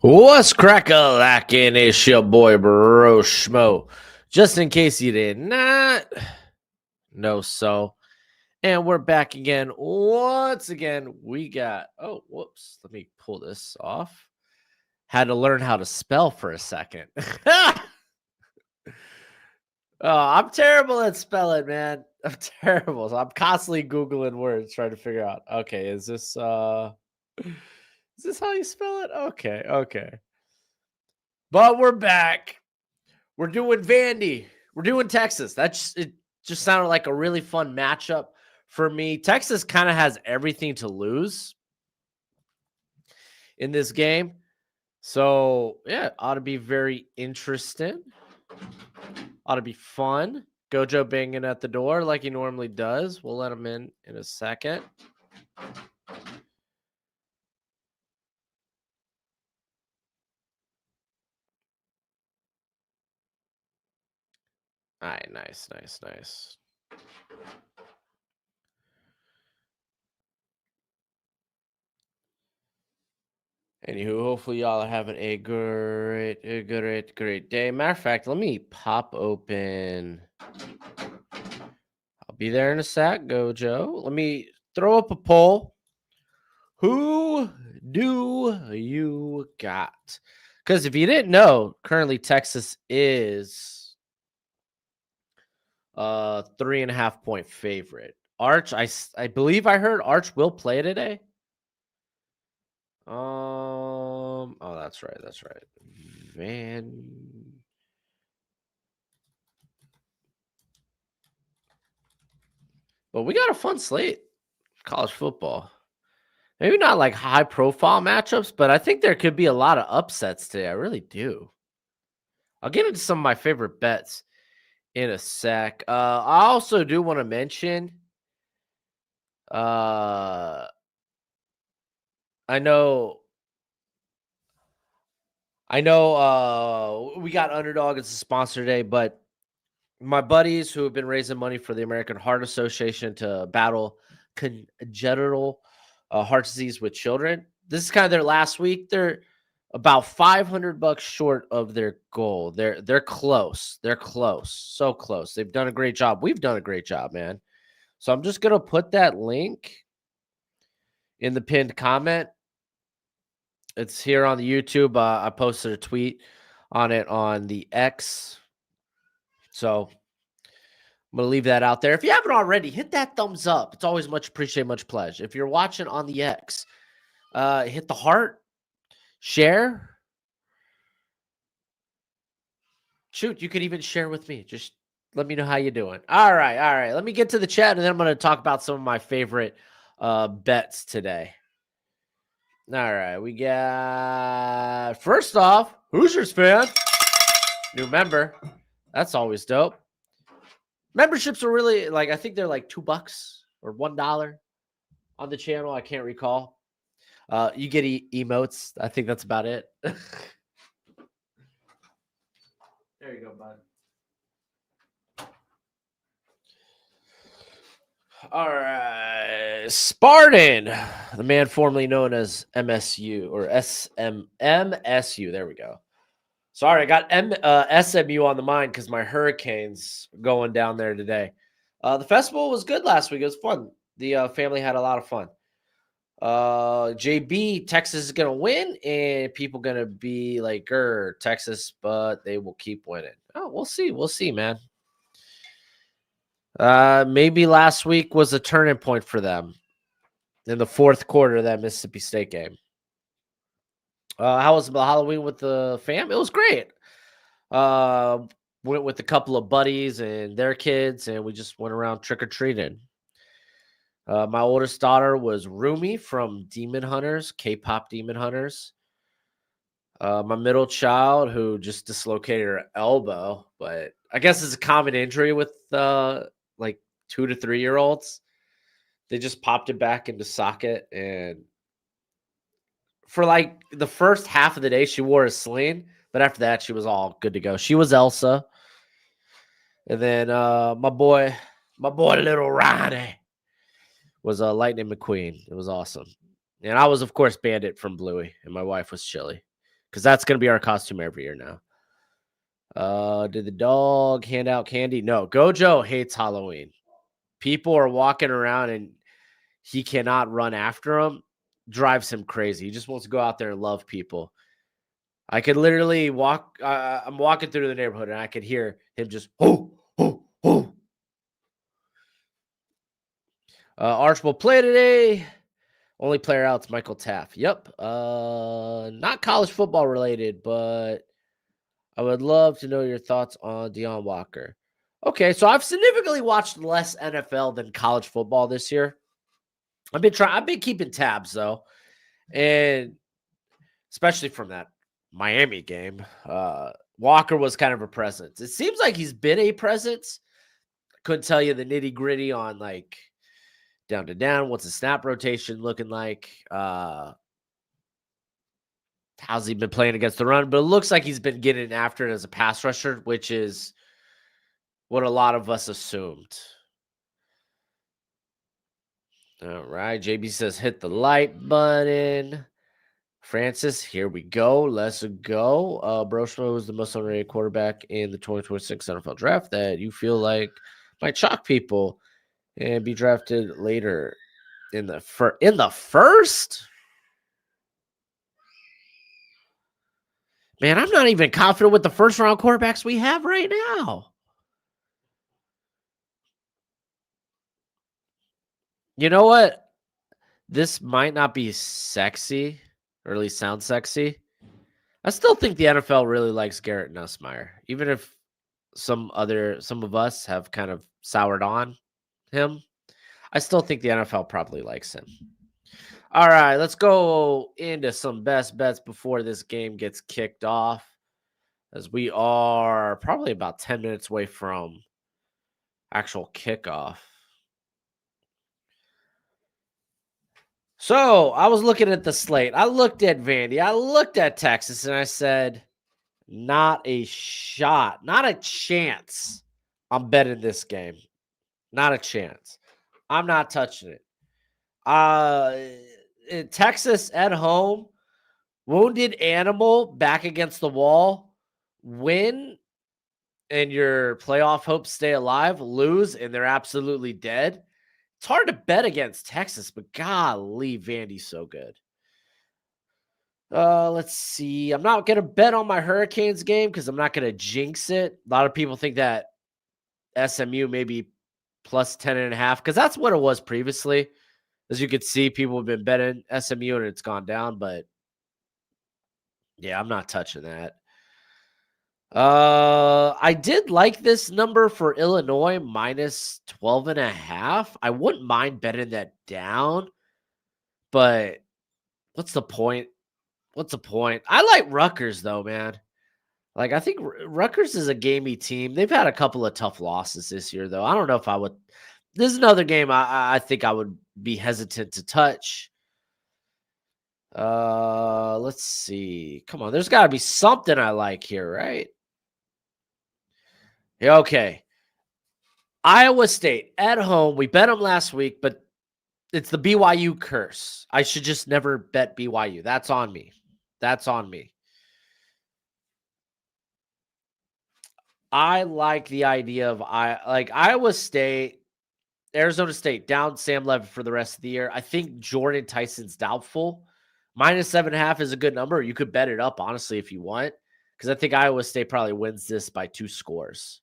What's crack-a-lackin'? It's your boy Broshmo. Just in case you did not know so. And we're back again. Once again, we got whoops. Let me pull this off. Had to learn how to spell for a second. I'm terrible at spelling, man. I'm terrible. So I'm constantly Googling words trying to figure out, okay, is this is this how you spell it? Okay. But we're back. We're doing Vandy. We're doing Texas. It just sounded like a really fun matchup for me. Texas kind of has everything to lose in this game. So, yeah, ought to be very interesting. Ought to be fun. Gojo banging at the door like he normally does. We'll let him in a second. All right, nice. Anywho, hopefully y'all are having a great day. Matter of fact, let me pop open. I'll be there in a sec, Gojo. Let me throw up a poll. Who do you got? Because if you didn't know, currently Texas is 3.5 point favorite. Arch, I believe I heard Arch will play today. Oh, that's right. But we got a fun slate. College football. Maybe not like high profile matchups, but I think there could be a lot of upsets today. I really do. I'll get into some of my favorite bets in a sec. I also do want to mention I know we got Underdog as a sponsor today, but my buddies who have been raising money for the American Heart Association to battle congenital heart disease with children. This is kind of their last week. They're about $500 short of their goal. They're close. They're close. So close. They've done a great job. We've done a great job, man. So I'm just gonna put that link in the pinned comment. It's here on the YouTube. I posted a tweet on it on the X. So I'm going to leave that out there. If you haven't already, hit that thumbs up. It's always much appreciated, much pleasure. If you're watching on the X, hit the heart, share. Shoot, you could even share with me. Just let me know how you're doing. All right. Let me get to the chat, and then I'm going to talk about some of my favorite bets today. All right, we got, first off, Hoosiers fan, new member. That's always dope. Memberships are really I think they're like $2 or $1 on the channel. I can't recall. You get emotes. I think that's about it. There you go, bud. All right. Spartan, the man formerly known as MSU or MSU. There we go. Sorry, I got SMU on the mind because my Hurricanes going down there today. The festival was good last week. It was fun. The family had a lot of fun. JB, Texas is going to win, and people going to be like, Texas, but they will keep winning. Oh, we'll see. We'll see, man. Maybe last week was a turning point for them in the fourth quarter of that Mississippi State game. How was Halloween with the fam? It was great. Went with a couple of buddies and their kids, and we just went around trick-or-treating. My oldest daughter was Rumi from Demon Hunters, K-pop Demon Hunters. My middle child, who just dislocated her elbow, but I guess it's a common injury with 2 to 3 year olds. They just popped it back into socket, and for the first half of the day, she wore a sling, but after that, she was all good to go. She was Elsa, and then my boy, little Ronnie, was Lightning McQueen. It was awesome. And I was, of course, Bandit from Bluey, and my wife was Chili because that's going to be our costume every year now. Did the dog hand out candy? No. Gojo hates Halloween. People are walking around and he cannot run after them. Drives him crazy. He just wants to go out there and love people. I could literally walk. I'm walking through the neighborhood and I could hear him just, oh, oh, oh. Arch will play today. Only player out's Michael Taff. Yep. Not college football related, but I would love to know your thoughts on Deion Walker. Okay, so I've significantly watched less NFL than college football this year. I've been keeping tabs though, and especially from that Miami game, Walker was kind of a presence. It seems like he's been a presence. Couldn't tell you the nitty gritty on like down to down. What's the snap rotation looking like? How's he been playing against the run? But it looks like he's been getting after it as a pass rusher, which is what a lot of us assumed. All right. JB says hit the like button. Francis, here we go. Let's go. Broshmo is the most underrated quarterback in the 2026 NFL draft that you feel like might shock people and be drafted later in the first. Man, I'm not even confident with the first round quarterbacks we have right now. You know what? This might not be sexy, or at least sound sexy. I still think the NFL really likes Garrett Nussmeier, even if some of us have kind of soured on him. I still think the NFL probably likes him. All right, let's go into some best bets before this game gets kicked off, as we are probably about 10 minutes away from actual kickoff. So I was looking at the slate. I looked at Vandy. I looked at Texas, and I said, not a shot, not a chance. I'm betting this game. Not a chance. I'm not touching it. Texas at home, wounded animal back against the wall, win, and your playoff hopes stay alive, lose, and they're absolutely dead. It's hard to bet against Texas, but golly, Vandy's so good. Let's see. I'm not going to bet on my Hurricanes game because I'm not going to jinx it. A lot of people think that SMU maybe plus 10.5 because that's what it was previously. As you could see, people have been betting SMU and it's gone down, but yeah, I'm not touching that. I did like this number for Illinois minus 12.5. I wouldn't mind betting that down, but what's the point? What's the point? I like Rutgers though, man. Like I think Rutgers is a gamey team. They've had a couple of tough losses this year, though. I don't know if I would. This is another game I think I would be hesitant to touch. Let's see. Come on, there's got to be something I like here, right? Yeah, okay. Iowa State at home. We bet them last week, but it's the BYU curse. I should just never bet BYU. That's on me. That's on me. I like the idea of Iowa State, Arizona State down Sam Levitt for the rest of the year. I think Jordan Tyson's doubtful. Minus 7.5 is a good number. You could bet it up, honestly, if you want, because I think Iowa State probably wins this by 2 scores.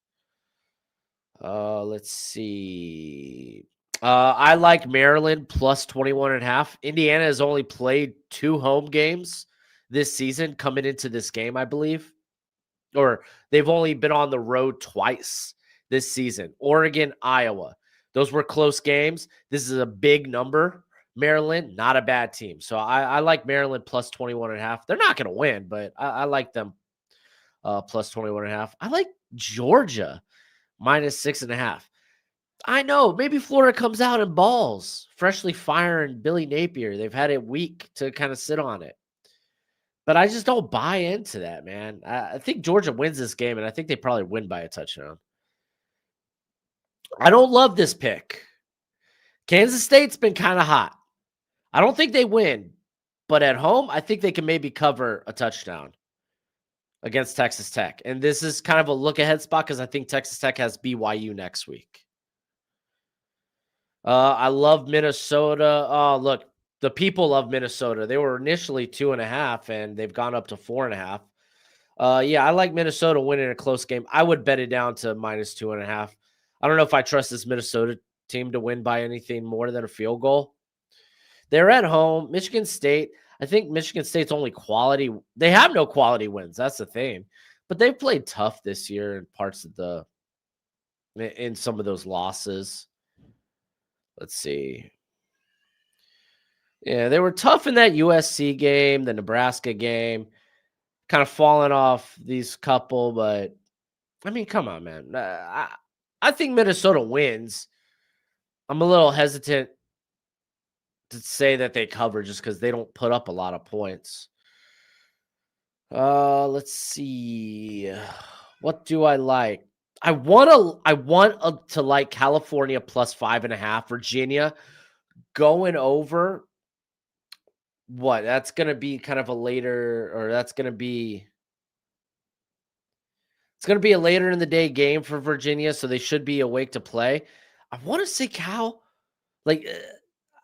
Let's see. I like Maryland plus 21.5. Indiana has only played 2 home games this season coming into this game, I believe. Or they've only been on the road twice this season. Oregon, Iowa. Those were close games. This is a big number. Maryland, not a bad team. So I like Maryland plus 21.5. They're not going to win, but I like them plus 21.5. I like Georgia minus 6.5. I know. Maybe Florida comes out and balls. Freshly firing Billy Napier. They've had a week to kind of sit on it. But I just don't buy into that, man. I think Georgia wins this game, and I think they probably win by a touchdown. I don't love this pick. Kansas State's been kind of hot. I don't think they win, but at home, I think they can maybe cover a touchdown. against Texas Tech. And this is kind of a look ahead spot because I think Texas Tech has BYU next week. I love Minnesota. Oh, look, the people love Minnesota. They were initially 2.5, and they've gone up to 4.5. Yeah, I like Minnesota winning a close game. I would bet it down to -2.5. I don't know if I trust this Minnesota team to win by anything more than a field goal. They're at home. Michigan State. I think Michigan State's only quality. They have no quality wins. That's the thing. But they've played tough this year in parts of in some of those losses. Let's see. Yeah, they were tough in that USC game, the Nebraska game, kind of falling off these couple, but I mean, come on, man. I think Minnesota wins. I'm a little hesitant to say that they cover just because they don't put up a lot of points. Let's see. What do I like? I want to like California plus 5.5. Virginia going over. What? That's gonna be kind of a later, or that's gonna be. It's gonna be a later in the day game for Virginia, so they should be awake to play. I want to say Cal. Like,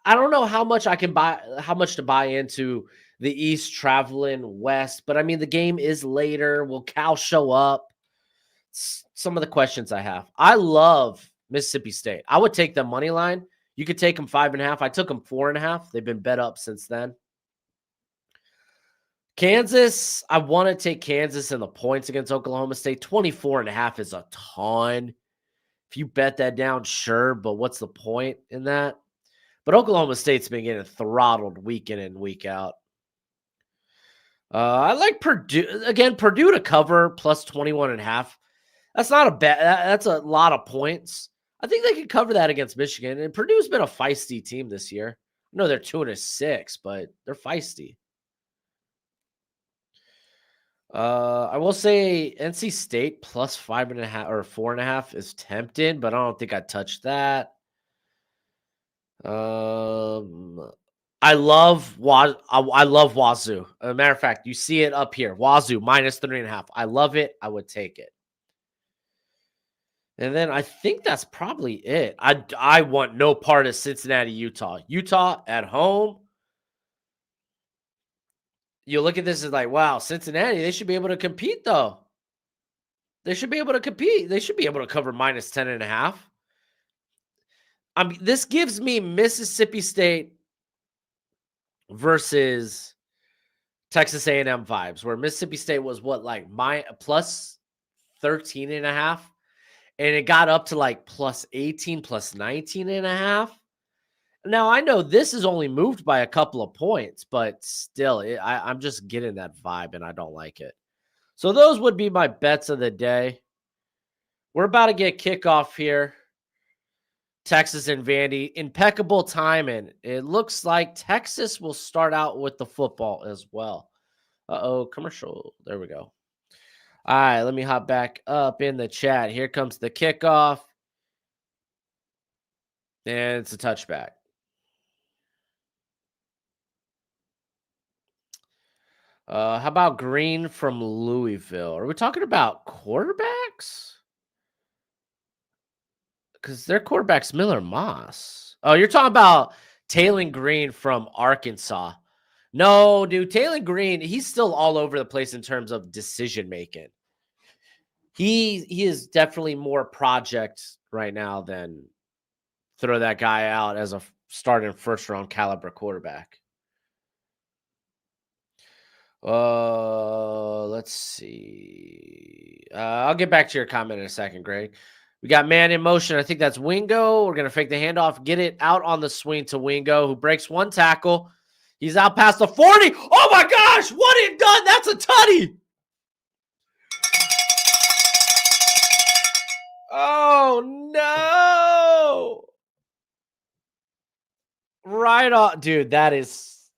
I don't know how much to buy into the East traveling West, but I mean, the game is later. Will Cal show up? Some of the questions I have. I love Mississippi State. I would take them money line. You could take them 5.5. I took them 4.5. They've been bet up since then. Kansas, I want to take Kansas in the points against Oklahoma State. 24.5 is a ton. If you bet that down, sure, but what's the point in that? But Oklahoma State's been getting throttled week in and week out. I like Purdue. Again, Purdue to cover plus 21.5. That's not a bad. That's a lot of points. I think they could cover that against Michigan. And Purdue's been a feisty team this year. I know they're 2-6, but they're feisty. I will say NC State plus 5.5 or 4.5 is tempting, but I don't think I'd touch that. I love I love Wazoo. As a matter of fact, you see it up here. Wazoo minus 3.5. I love it. I would take it. And then I think that's probably it. I want no part of Cincinnati, Utah. Utah at home. You look at this as like, wow, Cincinnati, they should be able to compete though. They should be able to compete. They should be able to cover minus 10.5. I mean, this gives me Mississippi State versus Texas A&M vibes, where Mississippi State was what, like my plus 13.5, and it got up to like plus 18, plus 19.5. Now I know this is only moved by a couple of points, but still, I'm just getting that vibe, and I don't like it. So those would be my bets of the day. We're about to get kickoff here. Texas and Vandy, impeccable timing. It looks like Texas will start out with the football as well. Commercial. There we go. All right, let me hop back up in the chat. Here comes the kickoff. And it's a touchback. How about Green from Louisville? Are we talking about quarterbacks? Because their quarterback's Miller Moss. Oh, you're talking about Taylor Green from Arkansas. No, dude, Taylor Green, he's still all over the place in terms of decision making. He is definitely more project right now than throw that guy out as a starting first round caliber quarterback. Let's see. I'll get back to your comment in a second, Greg. We got man in motion. I think that's Wingo. We're going to fake the handoff, get it out on the swing to Wingo, who breaks one tackle. He's out past the 40. Oh my gosh, what it done? That's a tutty. Oh no. Right on, dude. That is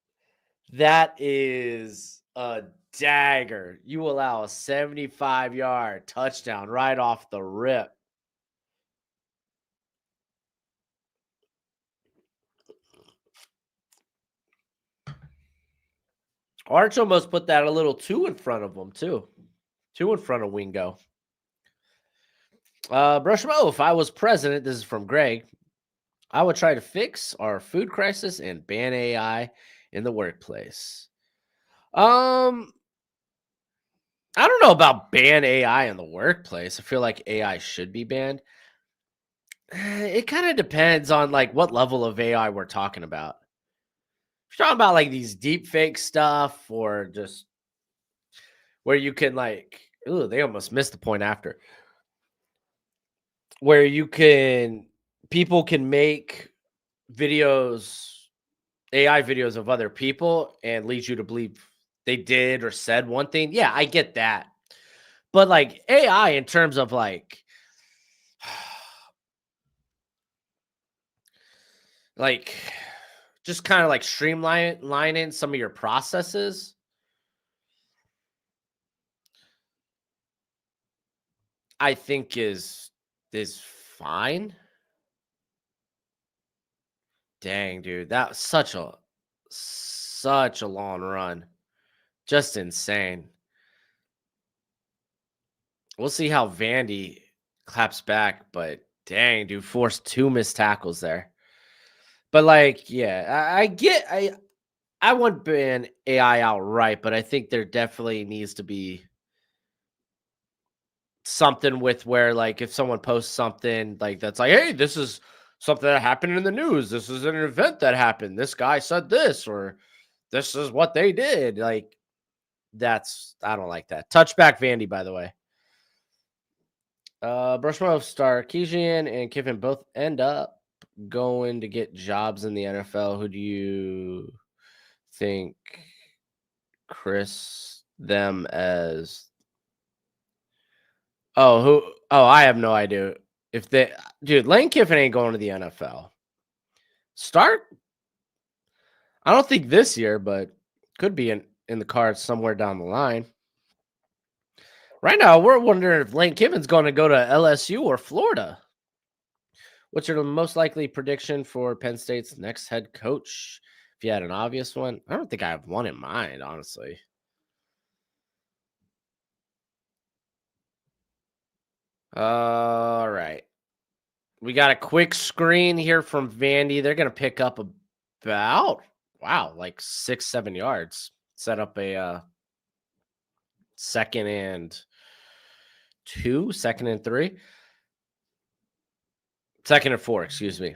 a dagger. You allow a 75-yard touchdown right off the rip. Arch almost put that a little 2 in front of him, too. Two in front of Wingo. Broshmo, if I was president, this is from Greg, I would try to fix our food crisis and ban AI in the workplace. Um, I don't know about ban AI in the workplace. I feel like AI should be banned. It kind of depends on like what level of AI we're talking about. If you're talking about like these deep fake stuff or just where you can like, ooh, they almost missed the point after. Where you can people can make videos, AI videos of other people and lead you to believe they did or said one thing. Yeah, I get that. But like AI in terms of like like just kind of like streamlining some of your processes, I think is fine. Dang, dude, that was such a long run. Just insane. We'll see how Vandy claps back, but dang, dude, forced two missed tackles there. But like, yeah, I wouldn't ban AI outright, but I think there definitely needs to be something with where like if someone posts something like that's like, hey, this is something that happened in the news. This is an event that happened. This guy said this, or this is what they did. Like that's I don't like that. Touchback Vandy, by the way. Broshmo star Kejian and Kiffin both end up going to get jobs in the NFL. Who do you think Chris them as? Oh, who? Oh, I have no idea. If they, dude, Lane Kiffin ain't going to the NFL. Start? I don't think this year, but could be in the cards somewhere down the line. Right now, we're wondering if Lane Kiffin's going to go to LSU or Florida. What's your most likely prediction for Penn State's next head coach? If you had an obvious one, I don't think I have one in mind, honestly. All right. We got a quick screen here from Vandy. They're going to pick up about, wow, like 6-7 yards. Set up a second and two, second and three, second and four, excuse me.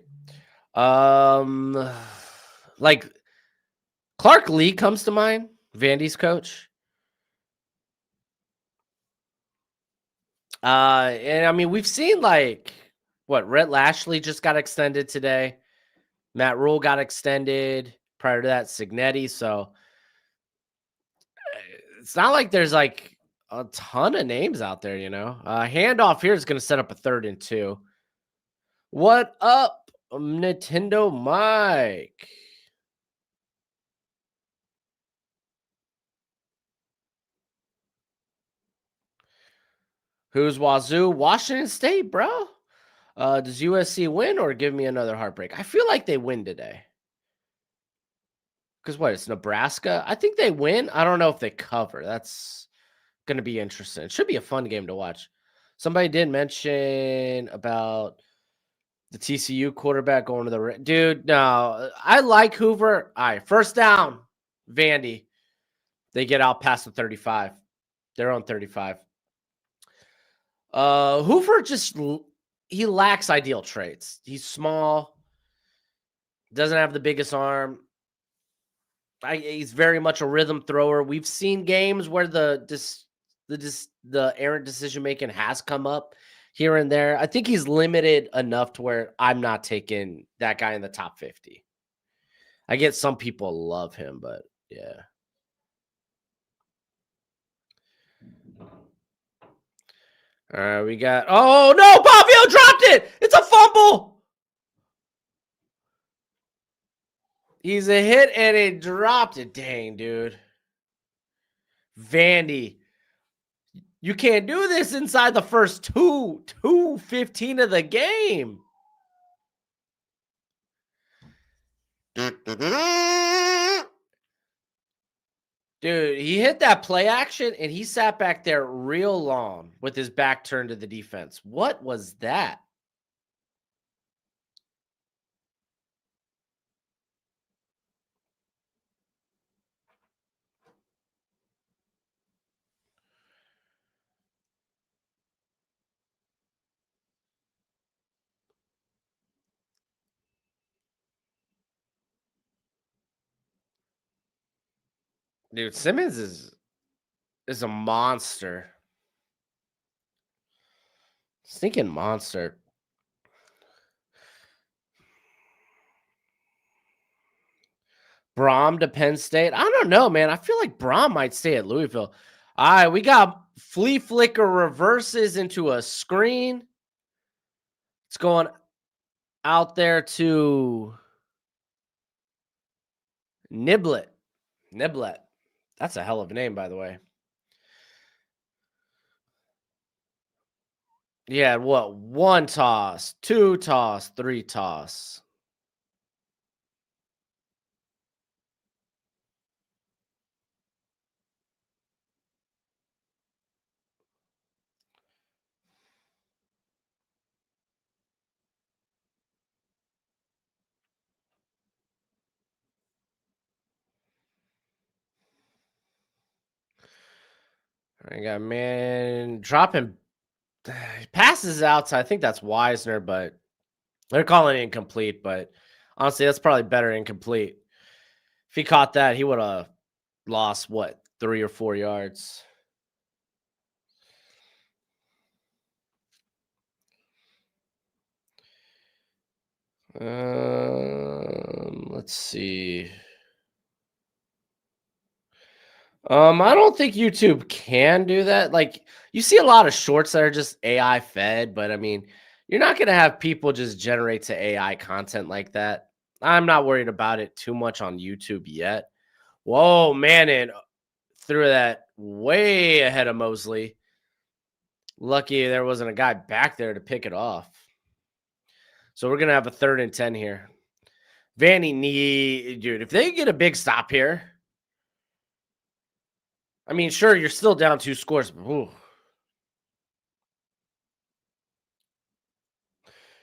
Like Clark Lee comes to mind, Vandy's coach. And I mean, we've seen like what Rhett Lashley just got extended today. Matt Rule got extended. Prior to that, Signetti. So it's not like there's like a ton of names out there, you know. Handoff here is going to set up a 3rd and 2. What up, Nintendo Mike? Who's Wazoo? Washington State, bro. Does USC win or give me another heartbreak? I feel like they win today. Because what? It's Nebraska. I think they win. I don't know if they cover. That's going to be interesting. It should be a fun game to watch. Somebody did mention about the TCU quarterback going to the dude. No, I like Hoover. All right, first down, Vandy. They get out past the 35. They're on 35. Hoover just he lacks ideal traits. He's small, doesn't have the biggest arm. He's very much a rhythm thrower. We've seen games where the errant decision making has come up here and there. I think he's limited enough to where I'm not taking that guy in the top 50. I get some people love him, but yeah. All right, we got. Oh no, Pavio dropped it. It's a fumble. He's a hit and it dropped it. Dang, dude. Vandy. You can't do this inside the first 2:15 of the game. Dude, he hit that play action and he sat back there real long with his back turned to the defense. What was that? Dude, Simmons is a monster. Stinking monster. Braum to Penn State. I don't know, man. I feel like Braum might stay at Louisville. All right, we got flea flicker reverses into a screen. It's going out there to Niblet. Niblet. That's a hell of a name, by the way. Yeah, what? One toss, two toss, three toss. I got man dropping passes outside. I think that's Wisner, but they're calling it incomplete. But honestly, that's probably better incomplete. If he caught that, he would have lost what 3 or 4 yards. Let's see. I don't think YouTube can do that. Like you see a lot of shorts that are just AI fed, but I mean, you're not gonna have people just generate to AI content like that. I'm not worried about it too much on YouTube yet. Whoa, man, and threw that way ahead of Mosley. Lucky there wasn't a guy back there to pick it off. So we're gonna have a 3rd and 10 here. Vanny need, dude. If they get a big stop here, I mean, sure, you're still down 2 scores. But ooh.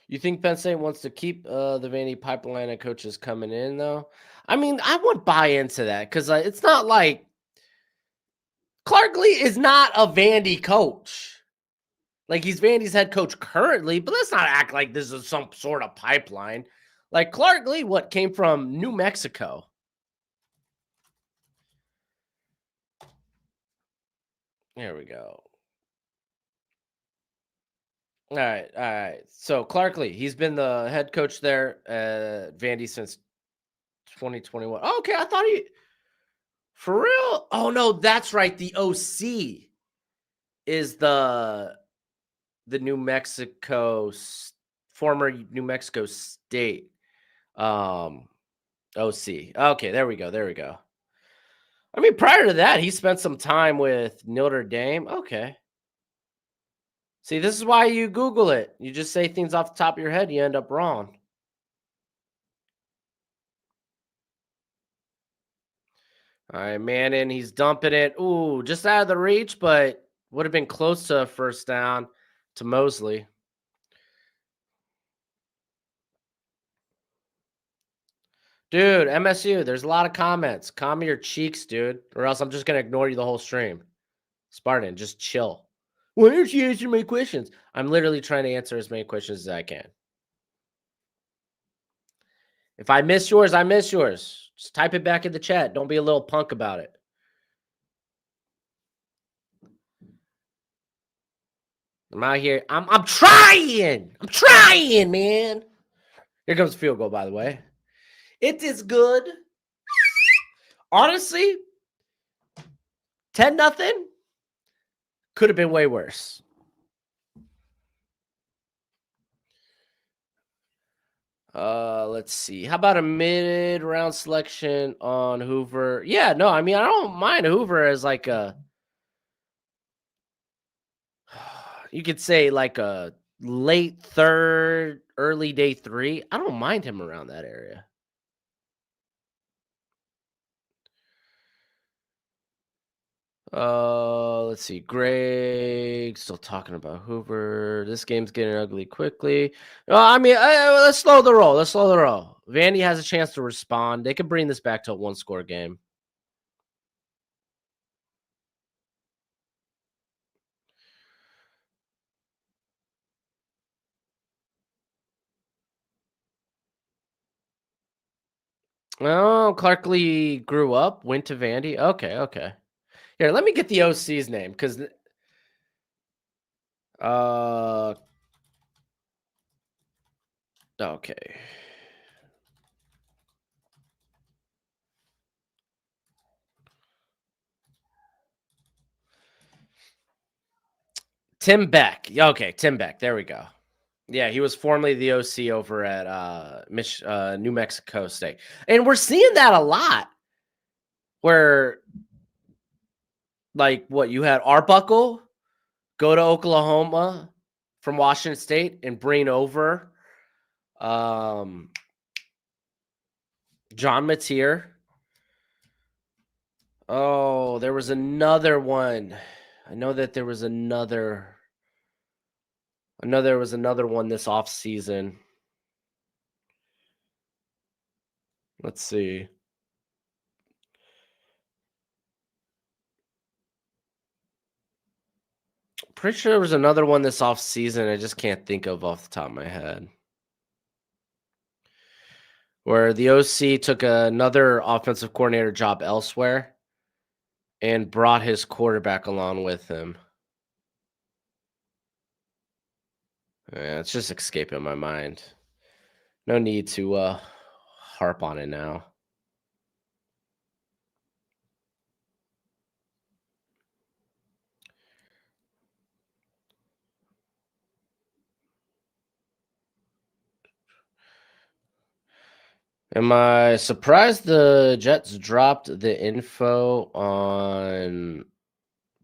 You think Penn State wants to keep the Vandy pipeline of coaches coming in, though? I mean, I would buy into that because it's not like Clark Lee is not a Vandy coach. Like he's Vandy's head coach currently, but let's not act like this is some sort of pipeline. Like Clark Lee, what came from New Mexico? There we go. All right, all right. So Clark Lee, he's been the head coach there at Vandy since 2021. Oh, okay, I thought he for real. Oh no, that's right. The OC is the New Mexico former New Mexico State OC. Okay, there we go. There we go. I mean, prior to that, he spent some time with Notre Dame. Okay. See, this is why you Google it. You just say things off the top of your head, you end up wrong. All right, man, and he's dumping it. Ooh, just out of the reach, but would have been close to a first down to Mosley. Dude, MSU, there's a lot of comments. Calm your cheeks, dude, or else I'm just going to ignore you the whole stream. Spartan, just chill. Why don't you answer my questions? I'm literally trying to answer as many questions as I can. If I miss yours, I miss yours. Just type it back in the chat. Don't be a little punk about it. I'm out here. I'm trying. I'm trying, man. Here comes the field goal, by the way. It is good. Honestly, 10-0 could have been way worse. Let's see. How about a mid-round selection on Hoover? Yeah, no, I mean, I don't mind Hoover as like a you could say like a late 3rd, early day 3. I don't mind him around that area. Let's see. Greg still talking about Hoover. This game's getting ugly quickly. I mean, let's slow the roll. Let's slow the roll. Vandy has a chance to respond. They could bring this back to a one-score game. Oh, Clarkley grew up, went to Vandy. Okay, okay. Here, let me get the OC's name because uh okay. Tim Beck. Okay, Tim Beck. There we go. Yeah, he was formerly the OC over at New Mexico State. And we're seeing that a lot where like what you had Arbuckle go to Oklahoma from Washington State and bring over John Mateer. Oh, there was another one. I know that there was another. I know there was another one this off season. Let's see. Pretty sure there was another one this off season. I just can't think of off the top of my head. Where the OC took another offensive coordinator job elsewhere and brought his quarterback along with him. Yeah, it's just escaping my mind. No need to harp on it now. Am I surprised the Jets dropped the info on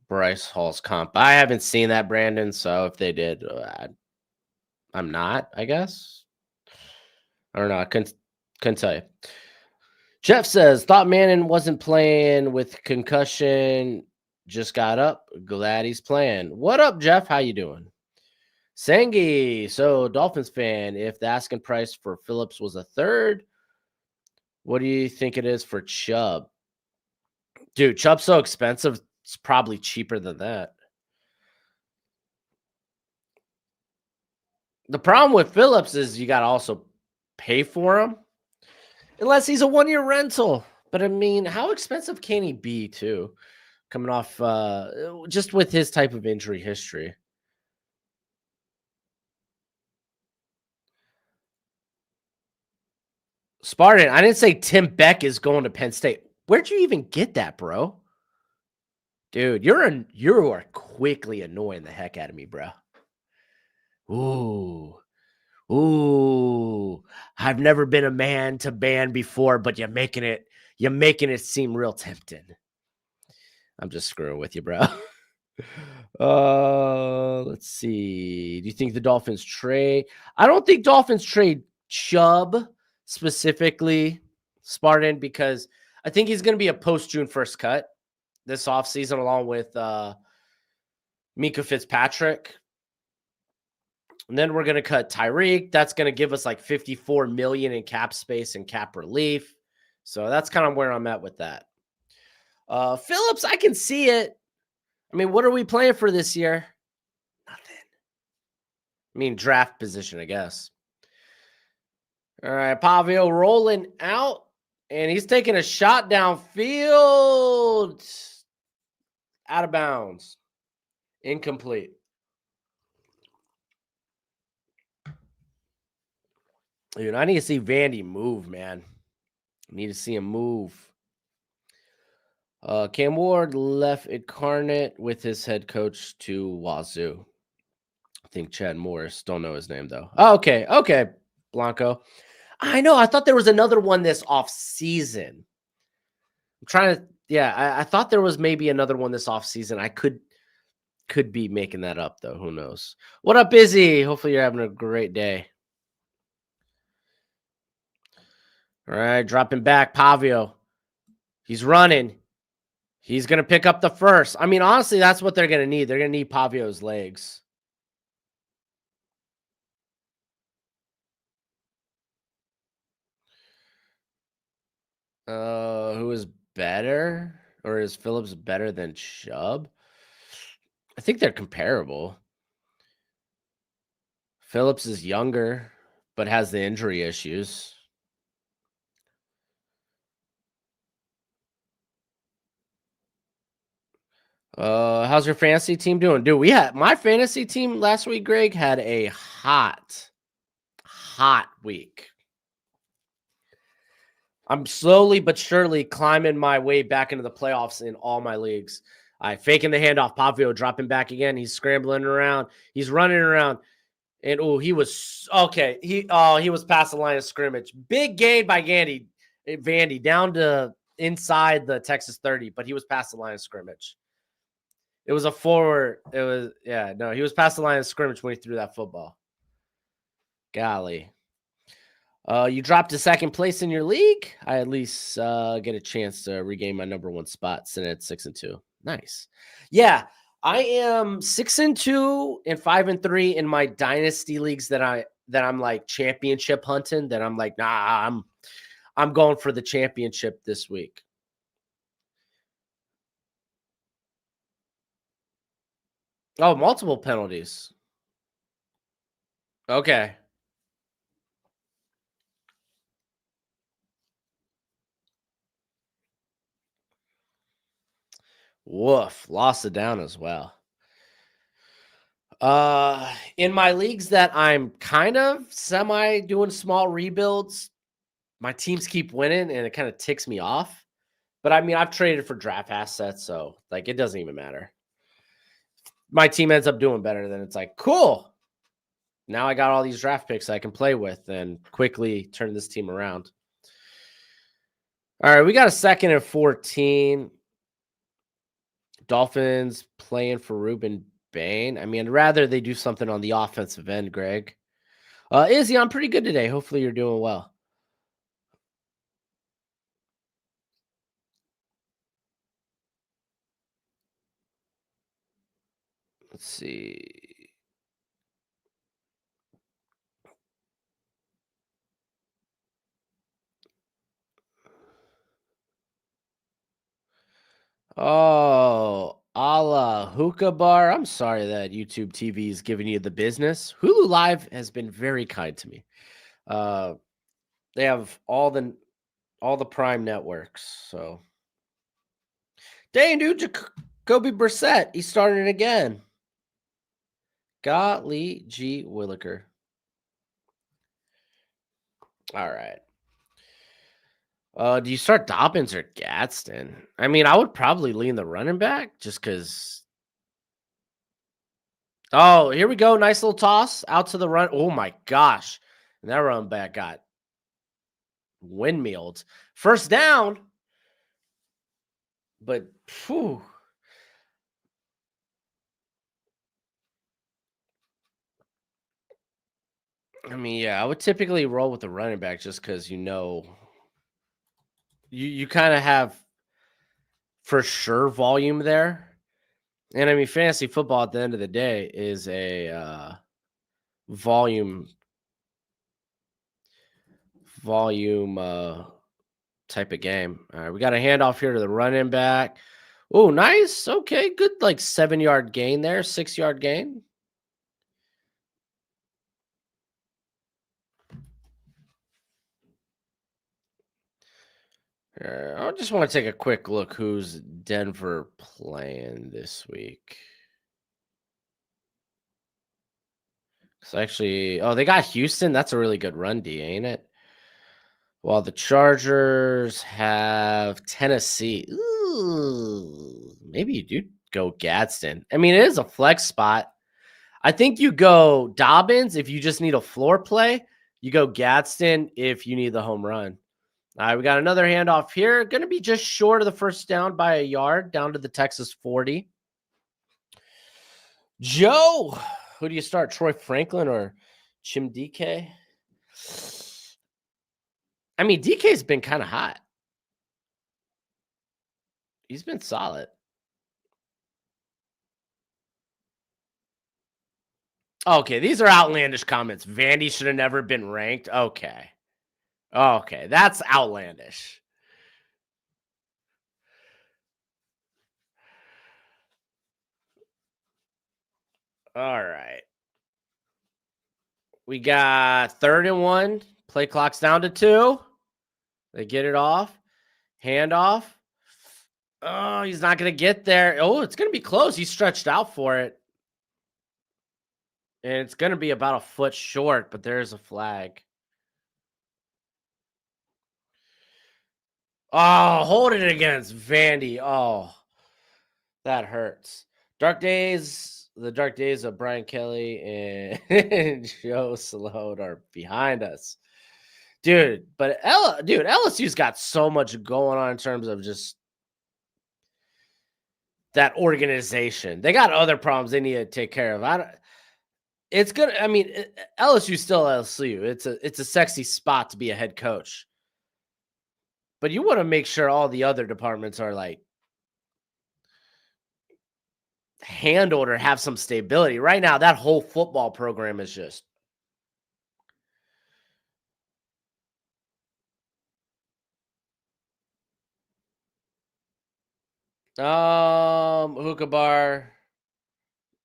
Bryce Hall's comp? I haven't seen that, Brandon. So if they did, I'm not, I guess. I don't know. I couldn't tell you. Jeff says, thought Manning wasn't playing with concussion. Just got up. Glad he's playing. What up, Jeff? How you doing? Sengi. So Dolphins fan, if the asking price for Phillips was a third, what do you think it is for Chubb? Dude, Chubb's so expensive. It's probably cheaper than that. The problem with Phillips is you got to also pay for him. Unless he's a 1-year rental. But I mean, how expensive can he be, too? Coming off just with his type of injury history. Spartan, I didn't say Tim Beck is going to Penn State. Where'd you even get that, bro? Dude, you are quickly annoying the heck out of me, bro. Ooh. Ooh. I've never been a man to ban before, but you're making it seem real tempting. I'm just screwing with you, bro. Let's see. Do you think the Dolphins trade? I don't think Dolphins trade Chubb specifically, Spartan, because I think he's going to be a post June 1st cut this offseason along with Mika Fitzpatrick. And then we're going to cut Tyreek. That's going to give us like $54 million in cap space and cap relief. So that's kind of where I'm at with that. Phillips, I can see it. I mean, what are we playing for this year? Nothing. I mean, draft position, I guess. All right, Pavio rolling out, and he's taking a shot downfield. Out of bounds. Incomplete. Dude, I need to see Vandy move, man. I need to see him move. Cam Ward left Incarnate with his head coach to Wazoo. I think Chad Morris. Don't know his name, though. Oh, okay. Okay, Blanco. I know. I thought there was another one this off season. I'm trying to. Yeah, I thought there was maybe another one this off season. I could be making that up, though. Who knows? What up, Izzy? Hopefully you're having a great day. All right, dropping back. Pavio. He's running. He's gonna pick up the first. I mean, honestly, that's what they're gonna need. They're gonna need Pavio's legs. Who is better? Or is Phillips better than Chubb? I think they're comparable. Phillips is younger, but has the injury issues. How's your fantasy team doing? Dude, we had my fantasy team last week, Greg, had a hot week. I'm slowly but surely climbing my way back into the playoffs in all my leagues. I faking the handoff, Pavio dropping back again. He's scrambling around. He's running around. And he was okay. He was past the line of scrimmage. Big gain by Vandy down to inside the Texas 30, but he was past the line of scrimmage. It was a forward. It was no, he was past the line of scrimmage when he threw that football. Golly. You dropped to second place in your league. I at least get a chance to regain my number one spot, sitting at 6-2. Nice. Yeah, I am 6-2 and 5-3 in my dynasty leagues that I'm like championship hunting. That I'm like, nah, I'm going for the championship this week. Oh, multiple penalties. Okay. Woof. Lost it down as well. In my leagues that I'm kind of semi doing small rebuilds, my teams keep winning and it kind of ticks me off. But I mean, I've traded for draft assets, so like it doesn't even matter. My team ends up doing better, then it's like, cool. Now I got all these draft picks I can play with and quickly turn this team around. All right, we got a 2nd and 14. Dolphins playing for Ruben Bain. I mean, I'd rather they do something on the offensive end, Greg. Izzy, I'm pretty good today. Hopefully you're doing well. Let's see. Oh, a la hookah bar. I'm sorry that YouTube TV is giving you the business. Hulu Live has been very kind to me. Uh, they have all the prime networks. So, dang, dude, Jacoby Brissett, he's starting again. Golly G. Williker. All right. Do you start Dobbins or Gadsden? I mean, I would probably lean the running back just because. Oh, here we go. Nice little toss out to the run. Oh my gosh. And that run back got windmilled. First down. But phew. I mean, yeah, I would typically roll with the running back just because you kind of have for sure volume there. And I mean, fantasy football at the end of the day is a volume volume type of game. All right, we got a handoff here to the running back. Oh, nice. Okay, good. Like 7-yard gain there, 6-yard gain. I just want to take a quick look who's Denver playing this week. So actually, oh, they got Houston. That's a really good run D, ain't it? While the Chargers have Tennessee. Ooh, maybe you do go Gadsden. I mean, it is a flex spot. I think you go Dobbins if you just need a floor play. You go Gadsden if you need the home run. All right, we got another handoff here. Going to be just short of the first down by a yard, down to the Texas 40. Joe, who do you start? Troy Franklin or Chim DK? I mean, DK's been kind of hot. He's been solid. Okay, these are outlandish comments. Vandy should have never been ranked. Okay. Okay, that's outlandish. All right. We got 3rd and 1. Play clock's down to 2. They get it off. Handoff. Oh, he's not going to get there. Oh, it's going to be close. He stretched out for it. And it's going to be about a foot short, but there's a flag. Oh, holding it against Vandy. Oh, that hurts. The dark days of Brian Kelly and Joe Sloan are behind us. Dude, but LSU's got so much going on in terms of just that organization. They got other problems they need to take care of. It's good. I mean, LSU's still LSU. It's a sexy spot to be a head coach. But you want to make sure all the other departments are like handled or have some stability. Right now, that whole football program is just hookah bar.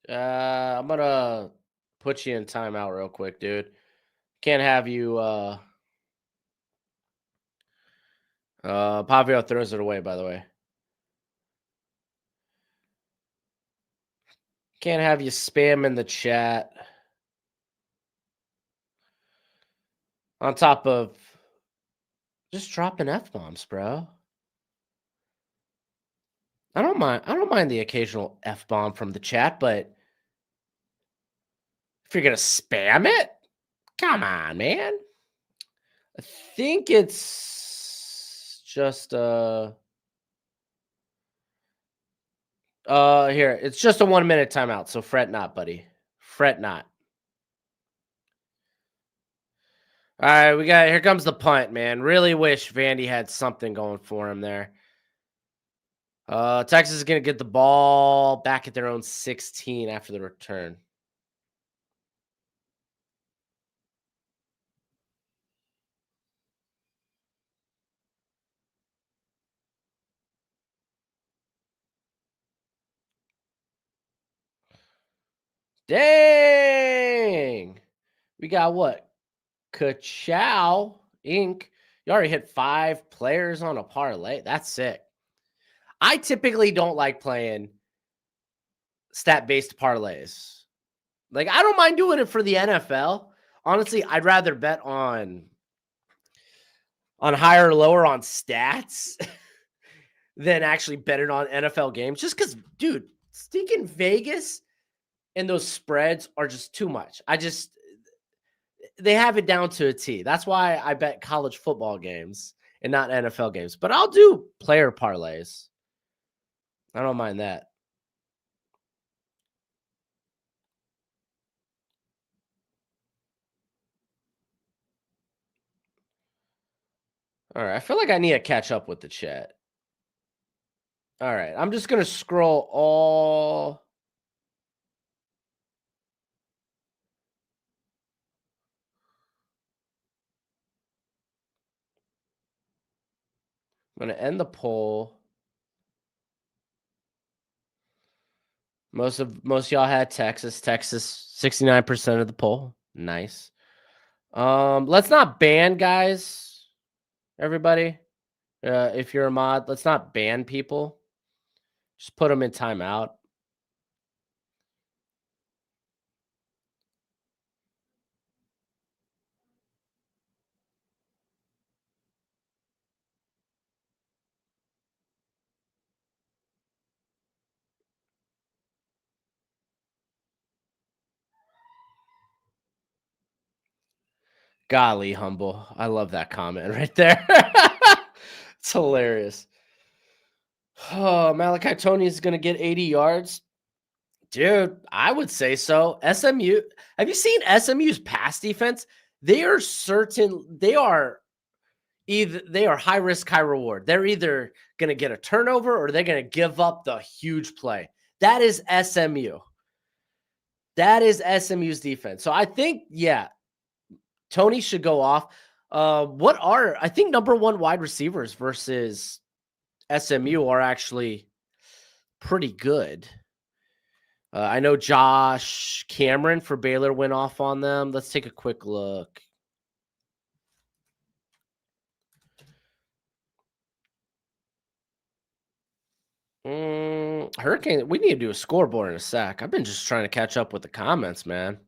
I'm gonna put you in timeout real quick, dude. Can't have you Pavio throws it away, by the way. Can't have you spam in the chat. On top of just dropping F-bombs, bro. I don't mind the occasional F-bomb from the chat, but if you're gonna spam it, come on, man. I think it's just here, it's just a 1-minute timeout, so fret not, buddy. Fret not. All right, here comes the punt, man. Really wish Vandy had something going for him there. Texas is going to get the ball back at their own 16 after the return. Dang! We got what? Ka-chow Inc. You already hit 5 players on a parlay. That's sick. I typically don't like playing stat-based parlays. Like, I don't mind doing it for the NFL. Honestly, I'd rather bet on higher or lower on stats than actually betting on NFL games. Just because, dude, stinking Vegas and those spreads are just too much. They have it down to a T. That's why I bet college football games and not NFL games. But I'll do player parlays. I don't mind that. All right. I feel like I need to catch up with the chat. All right. I'm just going to scroll all. I'm going to end the poll. Most of y'all had Texas. Texas, 69% of the poll. Nice. Let's not ban guys, everybody. If you're a mod, let's not ban people. Just put them in timeout. Golly, humble. I love that comment right there. It's hilarious. Oh, Malachi Tony is going to get 80 yards. Dude, I would say so. SMU. Have you seen SMU's pass defense? They are either they are high risk, high reward. They're either going to get a turnover or they're going to give up the huge play. That is SMU. That is SMU's defense. So I think, yeah, Tony should go off. What are, I think, number one wide receivers versus SMU are actually pretty good. I know Josh Cameron for Baylor went off on them. Let's take a quick look. Hurricane, we need to do a scoreboard in a sec. I've been just trying to catch up with the comments, man.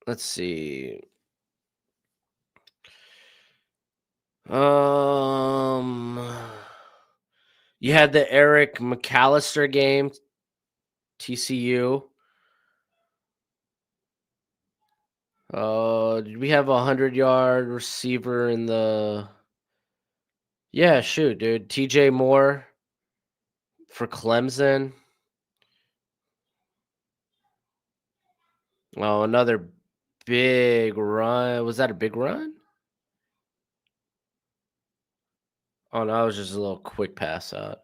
Let's see. You had the Eric McAllister game, TCU. Did we have a 100-yard receiver in the? Yeah, shoot, dude. TJ Moore for Clemson. Oh, another big run. Was that a big run? Oh, no, it was just a little quick pass out.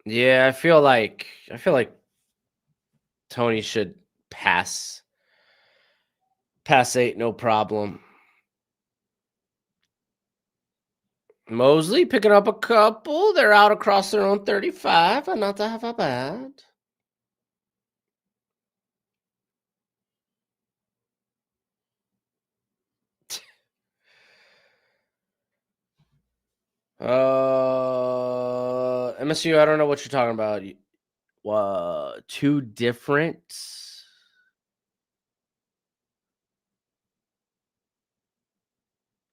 Yeah, I feel like Tony should pass 8, no problem. Mosley picking up a couple. They're out across their own 35. Not to have a bad. MSU, I don't know what you're talking about. Two different.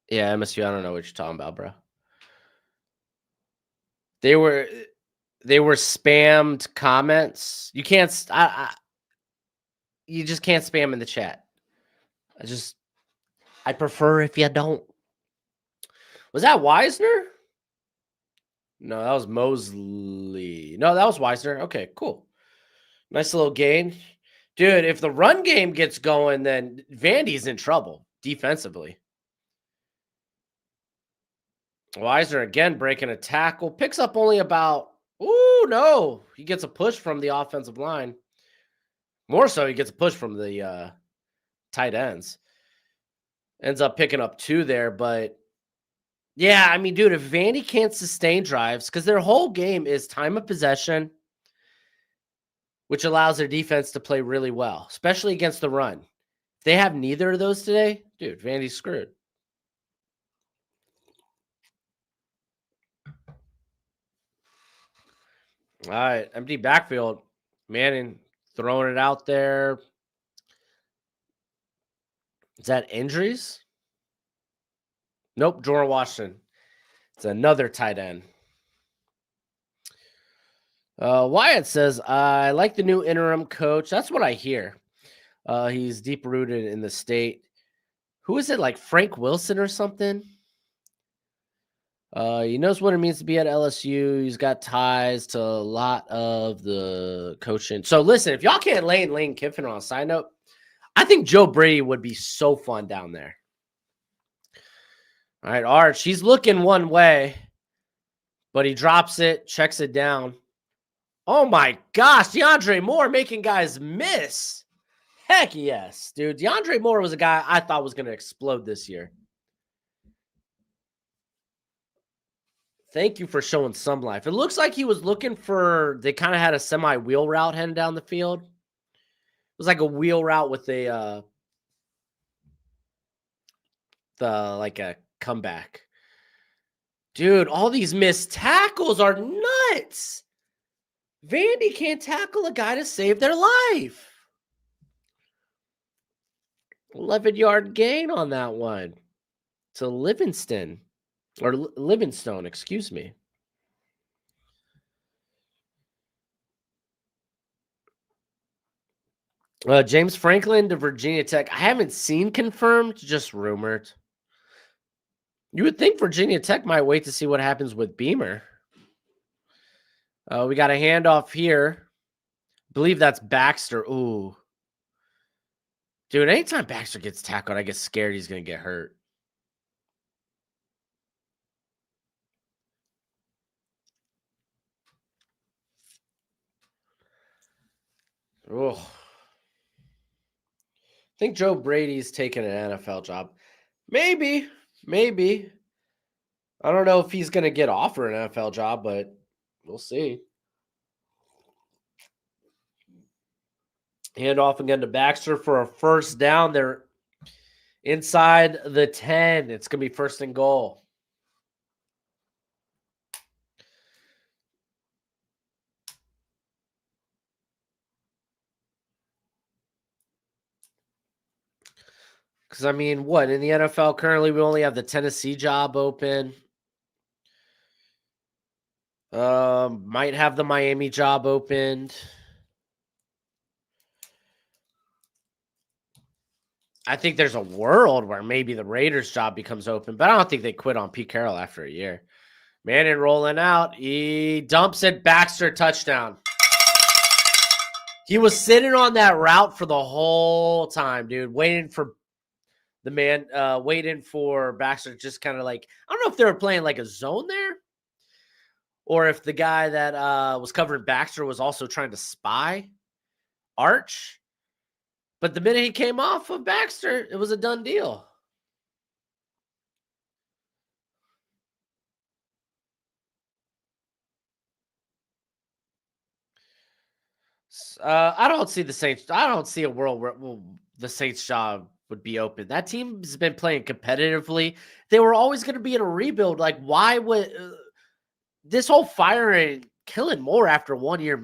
Yeah, MSU, I don't know what you're talking about, bro. They were spammed comments. You can't. You just can't spam in the chat. I prefer if you don't. Was that Wisner? No, that was Mosley. No, that was Wisner. Okay, cool. Nice little gain. Dude, if the run game gets going, then Vandy's in trouble defensively. Wisner again breaking a tackle. Picks up only about, no. He gets a push from the offensive line. More so, he gets a push from the tight ends. Ends up picking up 2 there, but yeah, I mean, dude, if Vandy can't sustain drives, because their whole game is time of possession, which allows their defense to play really well, especially against the run. If they have neither of those today, dude, Vandy's screwed. All right, empty backfield. Manning throwing it out there. Is that injuries? Nope, Jordan Washington. It's another tight end. Wyatt says, I like the new interim coach. That's what I hear. He's deep rooted in the state. Who is it, like Frank Wilson or something? He knows what it means to be at LSU. He's got ties to a lot of the coaching. So listen, if y'all can't Lane Kiffin on a side note, I think Joe Brady would be so fun down there. All right, Arch, he's looking one way, but he drops it, checks it down. Oh my gosh, DeAndre Moore making guys miss. Heck yes, dude. DeAndre Moore was a guy I thought was going to explode this year. Thank you for showing some life. It looks like he was looking for, they kind of had a semi-wheel route heading down the field. It was like a wheel route with a like a comeback. Dude, all these missed tackles are nuts. Vandy can't tackle a guy to save their life. 11-yard gain on that one to Livingston. Or Livingstone, excuse me. James Franklin to Virginia Tech. I haven't seen confirmed, just rumored. You would think Virginia Tech might wait to see what happens with Beamer. We got a handoff here. Believe that's Baxter. Ooh. Dude, anytime Baxter gets tackled, I get scared he's going to get hurt. Oh, I think Joe Brady's taking an NFL job. Maybe, maybe. I don't know if he's going to get offered an NFL job, but we'll see. Hand off again to Baxter for a first down. They're inside the 10. It's going to be first and goal. Because, I mean, what? In the NFL currently, we only have the Tennessee job open. Might have the Miami job opened. I think there's a world where maybe the Raiders job becomes open, but I don't think they quit on Pete Carroll after a year. Manning rolling out. He dumps it. Baxter touchdown. He was sitting on that route for the whole time, dude, waiting for the man, waiting for Baxter. Just kind of like, I don't know if they were playing like a zone there, or if the guy that was covering Baxter was also trying to spy Arch. But the minute he came off of Baxter, it was a done deal. I don't see the Saints. I don't see a world where the Saints job would be open. That team's been playing competitively. They were always going to be in a rebuild. Like, why would this whole firing Killing Moore after 1 year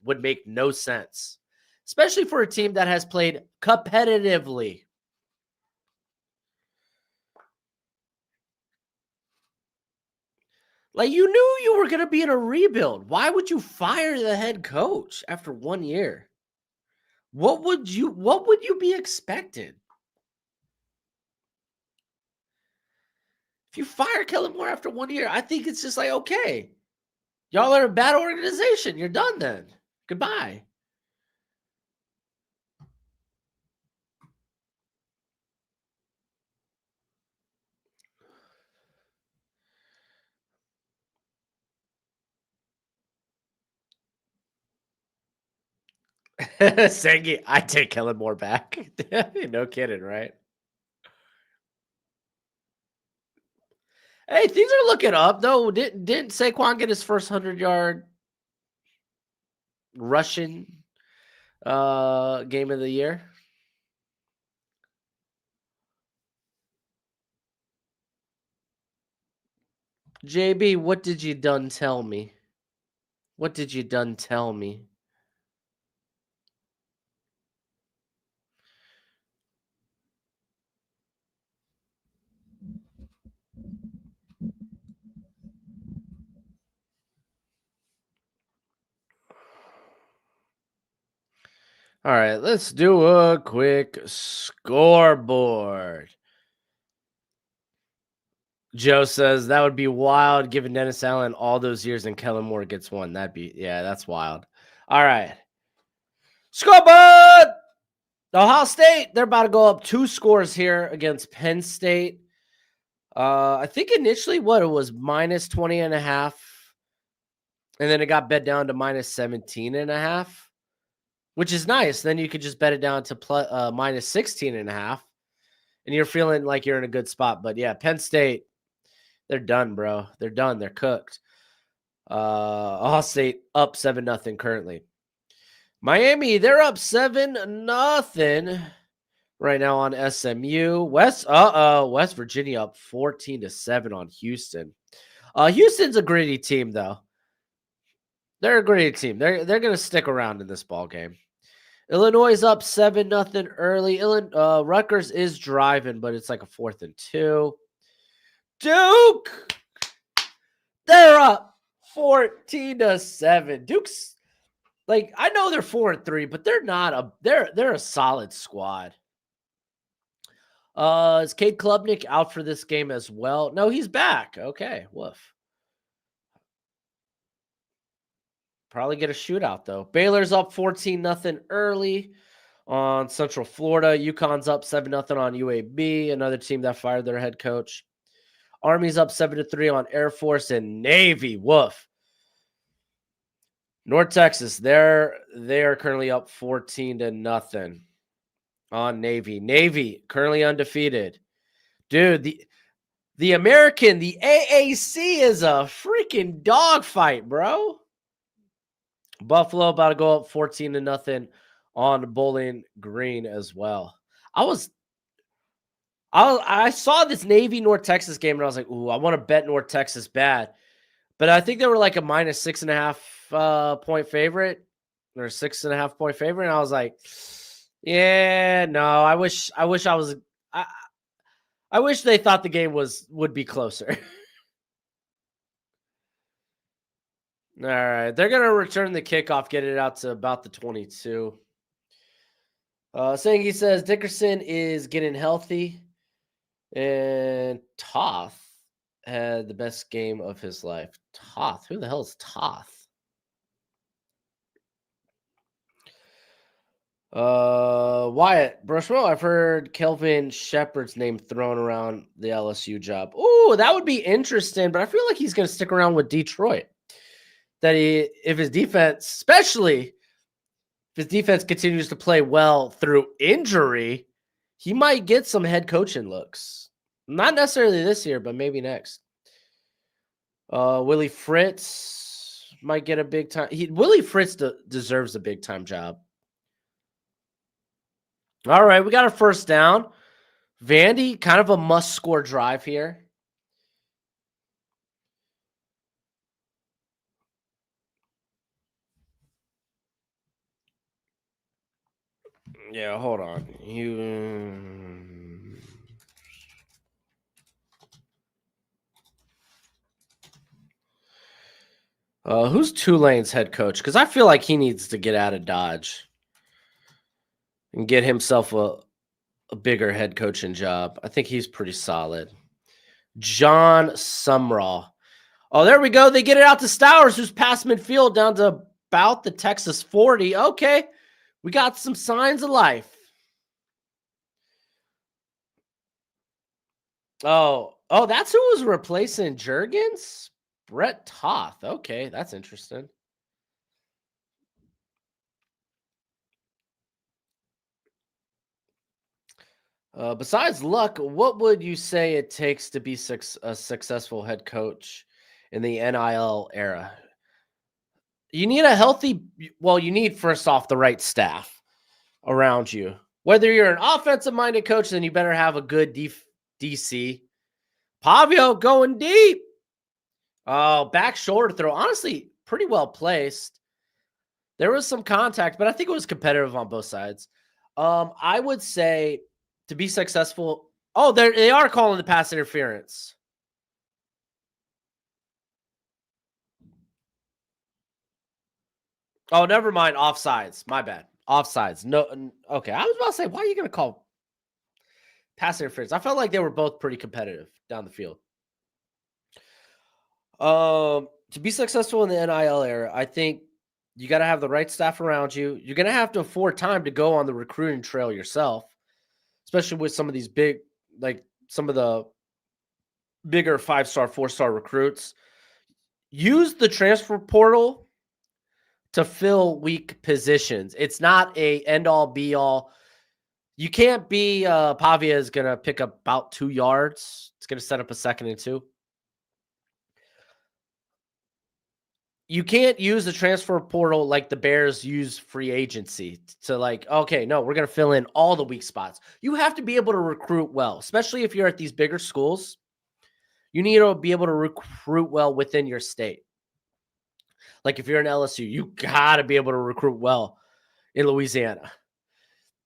would make no sense, especially for a team that has played competitively. Like, you knew you were going to be in a rebuild. Why would you fire the head coach after 1 year? What would you be expected? If you fire Kellen Moore after 1 year, I think it's just like, okay, y'all are a bad organization. You're done then. Goodbye. Sengi, I take Kellen Moore back. No kidding, right? Hey, things are looking up though. Didn't Saquon get his first 100-yard rushing game of the year? JB, what did you done tell me? What did you done tell me? All right, let's do a quick scoreboard. Joe says that would be wild given Dennis Allen all those years and Kellen Moore gets one. Yeah, that's wild. All right. Scoreboard! Ohio State, they're about to go up 2 scores here against Penn State. I think initially what it was minus 20 and a half. And then it got bet down to minus 17 and a half, which is nice. Then you could just bet it down to minus 16 and a half. And you're feeling like you're in a good spot. But yeah, Penn State, they're done, bro. They're done. They're cooked. Ohio State up 7-0 currently. Miami, they're up 7-0 right now on SMU. West Virginia up 14-7 on Houston. Houston's a gritty team, though. They're a gritty team. They're going to stick around in this ball game. Illinois is up 7-0 early. Rutgers is driving, but it's like a 4th and 2. Duke, they're up 14-7. Duke's like, I know they're 4-3, but they're not they're a solid squad. Is Cade Klubnik out for this game as well? No, he's back. Okay, woof. Probably get a shootout though. Baylor's up 14-0 early on Central Florida. UConn's up 7-0 on UAB, another team that fired their head coach. Army's up 7-3 on Air Force and Navy. Woof. North Texas, they are currently up 14-0 on Navy. Navy currently undefeated. Dude, the American, the AAC is a freaking dogfight, bro. Buffalo about to go up 14-0 on Bowling Green as well. I saw this Navy North Texas game and I was like, ooh, I want to bet North Texas bad. But I think they were like a minus 6.5 point favorite or 6.5 point favorite. And I was like, yeah, no, I wish I was, I wish they thought the game would be closer. All right. They're going to return the kickoff, get it out to about the 22. Saying he says Dickerson is getting healthy and Toth had the best game of his life. Toth? Who the hell is Toth? Wyatt, Broshmo, I've heard Kelvin Shepard's name thrown around the LSU job. Ooh, that would be interesting, but I feel like he's going to stick around with Detroit. That if his defense, especially if his defense continues to play well through injury, he might get some head coaching looks. Not necessarily this year, but maybe next. Willie Fritz might get a big time. Willie Fritz deserves a big time job. All right, we got a first down. Vandy, kind of a must-score drive here. Yeah, hold on. Who's Tulane's head coach? Because I feel like he needs to get out of Dodge and get himself a bigger head coaching job. I think he's pretty solid. John Sumrall. Oh, there we go. They get it out to Stowers, who's past midfield down to about the Texas 40. Okay, we got some signs of life. Oh, that's who was replacing Juergens? Brett Toth. Okay, that's interesting. Besides luck, what would you say it takes to be a successful head coach in the NIL era? You need you need first off the right staff around you. Whether you're an offensive-minded coach, then you better have a good DC. Pavio going deep. Oh, back shoulder throw. Honestly, pretty well placed. There was some contact, but I think it was competitive on both sides. I would say to be successful. Oh, they are calling the pass interference. Oh, never mind. Offsides. My bad. Offsides. No. Okay. I was about to say, why are you going to call pass interference? I felt like they were both pretty competitive down the field. To be successful in the NIL era, I think you got to have the right staff around you. You're going to have to afford time to go on the recruiting trail yourself, especially with some of these some of the bigger 5-star, 4-star recruits. Use the transfer portal to fill weak positions. It's not a end-all, be-all. You can't be Pavia is going to pick up about 2 yards. It's going to set up a 2nd and 2. You can't use the transfer portal like the Bears use free agency to okay, no, we're going to fill in all the weak spots. You have to be able to recruit well, especially if you're at these bigger schools. You need to be able to recruit well within your state. Like if you're in LSU, you got to be able to recruit well in Louisiana.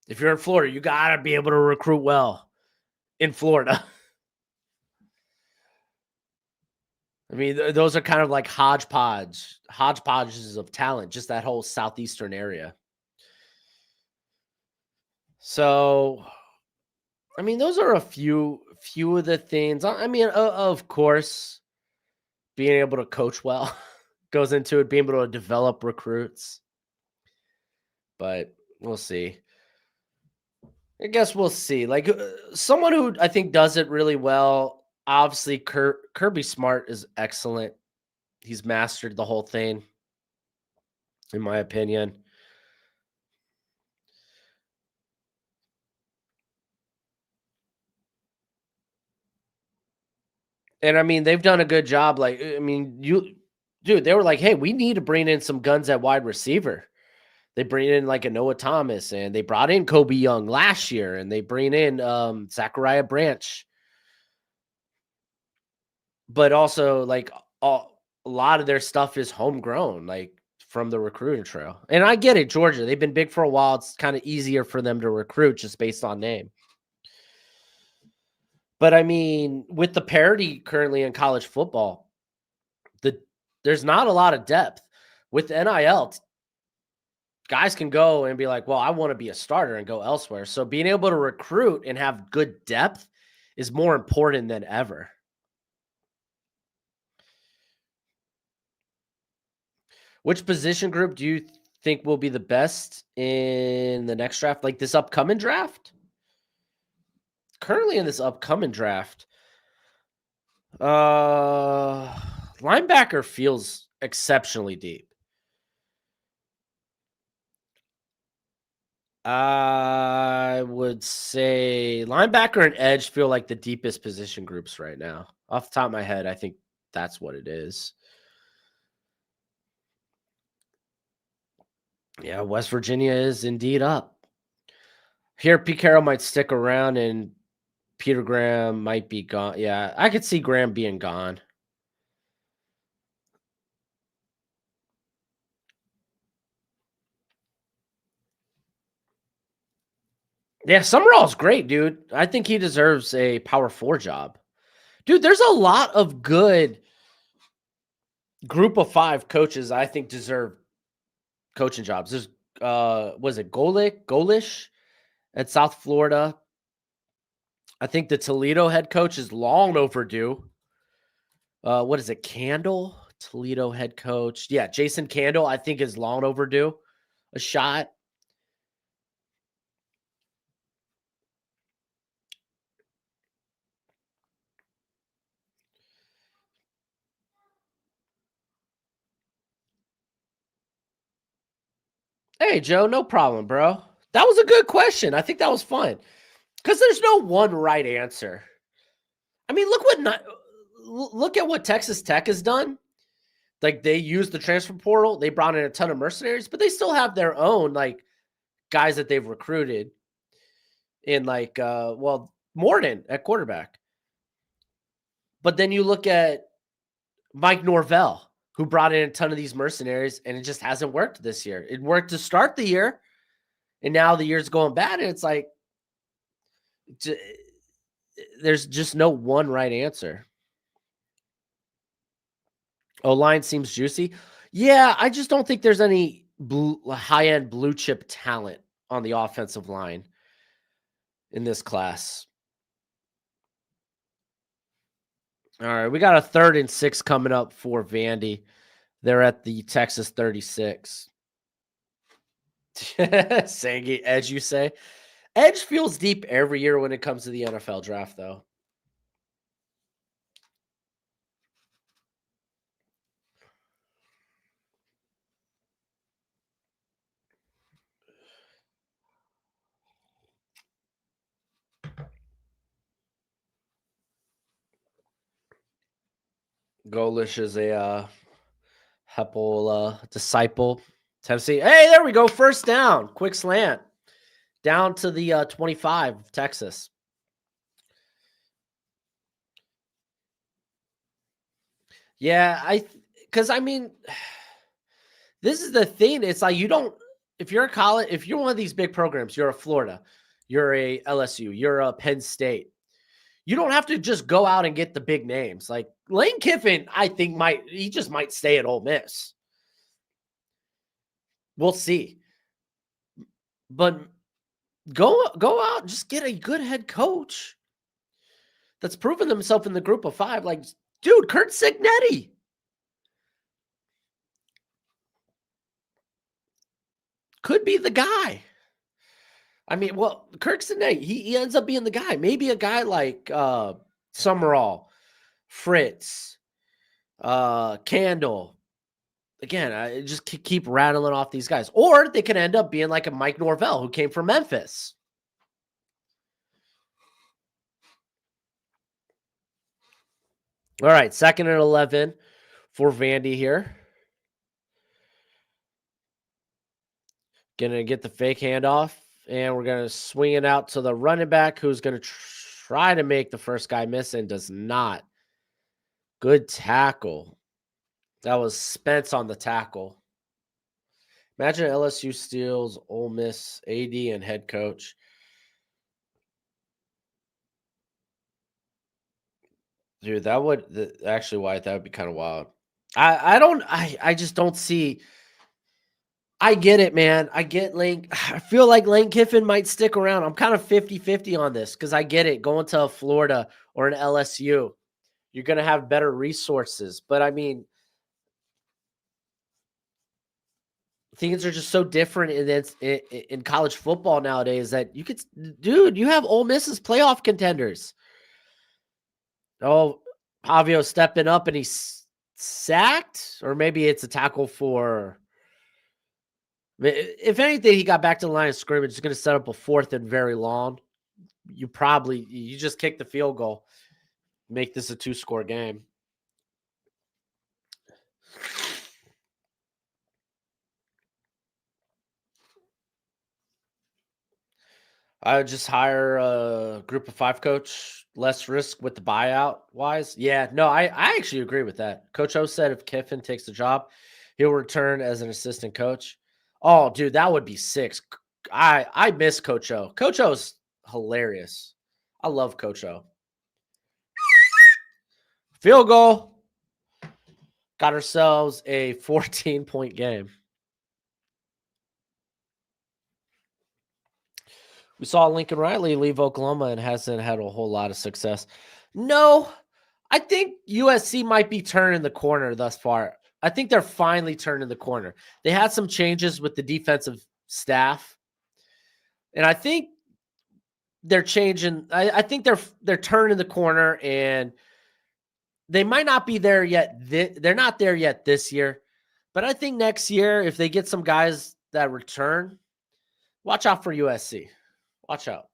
If you're in Florida, you got to be able to recruit well in Florida. I mean, those are kind of like hodgepodges of talent, just that whole southeastern area. So, I mean, those are a few of the things. I mean, of course, being able to coach well, goes into it, being able to develop recruits. But we'll see. I guess we'll see. Like someone who I think does it really well. Obviously, Kirby Smart is excellent. He's mastered the whole thing, in my opinion. And I mean, they've done a good job. Like, I mean, dude, they were like, hey, we need to bring in some guns at wide receiver. They bring in like a Noah Thomas, and they brought in Kobe Young last year, and they bring in Zachariah Branch. But also, like, a lot of their stuff is homegrown, like from the recruiting trail. And I get it, Georgia. They've been big for a while. It's kind of easier for them to recruit just based on name. But I mean, with the parity currently in college football, the there's not a lot of depth. With NIL, guys can go and be like, well, I want to be a starter and go elsewhere. So being able to recruit and have good depth is more important than ever. Which position group do you think will be the best in the next draft? Like this upcoming draft? Currently in this upcoming draft, uh linebacker feels exceptionally deep. I would say linebacker and edge feel like the deepest position groups right now. Off the top of my head, I think that's what it is. Yeah, West Virginia is indeed up. Here, Pete Carroll might stick around and Peter Graham might be gone. Yeah, I could see Graham being gone. Yeah, Summerall's great, dude. I think he deserves a power four job. Dude, there's a lot of good group of five coaches I think deserve coaching jobs. There's was it Golish at South Florida? I think the Toledo head coach is long overdue. What is it, Candle? Toledo head coach. Yeah, Jason Candle, I think is long overdue. A shot. Hey, Joe, no problem, bro. That was a good question. I think that was fun because there's no one right answer. I mean, look at what Texas Tech has done. Like they used the transfer portal, they brought in a ton of mercenaries, but they still have their own like guys that they've recruited in like Morton at quarterback. But then you look at Mike Norvell, who brought in a ton of these mercenaries, and it just hasn't worked this year. It worked to start the year, and now the year's going bad, and it's like there's just no one right answer. O-line seems juicy. Yeah, I just don't think there's any high-end blue chip talent on the offensive line in this class. All right, we got a 3rd and 6 coming up for Vandy. They're at the Texas 36. Saying edge, you say? Edge feels deep every year when it comes to the NFL draft, though. Golish is a Heppel disciple. Tennessee. Hey, there we go. First down. Quick slant. Down to the 25 of Texas. Yeah, because I mean, this is the thing. It's like you don't, if you're a college, if you're one of these big programs, you're a Florida, you're a LSU, you're a Penn State. You don't have to just go out and get the big names. Like Lane Kiffin, I think he just might stay at Ole Miss. We'll see. But go out and just get a good head coach that's proven himself in the group of five. Like, dude, Kurt Signetti. could be the guy. I mean, well, Kirksey, he ends up being the guy. Maybe a guy like Summerall, Fritz, Candle. Again, I just keep rattling off these guys. Or they could end up being like a Mike Norvell who came from Memphis. All right, 2nd and 11 for Vandy here. Going to get the fake handoff, and we're going to swing it out to the running back who's going to try to make the first guy miss and does not. Good tackle. That was Spence on the tackle. Imagine LSU steals Ole Miss AD and head coach. Dude, that would actually, Wyatt, that would be kind of wild. I just don't see. I get it, man. I get Lane. I feel like Lane Kiffin might stick around. I'm kind of 50-50 on this because I get it. Going to Florida or an LSU, you're going to have better resources. But I mean, things are just so different in college football nowadays that you could, dude, you have Ole Miss as playoff contenders. Oh, Pavio stepping up and he's sacked, or maybe it's a tackle for. If anything, he got back to the line of scrimmage. It's going to set up a 4th and very long. You just kick the field goal, make this a 2-score game. I would just hire a group of 5 coach, less risk with the buyout wise. Yeah, no, I actually agree with that. Coach O said if Kiffin takes the job, he'll return as an assistant coach. Oh, dude, that would be 6. I miss Coach O. Coach O's hilarious. I love Coach O. Field goal. Got ourselves a 14-point game. We saw Lincoln Riley leave Oklahoma and hasn't had a whole lot of success. No, I think USC might be turning the corner thus far. I think they're finally turning the corner. They had some changes with the defensive staff, and I think they're changing. I think they're turning the corner, and they might not be there yet. They're not there yet this year, but I think next year, if they get some guys that return, watch out for USC. Watch out.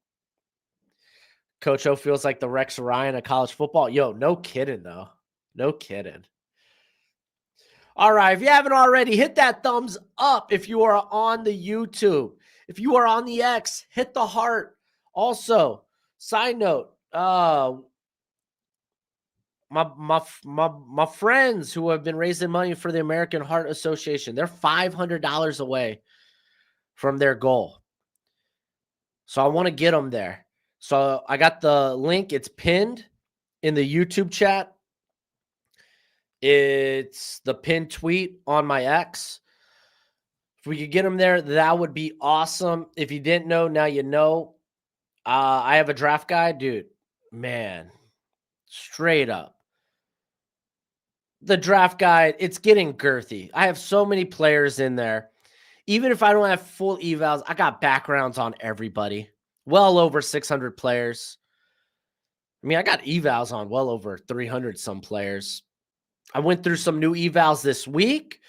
Coach O feels like the Rex Ryan of college football. Yo, no kidding, though. No kidding. All right, if you haven't already, hit that thumbs up if you are on the YouTube. If you are on the X, hit the heart. Also, side note, my friends who have been raising money for the American Heart Association, they're $500 away from their goal. So I want to get them there. So I got the link. It's pinned in the YouTube chat. It's the pinned tweet on my X. If we could get them there, that would be awesome. If you didn't know, now you know. I have a draft guide, dude. Man, straight up. The draft guide, it's getting girthy. I have so many players in there. Even if I don't have full evals, I got backgrounds on everybody. Well over 600 players. I mean, I got evals on well over 300 some players. I went through some new evals this week.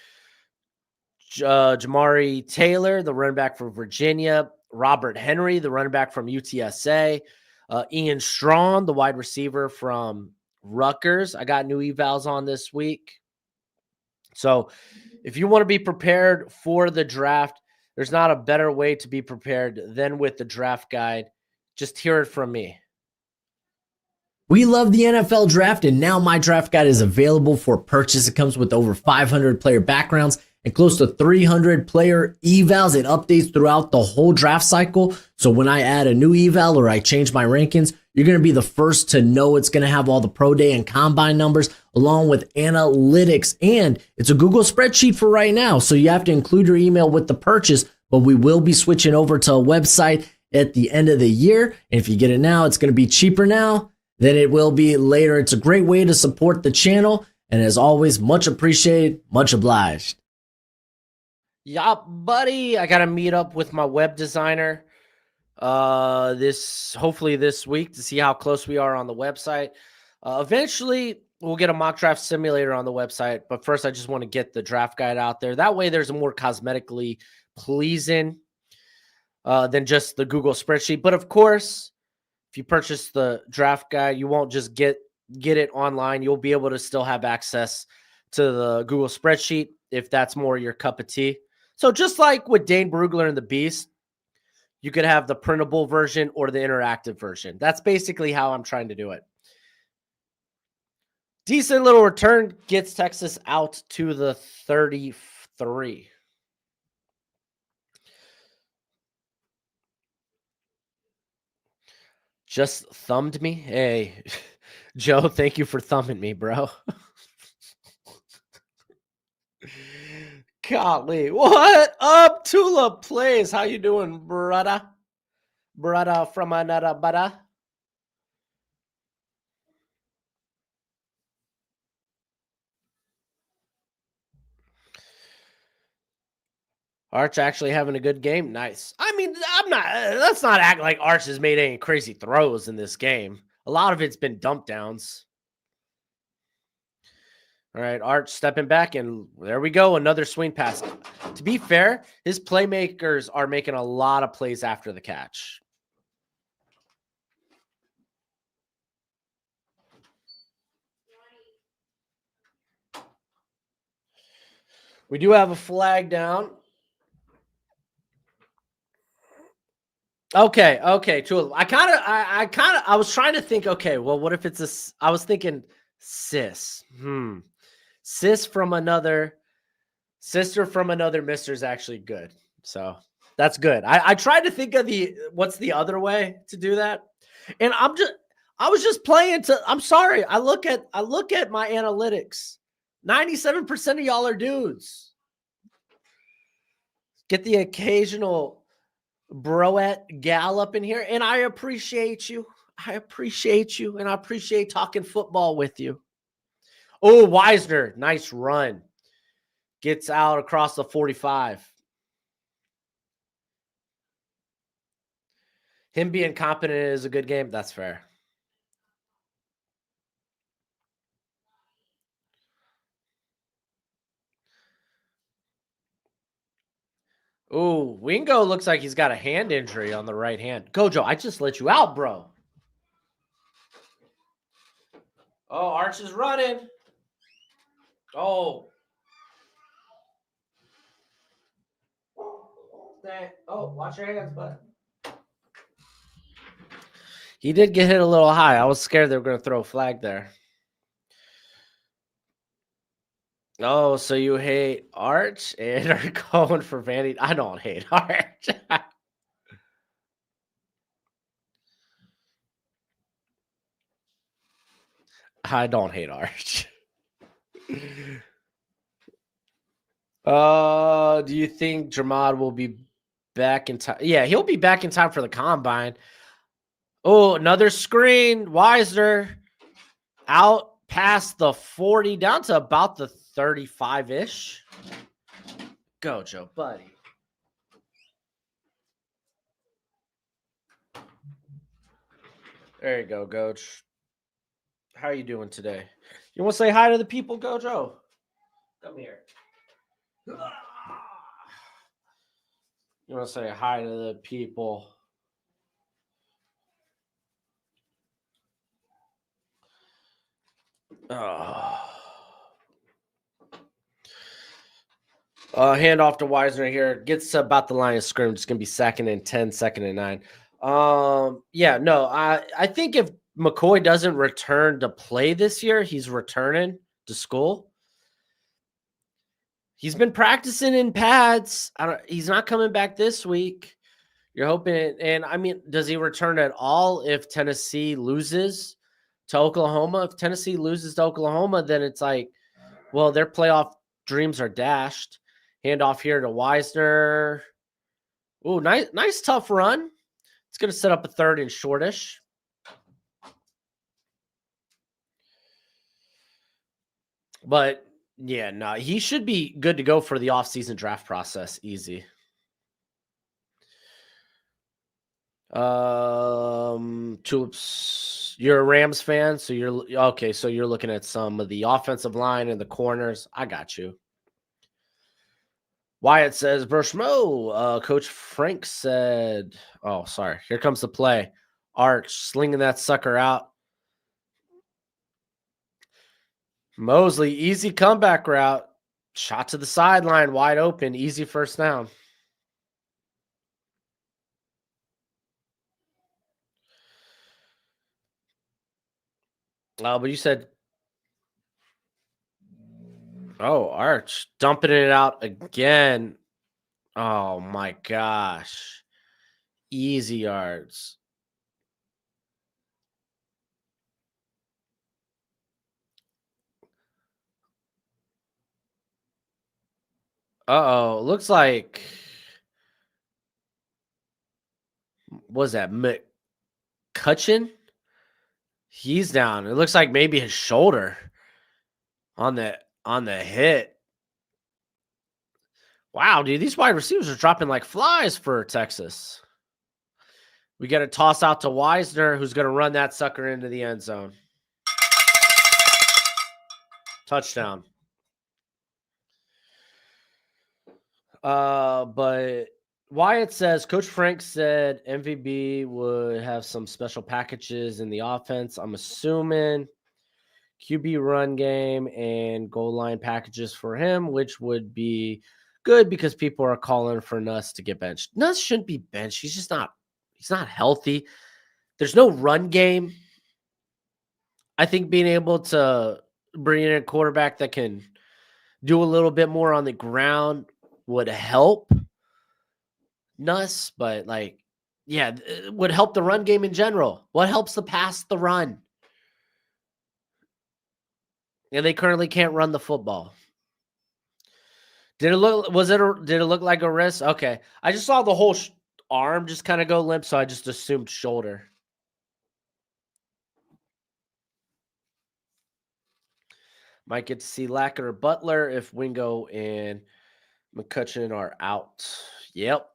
Jamari Taylor, the running back from Virginia. Robert Henry, the running back from UTSA. Ian Strong, the wide receiver from Rutgers. I got new evals on this week. So if you want to be prepared for the draft, there's not a better way to be prepared than with the draft guide. Just hear it from me. We love the NFL draft, and now my draft guide is available for purchase. It comes with over 500 player backgrounds and close to 300 player evals. It updates throughout the whole draft cycle. So when I add a new eval or I change my rankings, you're going to be the first to know. It's going to have all the pro day and combine numbers along with analytics, and it's a Google spreadsheet for right now. So you have to include your email with the purchase, but we will be switching over to a website at the end of the year. And if you get it now, it's going to be cheaper now than it will be later. It's a great way to support the channel. And as always, much appreciated, much obliged. Yup, buddy. I got to meet up with my web designer hopefully this week to see how close we are on the website. Eventually we'll get a mock draft simulator on the website, but first I just want to get the draft guide out there. That way there's a more cosmetically pleasing than just the Google spreadsheet. But of course, if you purchase the draft guide, you won't just get it online. You'll be able to still have access to the Google spreadsheet if that's more your cup of tea. So just like with Dane Brugler and the Beast, you could have the printable version or the interactive version. That's basically how I'm trying to do it. Decent little return gets Texas out to the 33. Just thumbed me. Hey, Joe, thank you for thumbing me, bro. Golly, what up, Tula Plays? How you doing, brother? Brother from another brother. Arch actually having a good game. Nice. I mean, let's not act like Arch has made any crazy throws in this game. A lot of it's been dump downs. All right, Arch stepping back, and there we go. Another swing pass. To be fair, his playmakers are making a lot of plays after the catch. We do have a flag down. Okay, Tulip. I was trying to think, okay, well, what if it's I was thinking sis. Sis from another sister from another mister is actually good. So that's good. I tried to think of what's the other way to do that. And I was just playing I'm sorry. I look at my analytics. 97% of y'all are dudes. Get the occasional broette gal up in here, and I appreciate you. I appreciate you, and I appreciate talking football with you. Oh, Wisner, nice run. Gets out across the 45. Him being competent is a good game. That's fair. Oh, Wingo looks like he's got a hand injury on the right hand. Gojo, I just let you out, bro. Oh, Arch is running. Oh. Oh, watch your hands, bud. He did get hit a little high. I was scared they were going to throw a flag there. Oh, so you hate Arch and are going for Vandy? I don't hate Arch. I don't hate Arch. Do you think Dramad will be back in time? Yeah, he'll be back in time for the combine. Oh, another screen. Wisner out past the 40, down to about the 35-ish. Go, Joe, buddy. There you go, Coach. How are you doing today? You want to say hi to the people, Gojo? Come here. You want to say hi to the people? Hand off to Wisner here. Gets about the line of scrimmage. It's going to be 2nd and 10, 2nd and 9. Yeah, no, I think if McCoy doesn't return to play this year, he's returning to school. He's been practicing in pads. He's not coming back this week. You're hoping, and I mean, does he return at all if Tennessee loses to Oklahoma? If Tennessee loses to Oklahoma, then it's like, well, their playoff dreams are dashed. Hand off here to Wisner. Ooh, nice tough run. It's going to set up a 3rd and shortish. But Yeah, no, he should be good to go for the offseason draft process. Easy. Tulips. You're a Rams fan, so you're okay. So you're looking at some of the offensive line and the corners. I got you. Wyatt says, Broshmo, Coach Frank said, oh, sorry. Here comes the play. Arch slinging that sucker out. Mosley, easy comeback route. Shot to the sideline, wide open, easy first down. Oh, but you said, oh, Arch dumping it out again. Oh my gosh. Easy yards. Uh-oh. Looks like, was that McCutcheon? He's down. It looks like maybe his shoulder on the hit. Wow, dude, these wide receivers are dropping like flies for Texas. We got a toss out to Wisner, who's going to run that sucker into the end zone. Touchdown. But Wyatt says Coach Frank said MVB would have some special packages in the offense. I'm assuming QB run game and goal line packages for him, which would be good because people are calling for Nuss to get benched. Nuss shouldn't be benched. He's not healthy. There's no run game. I think being able to bring in a quarterback that can do a little bit more on the ground would help Nuss, but yeah, it would help the run game in general. What helps the pass the run? And they currently can't run the football. Did it look like a wrist? Okay. I just saw the whole arm just kind of go limp, so I just assumed shoulder. Might get to see Lackett or Butler if Wingo and McCutcheon are out. Yep.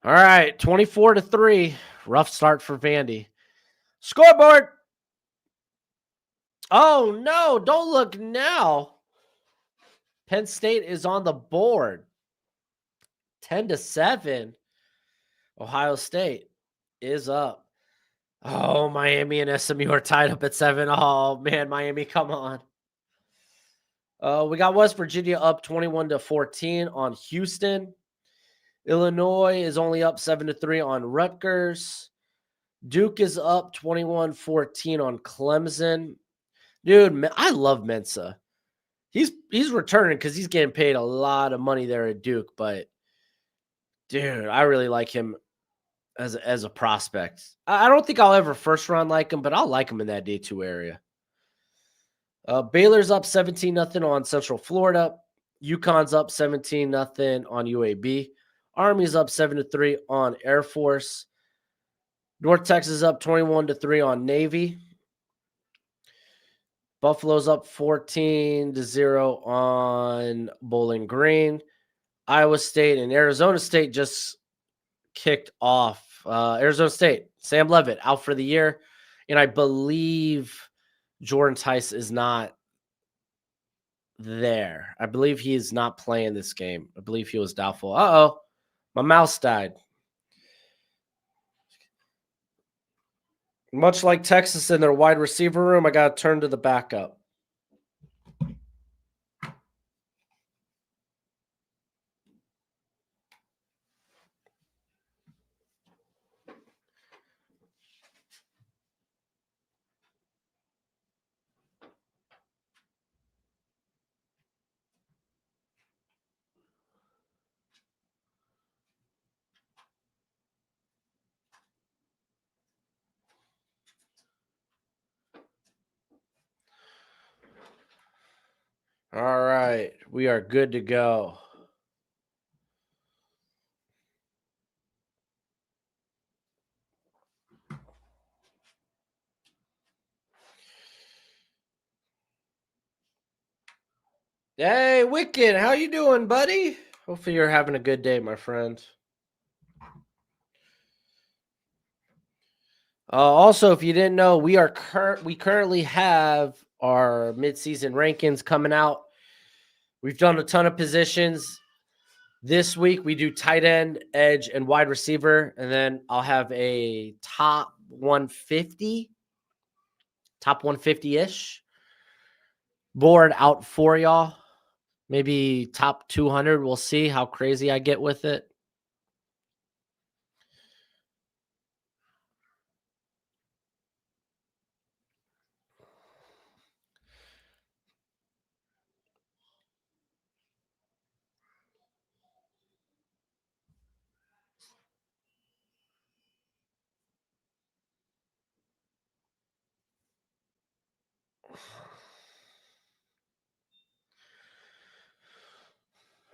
All right, 24-3. Rough start for Vandy. Scoreboard. Oh no, don't look now. Penn State is on the board. 10-7. Ohio State is up. Oh, Miami and SMU are tied up at 7. Oh man, Miami, come on. We got West Virginia up 21-14 on Houston. Illinois is only up 7-3 on Rutgers. Duke is up 21-14 on Clemson. Dude, I love Mensa. He's returning because he's getting paid a lot of money there at Duke, but dude, I really like him as a prospect. I don't think I'll ever first round like him, but I'll like him in that day 2 area. Baylor's up 17-0 on Central Florida. UConn's up 17-0 on UAB. Army's up 7-3 on Air Force. North Texas up 21-3 on Navy. Buffalo's up 14-0 on Bowling Green. Iowa State and Arizona State just kicked off. Arizona State, Sam Leavitt out for the year. And I believe Jordan Tice is not there. I believe he is not playing this game. I believe he was doubtful. Uh-oh. My mouse died. Much like Texas in their wide receiver room, I got to turn to the backup. All right. We are good to go. Hey, Wicked, how you doing, buddy? Hopefully you're having a good day, my friend. Also, if you didn't know, we currently have our midseason rankings coming out. We've done a ton of positions. This week we do tight end, edge, and wide receiver, and then I'll have a top 150-ish board out for y'all. Maybe top 200. We'll see how crazy I get with it.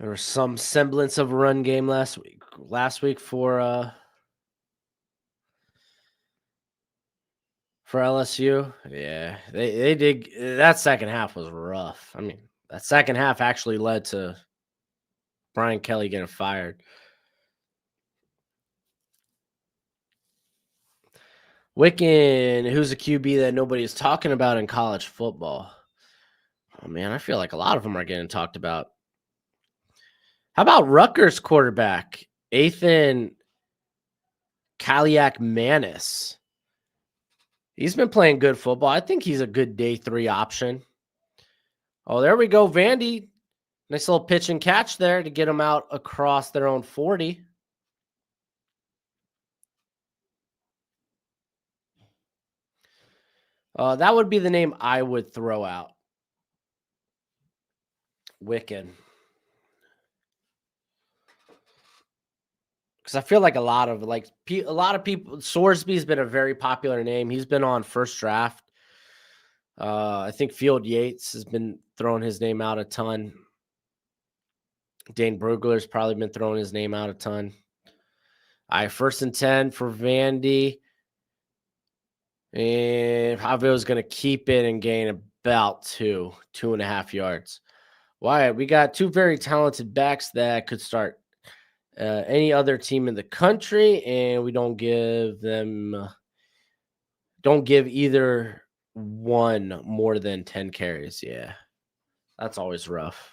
There was some semblance of a run game last week. For LSU. Yeah, they did. That second half was rough. I mean, that second half actually led to Brian Kelly getting fired. Wiccan, who's a QB that nobody is talking about in college football? Oh man, I feel like a lot of them are getting talked about. How about Rutgers quarterback Ethan Kaliak Manis? He's been playing good football. I think he's a good day 3 option. Oh, there we go, Vandy. Nice little pitch and catch there to get them out across their own 40. That would be the name I would throw out. Wiccan. Because I feel like a lot of people. Sorsby's been a very popular name. He's been on first draft. I think Field Yates has been throwing his name out a ton. Dane Brugler's probably been throwing his name out a ton. I first and 10 for Vandy. And Javio's going to keep it and gain about 2.5 yards. Why? We got two very talented backs that could start any other team in the country, and we don't give either one more than 10 carries. Yeah, that's always rough.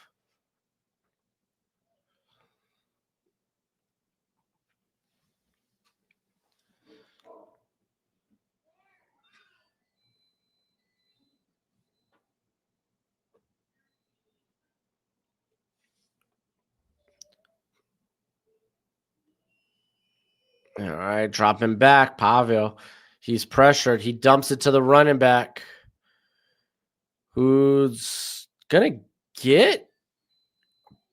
All right, dropping back, Pavio. He's pressured. He dumps it to the running back, who's gonna get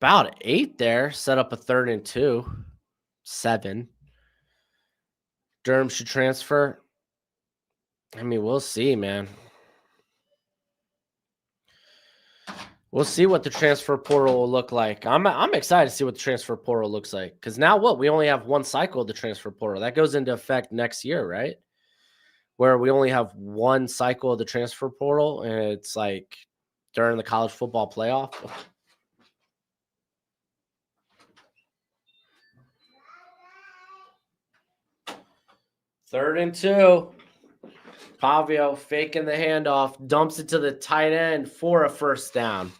about 8 there. Set up a 3rd and 2, 7. Durham should transfer. I mean, we'll see, man. We'll see what the transfer portal will look like. I'm excited to see what the transfer portal looks like, because now what? We only have one cycle of the transfer portal. That goes into effect next year, right? Where we only have one cycle of the transfer portal, and it's like during the college football playoff. 3rd and 2. Pavio faking the handoff, dumps it to the tight end for a first down.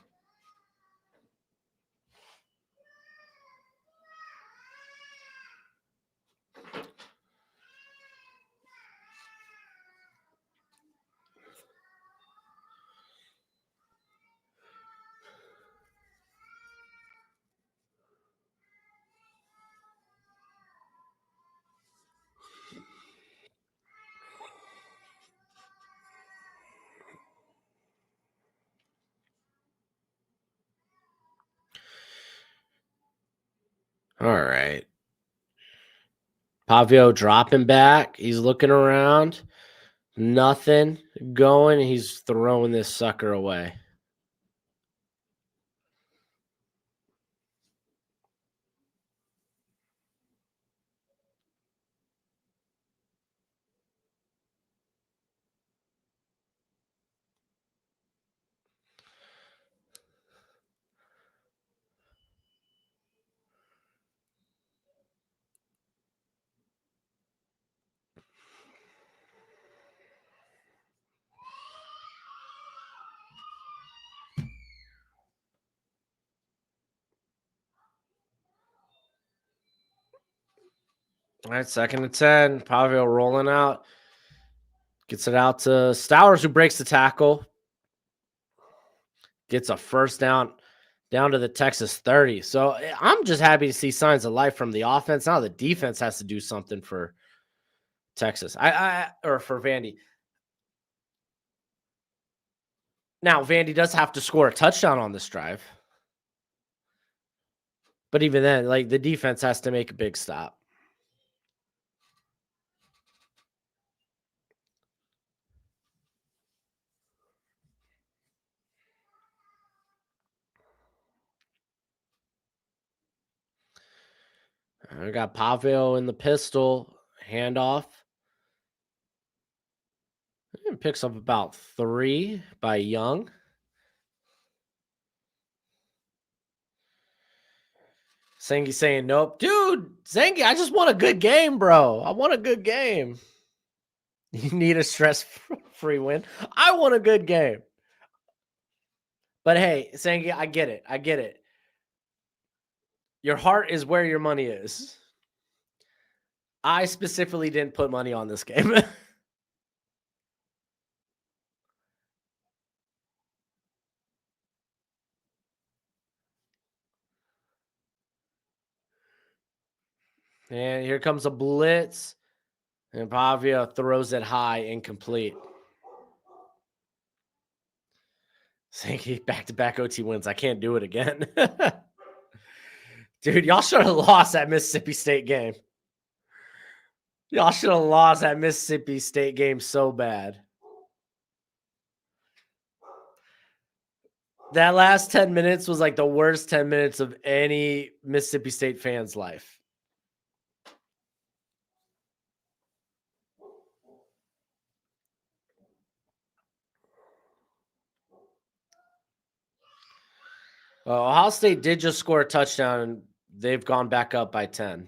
All right. Pavio dropping back. He's looking around. Nothing going. He's throwing this sucker away. All right, 2nd and 10. Pavio rolling out. Gets it out to Stowers, who breaks the tackle. Gets a first down to the Texas 30. So I'm just happy to see signs of life from the offense. Now the defense has to do something for Texas. Or for Vandy. Now Vandy does have to score a touchdown on this drive. But even then, like, the defense has to make a big stop. I got Pavio in the pistol. Handoff. And picks up about 3 by Young. Sengi saying, nope. Dude, Sengi, I just want a good game, bro. I want a good game. You need a stress-free win. I want a good game. But hey, Sengi, I get it. I get it. Your heart is where your money is. I specifically didn't put money on this game. And here comes a blitz. And Pavia throws it high, incomplete. Sengi, back-to-back OT wins. I can't do it again. Dude, y'all should have lost that Mississippi State game. Y'all should have lost that Mississippi State game so bad. That last 10 minutes was like the worst 10 minutes of any Mississippi State fan's life. Ohio State did just score a touchdown, and they've gone back up by 10.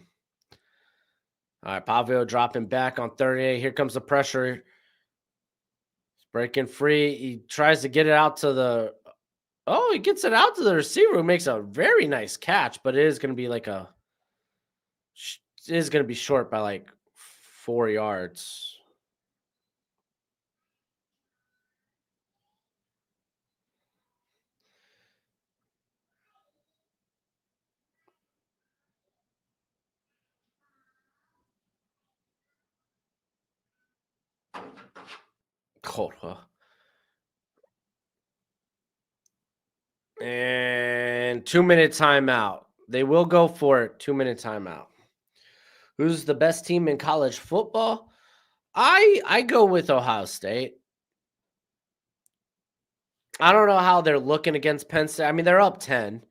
All right, Pavio dropping back on 38. Here comes the pressure. He's breaking free. He tries to get it out to the... Oh, he gets it out to the receiver, who makes a very nice catch, but it is going to be like a... It is going to be short by like 4 yards. Cold, huh? And 2-minute timeout. They will go for it. 2-minute timeout. Who's the best team in college football? I go with Ohio State. I don't know how they're looking against Penn State. I mean, they're up 10,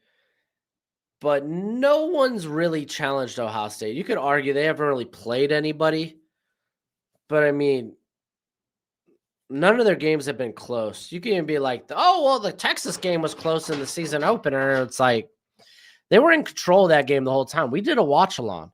but no one's really challenged Ohio State. You could argue they haven't really played anybody, but I mean, none of their games have been close. You can even be like, oh, well, the Texas game was close in the season opener. It's like they were in control of that game the whole time. We did a watch along.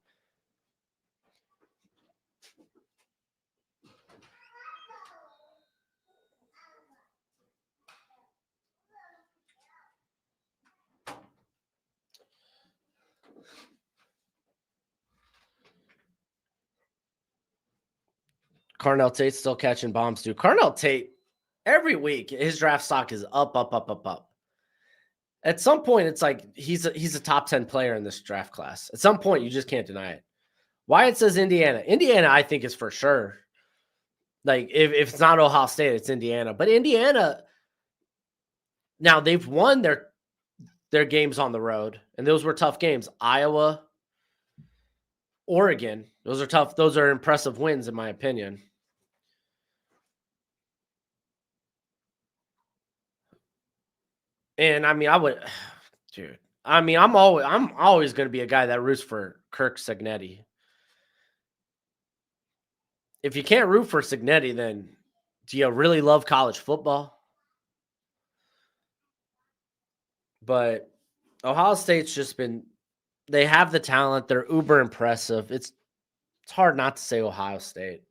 Carnell Tate's still catching bombs, too. Carnell Tate, every week, his draft stock is up, up, up, up, up. At some point, it's like he's a top 10 player in this draft class. At some point, you just can't deny it. Wyatt says Indiana. Indiana, I think, is for sure. Like, if it's not Ohio State, it's Indiana. But Indiana, now they've won their games on the road, and those were tough games. Iowa, Oregon, those are tough. Those are impressive wins, in my opinion. And I mean, dude. I mean, I'm always going to be a guy that roots for Kirk Cignetti. If you can't root for Cignetti, then do you really love college football? But Ohio State's just been, they have the talent. They're uber impressive. It's hard not to say Ohio State.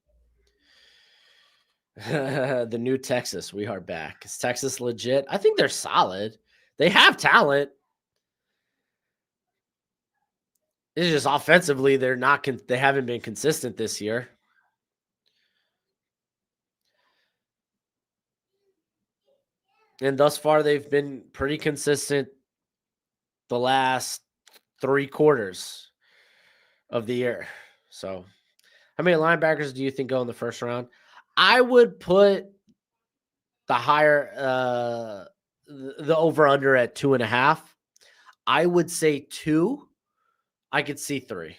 The new Texas, we are back. Is Texas legit? I think they're solid. They have talent. It's just offensively, they haven't been consistent this year. And thus far, they've been pretty consistent the last 3 quarters of the year. So, how many linebackers do you think go in the first round? I would put the higher, the over under at 2.5. I would say 2. I could see 3.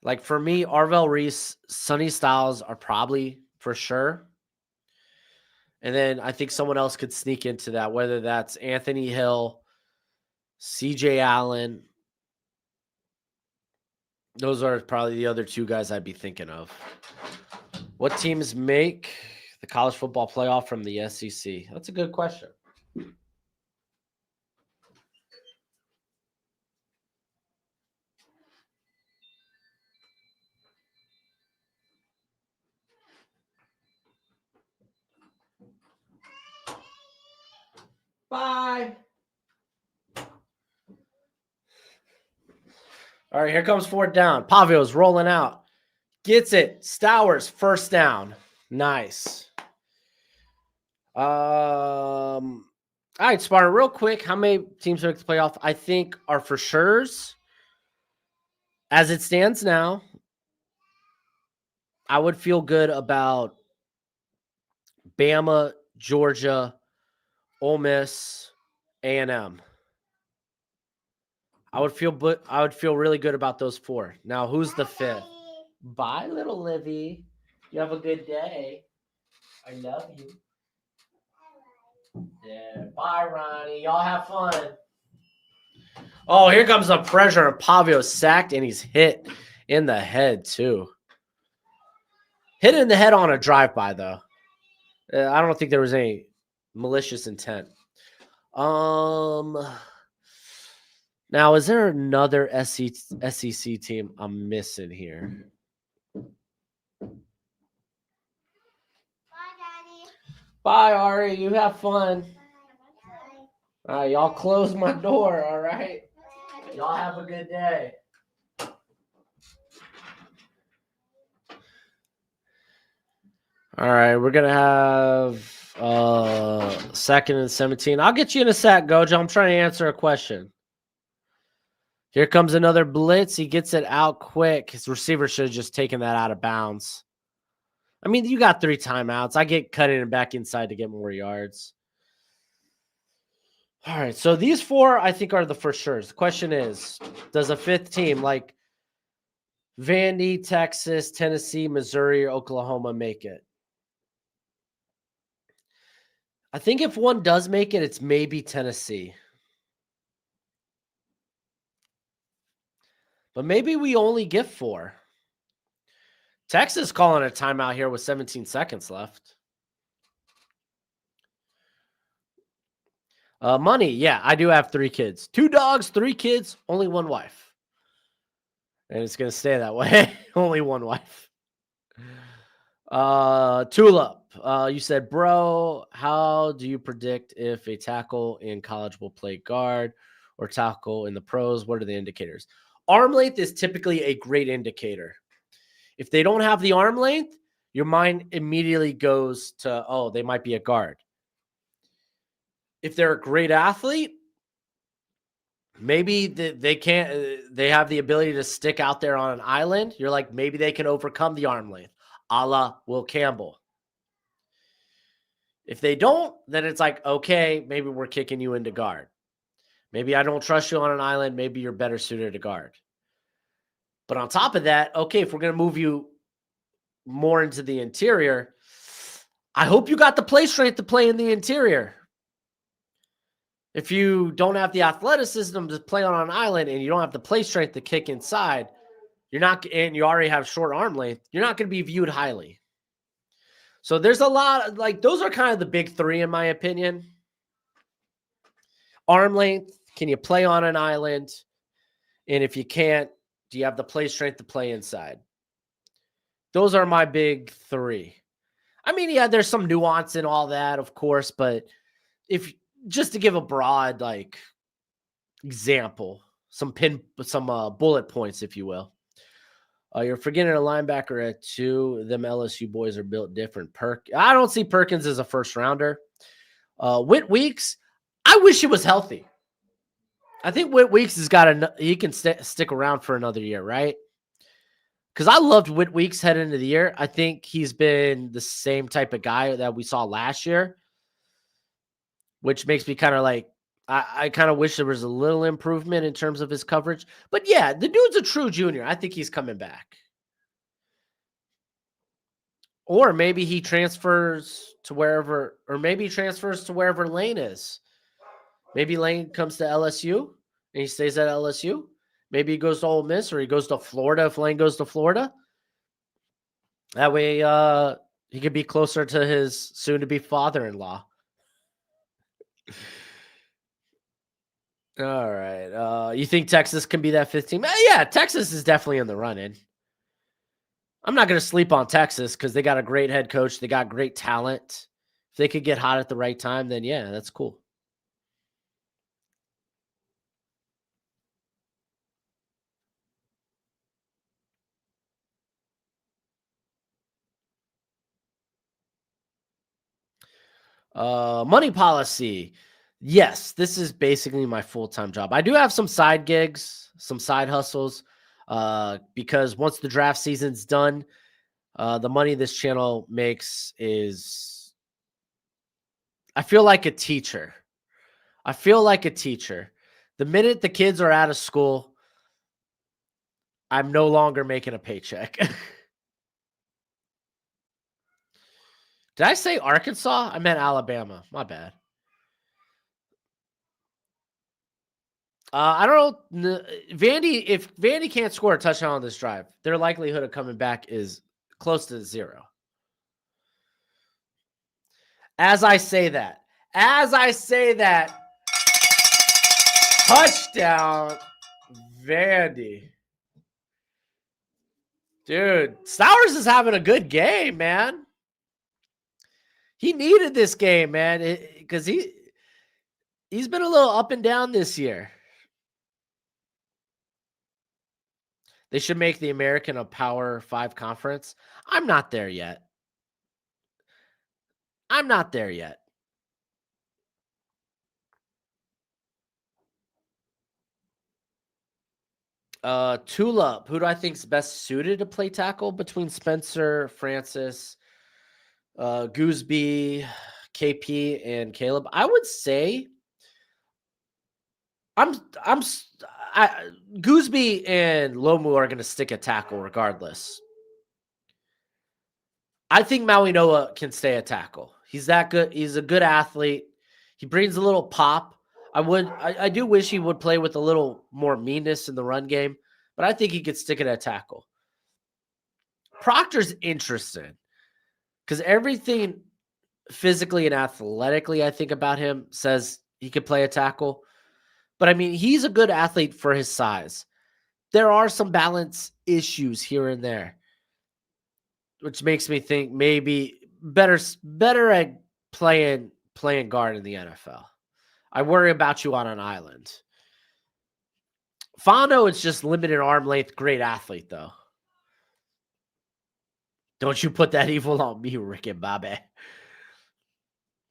Like for me, Arvell Reese, Sonny Styles are probably for sure. And then I think someone else could sneak into that, whether that's Anthony Hill, CJ Allen. Those are probably the other 2 guys I'd be thinking of. What teams make the college football playoff from the SEC? That's a good question. Bye. All right, here comes 4th down. Pavio's rolling out. Gets it. Stowers, first down. Nice. All right, Spartan, real quick, how many teams make the playoff? I think are for sure's. As it stands now, I would feel good about Bama, Georgia, Ole Miss, A&M. I would feel really good about those 4. Now, who's the 5th? Bye, little Livy. You have a good day. I love you. Yeah. Bye, Ronnie. Y'all have fun. Oh, here comes the pressure. Pavio sacked, and he's hit in the head, too. Hit in the head on a drive-by, though. I don't think there was any malicious intent. Now, is there another SEC team I'm missing here? Bye, Daddy. Bye, Ari. You have fun. All right, y'all close my door, all right? Y'all have a good day. All right, we're going to have 2nd and 17. I'll get you in a sec, Gojo. I'm trying to answer a question. Here comes another blitz. He gets it out quick. His receiver should have just taken that out of bounds. I mean, you got 3 timeouts. I get cutting it back inside to get more yards. All right, so these 4, I think, are the for sure's. The question is, does a 5th team like Vandy, Texas, Tennessee, Missouri, or Oklahoma make it? I think if one does make it, it's maybe Tennessee. But maybe we only get 4. Texas calling a timeout here with 17 seconds left. Money. Yeah, I do have 3 kids. 2 dogs, 3 kids, only 1 wife. And it's going to stay that way. Only 1 wife. Tulip. You said, bro, how do you predict if a tackle in college will play guard or tackle in the pros? What are the indicators? Arm length is typically a great indicator. If they don't have the arm length, your mind immediately goes to, oh, they might be a guard. If they're a great athlete, maybe they have the ability to stick out there on an island. You're like, maybe they can overcome the arm length, a la Will Campbell. If they don't, then it's like, okay, maybe we're kicking you into guard. Maybe I don't trust you on an island. Maybe you're better suited to guard. But on top of that, okay, if we're going to move you more into the interior, I hope you got the play strength to play in the interior. If you don't have the athleticism to play on an island and you don't have the play strength to kick inside, and you already have short arm length, you're not going to be viewed highly. So there's a lot of, like, those are kind of the big 3 in my opinion. Arm length, can you play on an island? And if you can't, do you have the play strength to play inside? Those are my big 3. I mean, yeah, there's some nuance in all that, of course, but if just to give a broad, like, example, some bullet points, if you will. You're forgetting a linebacker at 2. Them LSU boys are built different. I don't see Perkins as a first rounder. Whit Weeks, I wish he was healthy. I think Whit Weeks he can stick around for another year, right? Because I loved Whit Weeks heading into the year. I think he's been the same type of guy that we saw last year, which makes me kind of like, I kind of wish there was a little improvement in terms of his coverage. But yeah, the dude's a true junior. I think he's coming back. Or maybe he transfers to wherever, Lane is. Maybe Lane comes to LSU and he stays at LSU. Maybe he goes to Ole Miss or he goes to Florida if Lane goes to Florida. That way he could be closer to his soon-to-be father-in-law. All right. You think Texas can be that 5th team? Yeah, Texas is definitely in the running. I'm not going to sleep on Texas because they got a great head coach. They got great talent. If they could get hot at the right time, then yeah, that's cool. Money policy. Yes, this is basically my full-time job. I do have some side gigs, some side hustles, because once the draft season's done, the money this channel makes is, I feel like a teacher. The minute the kids are out of school, I'm no longer making a paycheck. Did I say Arkansas? I meant Alabama. My bad. I don't know. If Vandy can't score a touchdown on this drive, their likelihood of coming back is close to 0. As I say that, touchdown, Vandy. Dude, Stowers is having a good game, man. He needed this game, man, because he's been a little up and down this year. They should make the American a Power 5 conference. I'm not there yet. Tulip, who do I think is best suited to play tackle between Spencer, Francis, Gooseby, KP, and Caleb? I would say Gooseby and Lomu are going to stick at tackle regardless. I think Maui Noah can stay at tackle. He's that good. He's a good athlete. He brings a little pop. I do wish he would play with a little more meanness in the run game, but I think he could stick it at tackle. Proctor's interesting because everything physically and athletically I think about him says he could play a tackle. But I mean, he's a good athlete for his size. There are some balance issues here and there, which makes me think maybe better at playing guard in the NFL. I worry about you on an island. Fondo is just limited arm length, great athlete, though. Don't you put that evil on me, Rick and Bobby.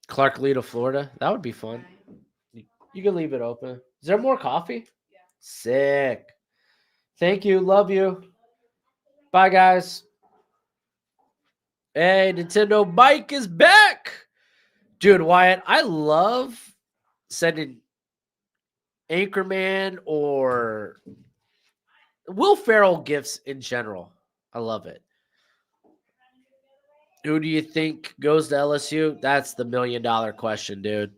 Clark Lee to Florida. That would be fun. You can leave it open. Is there more coffee? Yeah. Sick. Thank you. Love you. Bye, guys. Hey, Nintendo Mike is back. Dude, Wyatt, I love sending Anchorman or Will Ferrell gifts in general. I love it. Who do you think goes to LSU? That's the $1 million question, dude.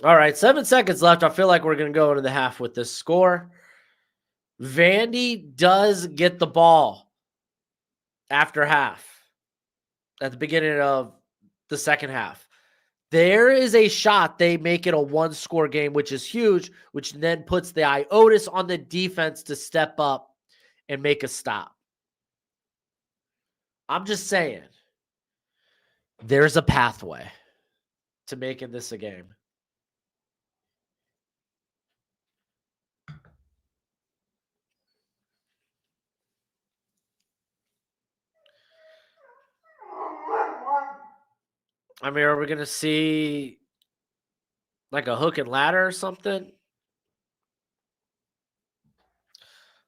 All right, 7 seconds left. I feel like we're going to go into the half with this score. Vandy does get the ball after half, at the beginning of the second half. There is a shot they make it a 1-score game, which is huge, which then puts the iota on the defense to step up and make a stop. I'm just saying, there's a pathway. to making this a game. I mean, are we going to see like a hook and ladder or something?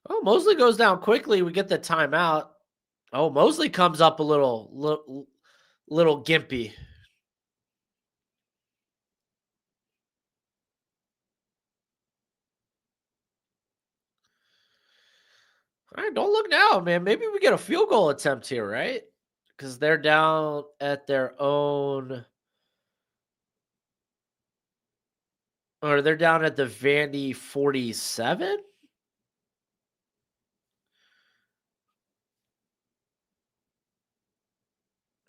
Oh, Mosley goes down quickly. We get the timeout. Oh, Mosley comes up a little gimpy. All right, don't look now, man. Maybe we get a field goal attempt here, right? Because they're down at their own, or they're down at the Vandy 47.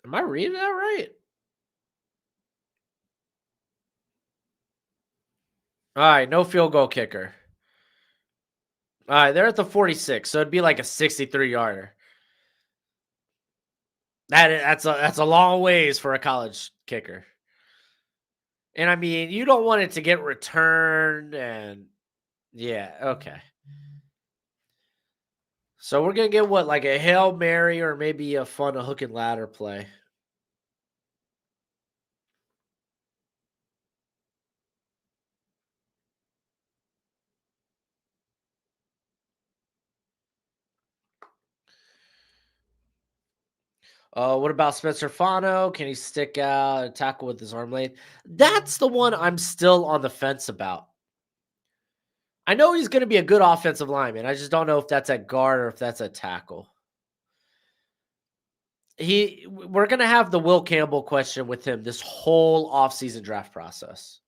Am I reading that right? All right, no field goal kicker. All right, they're at the 46, so it'd be like a 63-yarder. That's a long ways for a college kicker. And I mean, you don't want it to get returned, and yeah, okay. So we're gonna get what, like a Hail Mary or maybe a fun hook and ladder play. What about Spencer Fano? Can he stick out and tackle with his arm length? That's the one I'm still on the fence about. I know he's going to be a good offensive lineman. I just don't know if that's at guard or if that's at tackle. We're going to have the Will Campbell question with him this whole offseason draft process.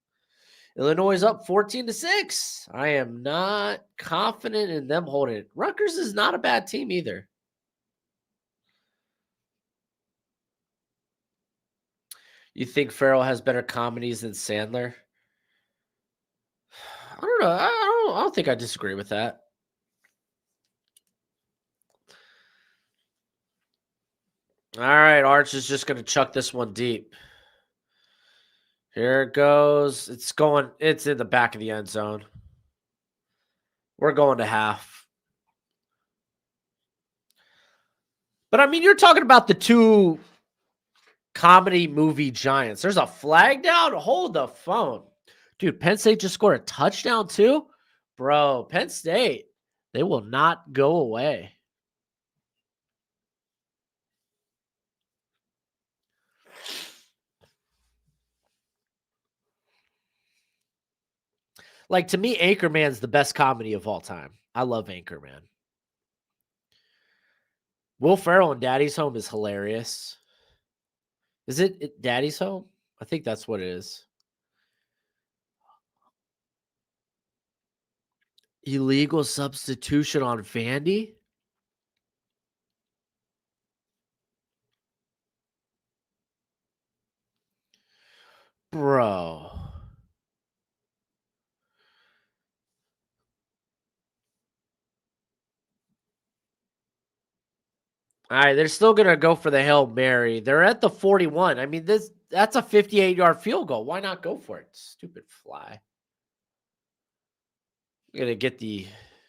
Illinois is up 14-6. I am not confident in them holding it. Rutgers is not a bad team either. You think Farrell has better comedies than Sandler? I don't know. I don't think I disagree with that. All right, Arch is just going to chuck this one deep. Here it goes. It's in the back of the end zone. We're going to half. But I mean, you're talking about the two comedy movie giants. There's a flag down. Hold the phone. Dude, Penn State just scored a touchdown too? Bro, Penn State, they will not go away. Like, to me, Anchorman's the best comedy of all time. I love Anchorman. Will Ferrell in Daddy's Home is hilarious. Is it Daddy's Home? I think that's what it is. Illegal substitution on Vandy? Bro. All right, they're still going to go for the Hail Mary. They're at the 41. I mean, that's a 58-yard field goal. Why not go for it? Stupid fly. I'm going to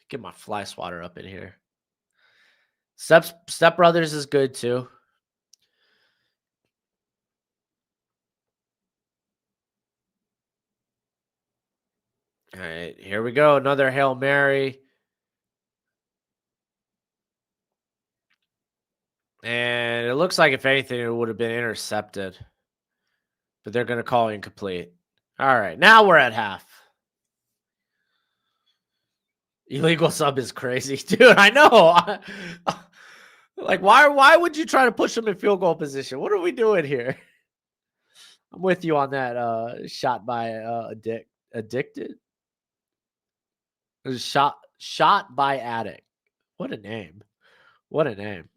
get my fly swatter up in here. Step Brothers is good too. All right, here we go. Another Hail Mary. And it looks like, if anything, it would have been intercepted. But they're going to call incomplete. All right, now we're at half. Illegal sub is crazy. Dude, I know. Like, why would you try to push them in field goal position? What are we doing here? I'm with you on that. Shot by addicted. Shot by addict. What a name. What a name.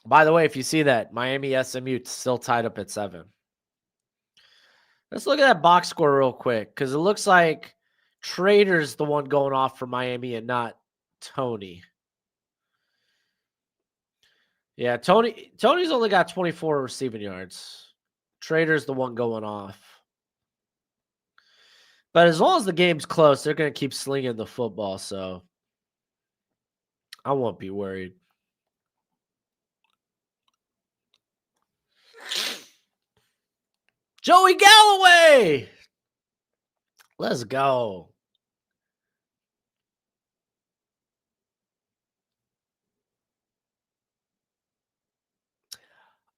By the way, if you see that, Miami SMU still tied up at 7. Let's look at that box score real quick, because it looks like Trader's the one going off for Miami and not Tony. Yeah, Tony's only got 24 receiving yards. Trader's the one going off. But as long as the game's close, they're going to keep slinging the football, so I won't be worried. Joey Galloway! Let's go.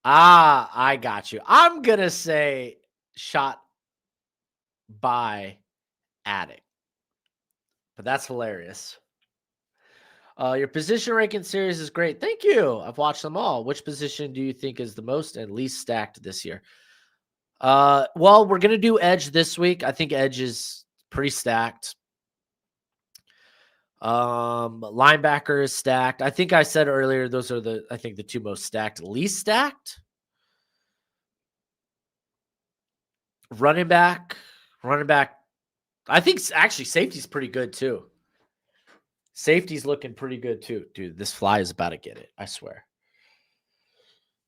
Ah, I got you. I'm going to say shot by Addict. But that's hilarious. Your position ranking series is great. Thank you. I've watched them all. Which position do you think is the most and least stacked this year? Well, we're going to do edge this week. I think edge is pretty stacked. Linebacker is stacked. I think I said earlier those are the two most stacked. Least stacked. Running back. I think actually safety's pretty good too. Safety's looking pretty good too. Dude, this fly is about to get it. I swear.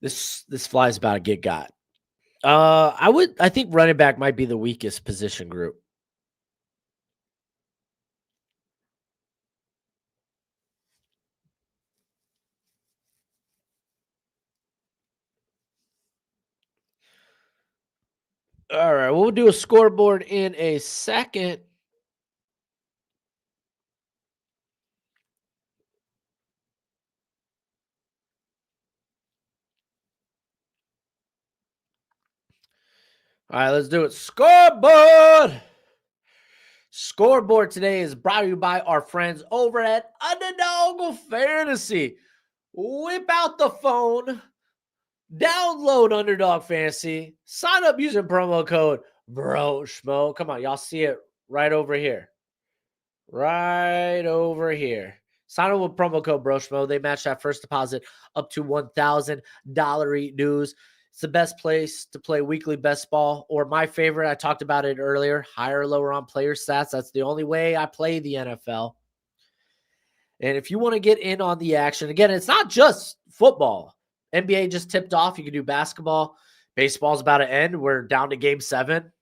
This fly is about to get got. I think running back might be the weakest position group. All right, we'll do a scoreboard in a second. All right, let's do it. Scoreboard. Scoreboard today is brought to you by our friends over at Underdog Fantasy. Whip out the phone, download Underdog Fantasy, sign up using promo code Broshmo. Come on, y'all see it right over here. Right over here. Sign up with promo code Broshmo. They match that first deposit up to $1,000 dues. It's the best place to play weekly best ball, or my favorite. I talked about it earlier. Higher or lower on player stats. That's the only way I play the NFL. And if you want to get in on the action, again, it's not just football. NBA just tipped off. You can do basketball. Baseball's about to end. We're down to game 7.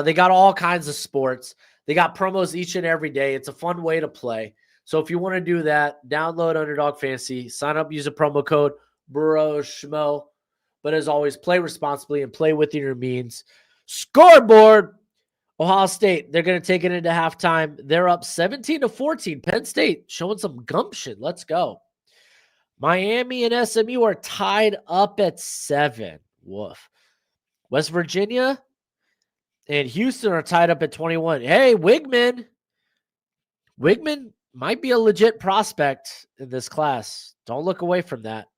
They got all kinds of sports. They got promos each and every day. It's a fun way to play. So if you want to do that, download Underdog Fantasy, sign up, use a promo code Broshmo. But as always, play responsibly and play within your means. Scoreboard. Ohio State, they're going to take it into halftime. They're up 17-14. Penn State showing some gumption. Let's go. Miami and SMU are tied up at 7. Woof. West Virginia and Houston are tied up at 21. Hey, Wigman. Wigman might be a legit prospect in this class. Don't look away from that.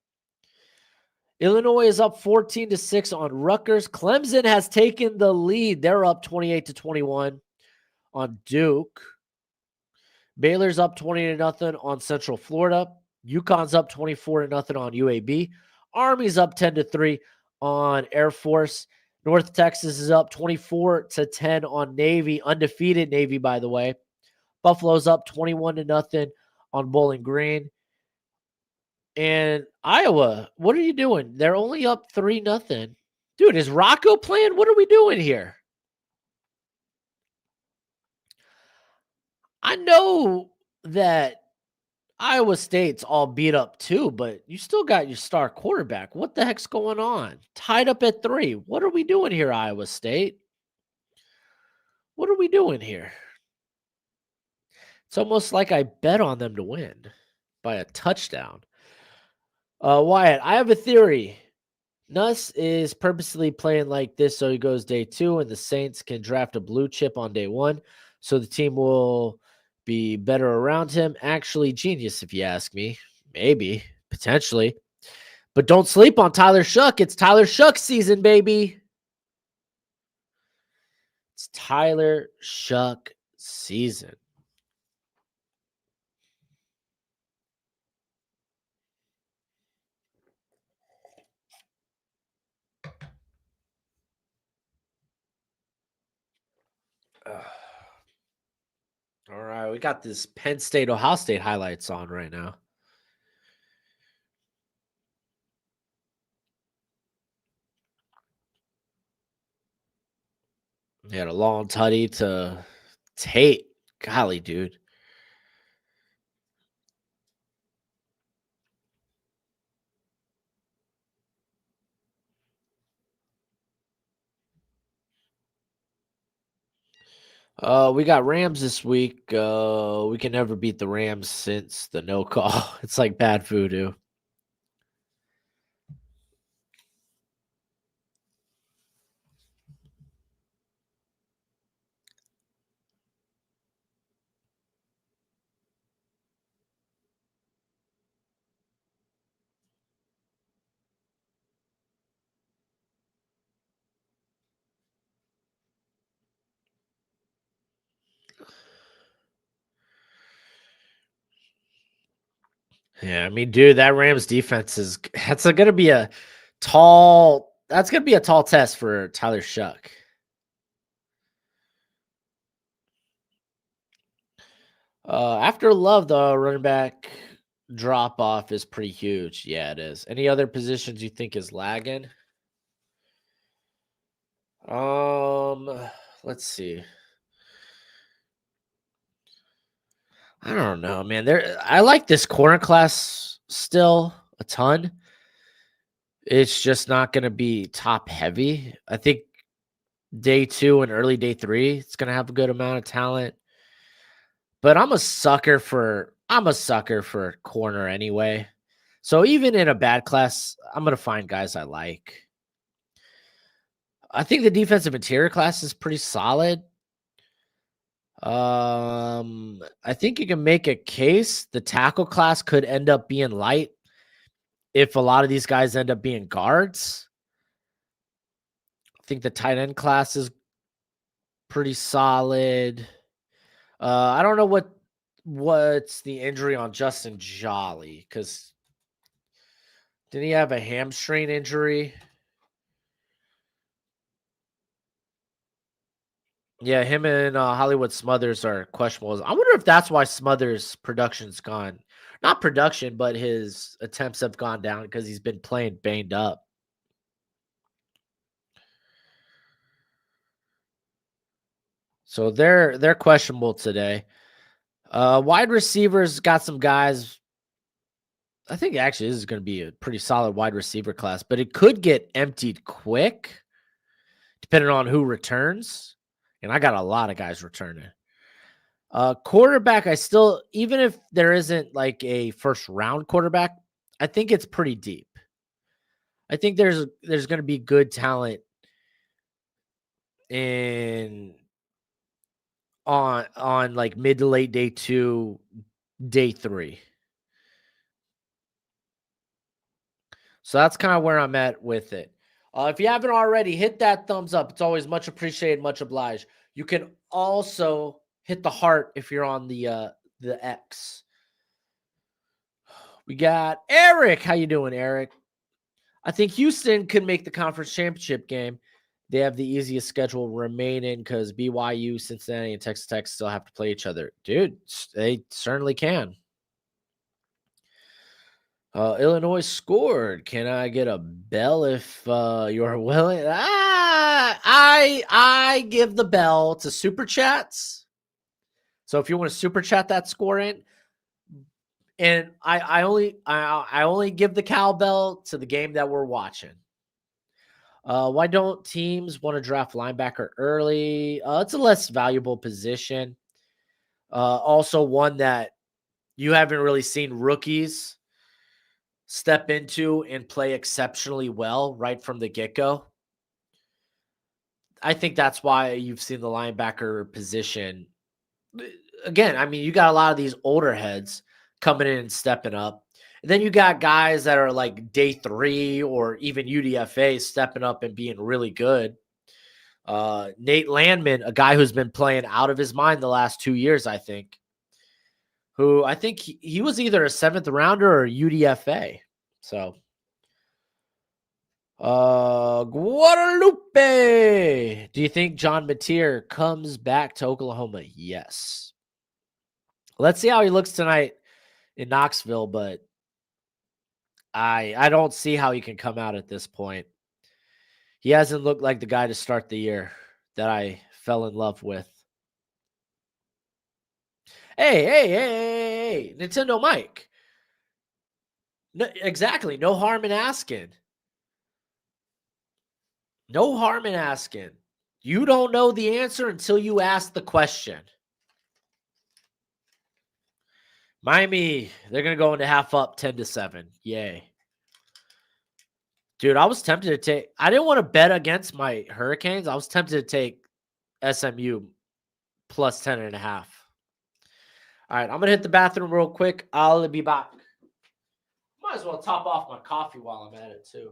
Illinois is up 14-6 on Rutgers. Clemson has taken the lead. They're up 28-21 on Duke. Baylor's up 20-0 on Central Florida. UConn's up 24-0 on UAB. Army's up 10-3 on Air Force. North Texas is up 24-10 on Navy. Undefeated Navy, by the way. Buffalo's up 21-0 on Bowling Green. And Iowa, what are you doing? They're only up 3-0. Dude, is Rocco playing? What are we doing here? I know that Iowa State's all beat up too, but you still got your star quarterback. What the heck's going on? Tied up at 3. What are we doing here, Iowa State? What are we doing here? It's almost like I bet on them to win by a touchdown. Wyatt, I have a theory. Nuss is purposely playing like this so he goes day 2 and the Saints can draft a blue chip on day 1 so the team will be better around him. Actually, genius if you ask me. Maybe, potentially. But don't sleep on Tyler Shuck. It's Tyler Shuck season, baby. It's Tyler Shuck season. right, we got this Penn State, Ohio State highlights on right now. He had a long tutty to Tate. Golly, dude. We got Rams this week. We can never beat the Rams since the no call. It's like bad voodoo. Yeah, I mean, dude, that Rams defense is gonna be a tall test for Tyler Shuck. After Love, the running back drop off is pretty huge. Yeah, it is. Any other positions you think is lagging? Let's see. I don't know, man. I like this corner class still a ton. It's just not going to be top heavy. I think day 2 and early day 3, it's going to have a good amount of talent. But I'm a sucker for corner anyway. So even in a bad class, I'm going to find guys I like. I think the defensive interior class is pretty solid. I think you can make a case the tackle class could end up being light if a lot of these guys end up being guards. I think the tight end class is pretty solid. I don't know what's the injury on Justin Jolly, because didn't he have a hamstring injury? Yeah, him and Hollywood Smothers are questionable. I wonder if that's why Smothers' production's gone. Not production, but his attempts have gone down because he's been playing banged up. So they're questionable today. Wide receivers got some guys. I think actually this is going to be a pretty solid wide receiver class, but it could get emptied quick depending on who returns. And I got a lot of guys returning. Quarterback, even if there isn't like a first round quarterback, I think it's pretty deep. I think there's going to be good talent in on like mid to late day 2, day 3. So that's kind of where I'm at with it. If you haven't already, hit that thumbs up. It's always much appreciated, much obliged. You can also hit the heart if you're on the X. We got Eric. How you doing, Eric? I think Houston could make the conference championship game. They have the easiest schedule remaining because BYU, Cincinnati, and Texas Tech still have to play each other. Dude, they certainly can. Illinois scored. Can I get a bell if you're willing? I give the bell to super chats. So if you want to super chat that score in, and I only give the cowbell to the game that we're watching. Why don't teams want to draft linebacker early? It's a less valuable position. Also one that you haven't really seen rookies step into and play exceptionally well right from the get-go. I think that's why you've seen the linebacker position. Again, I mean, you got a lot of these older heads coming in and stepping up. And then you got guys that are like day 3 or even UDFA stepping up and being really good. Nate Landman, a guy who's been playing out of his mind the last 2 years, I think, who I think he was either a 7th rounder or UDFA. So, Guadalupe. Do you think John Mateer comes back to Oklahoma? Yes. Let's see how he looks tonight in Knoxville, but I don't see how he can come out at this point. He hasn't looked like the guy to start the year that I fell in love with. Hey, Nintendo Mike. No, exactly. No harm in asking. No harm in asking. You don't know the answer until you ask the question. Miami, they're going to go into half up 10-7. Yay. Dude, I was tempted to take, I didn't want to bet against my Hurricanes. I was tempted to take SMU plus 10.5. All right, I'm going to hit the bathroom real quick. I'll be back. Might as well top off my coffee while I'm at it, too.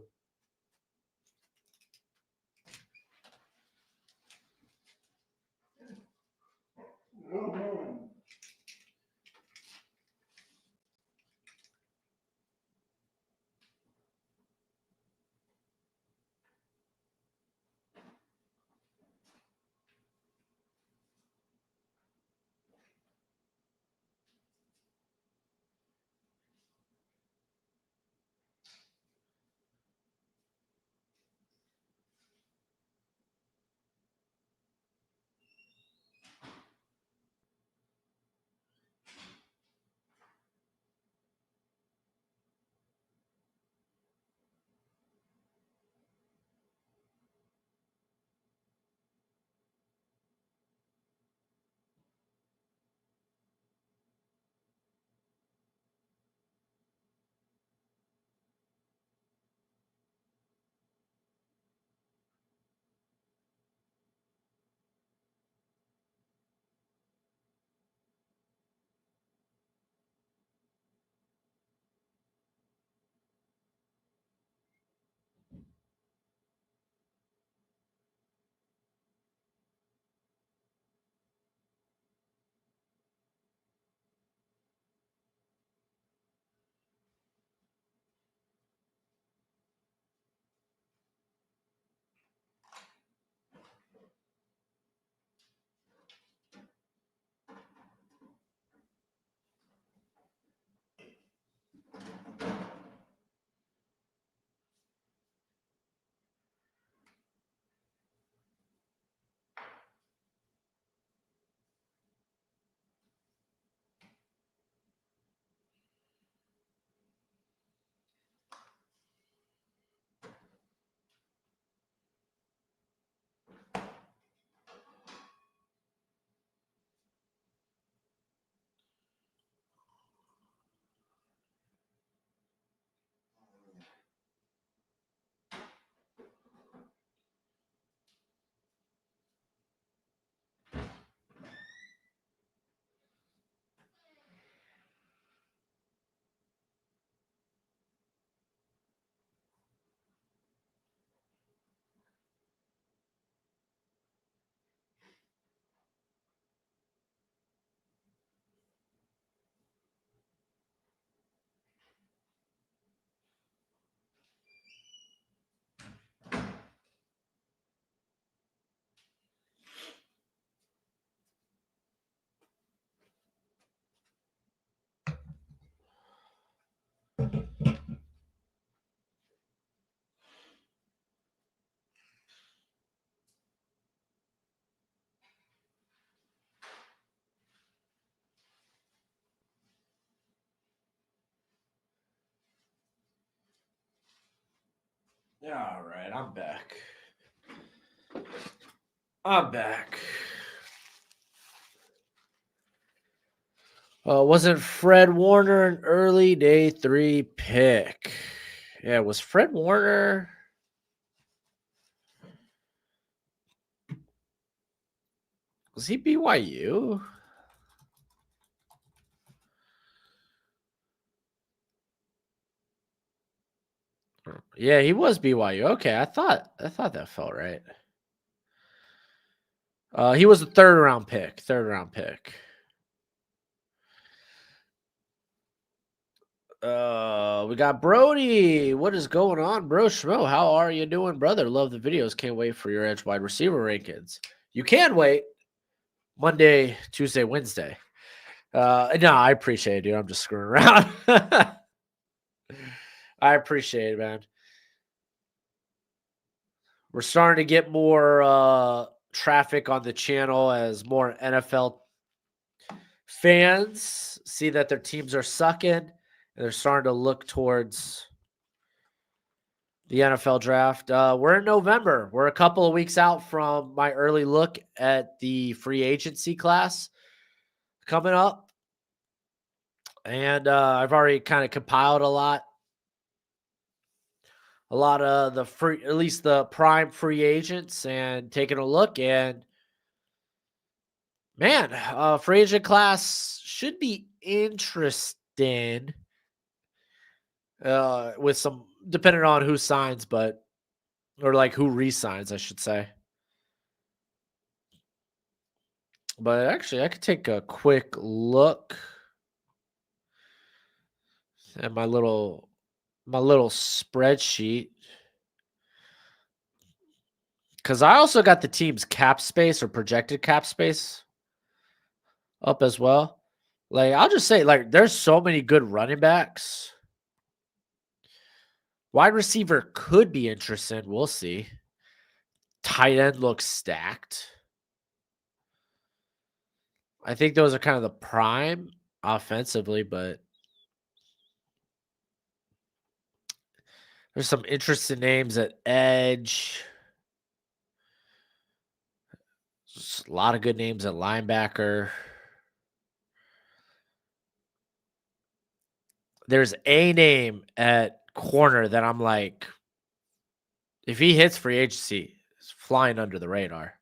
All right, I'm back. Wasn't Fred Warner an early day 3 pick? Yeah, was Fred Warner? Was he BYU? Yeah, he was BYU. Okay, I thought that felt right. He was a third round pick. We got Brody. What is going on, Broshmo? How are you doing, brother? Love the videos. Can't wait for your edge wide receiver rankings. You can wait Monday, Tuesday, Wednesday. No, I appreciate it, dude. I'm just screwing around. I appreciate it, man. We're starting to get more traffic on the channel as more NFL fans see that their teams are sucking and they're starting to look towards the NFL draft. We're in November. We're a couple of weeks out from my early look at the free agency class coming up. And I've already kind of compiled a lot of the free, at least the prime free agents, and taking a look. And man, free agent class should be interesting. With some depending on who signs, or like who re-signs, I should say. But actually, I could take a quick look at my little spreadsheet, because I also got the team's cap space or projected cap space up as well. Like, I'll just say, like, there's so many good running backs. Wide receiver could be interesting. We'll see. Tight end looks stacked. I think those are kind of the prime offensively, but there's some interesting names at edge. Just a lot of good names at linebacker. There's a name at corner that I'm like, if he hits free agency, it's flying under the radar.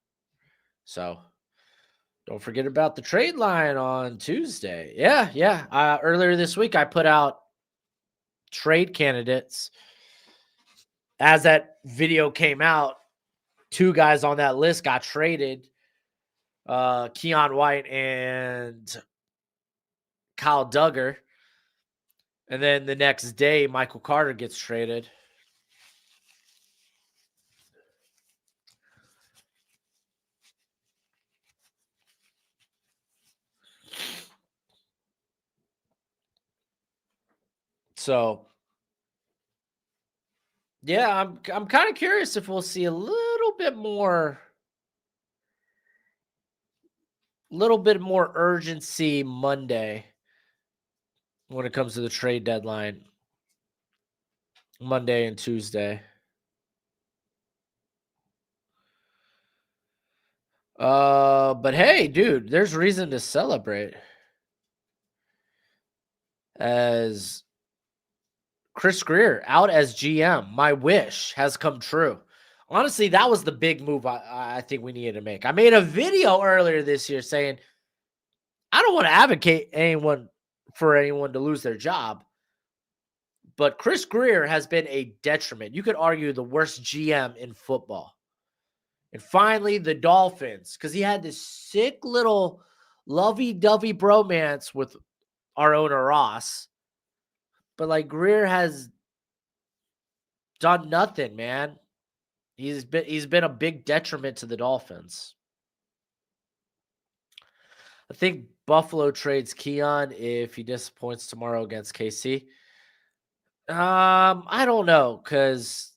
So don't forget about the trade line on Tuesday. Yeah. Earlier this week, I put out trade candidates. As that video came out, 2 guys on that list got traded. Keon White and Kyle Duggar. And then the next day, Michael Carter gets traded. So, yeah, I'm kind of curious if we'll see a little bit more urgency Monday when it comes to the trade deadline. Monday and Tuesday. But hey, dude, there's reason to celebrate. As Chris Greer out as GM, my wish has come true. Honestly, that was the big move I think we needed to make. I made a video earlier this year saying I don't want to advocate for anyone to lose their job, but Chris Greer has been a detriment. You could argue the worst GM in football. And finally, the Dolphins, because he had this sick little lovey-dovey bromance with our owner Ross. But like Greer has done nothing, man. He's been a big detriment to the Dolphins. I think Buffalo trades Keon if he disappoints tomorrow against KC. I don't know, because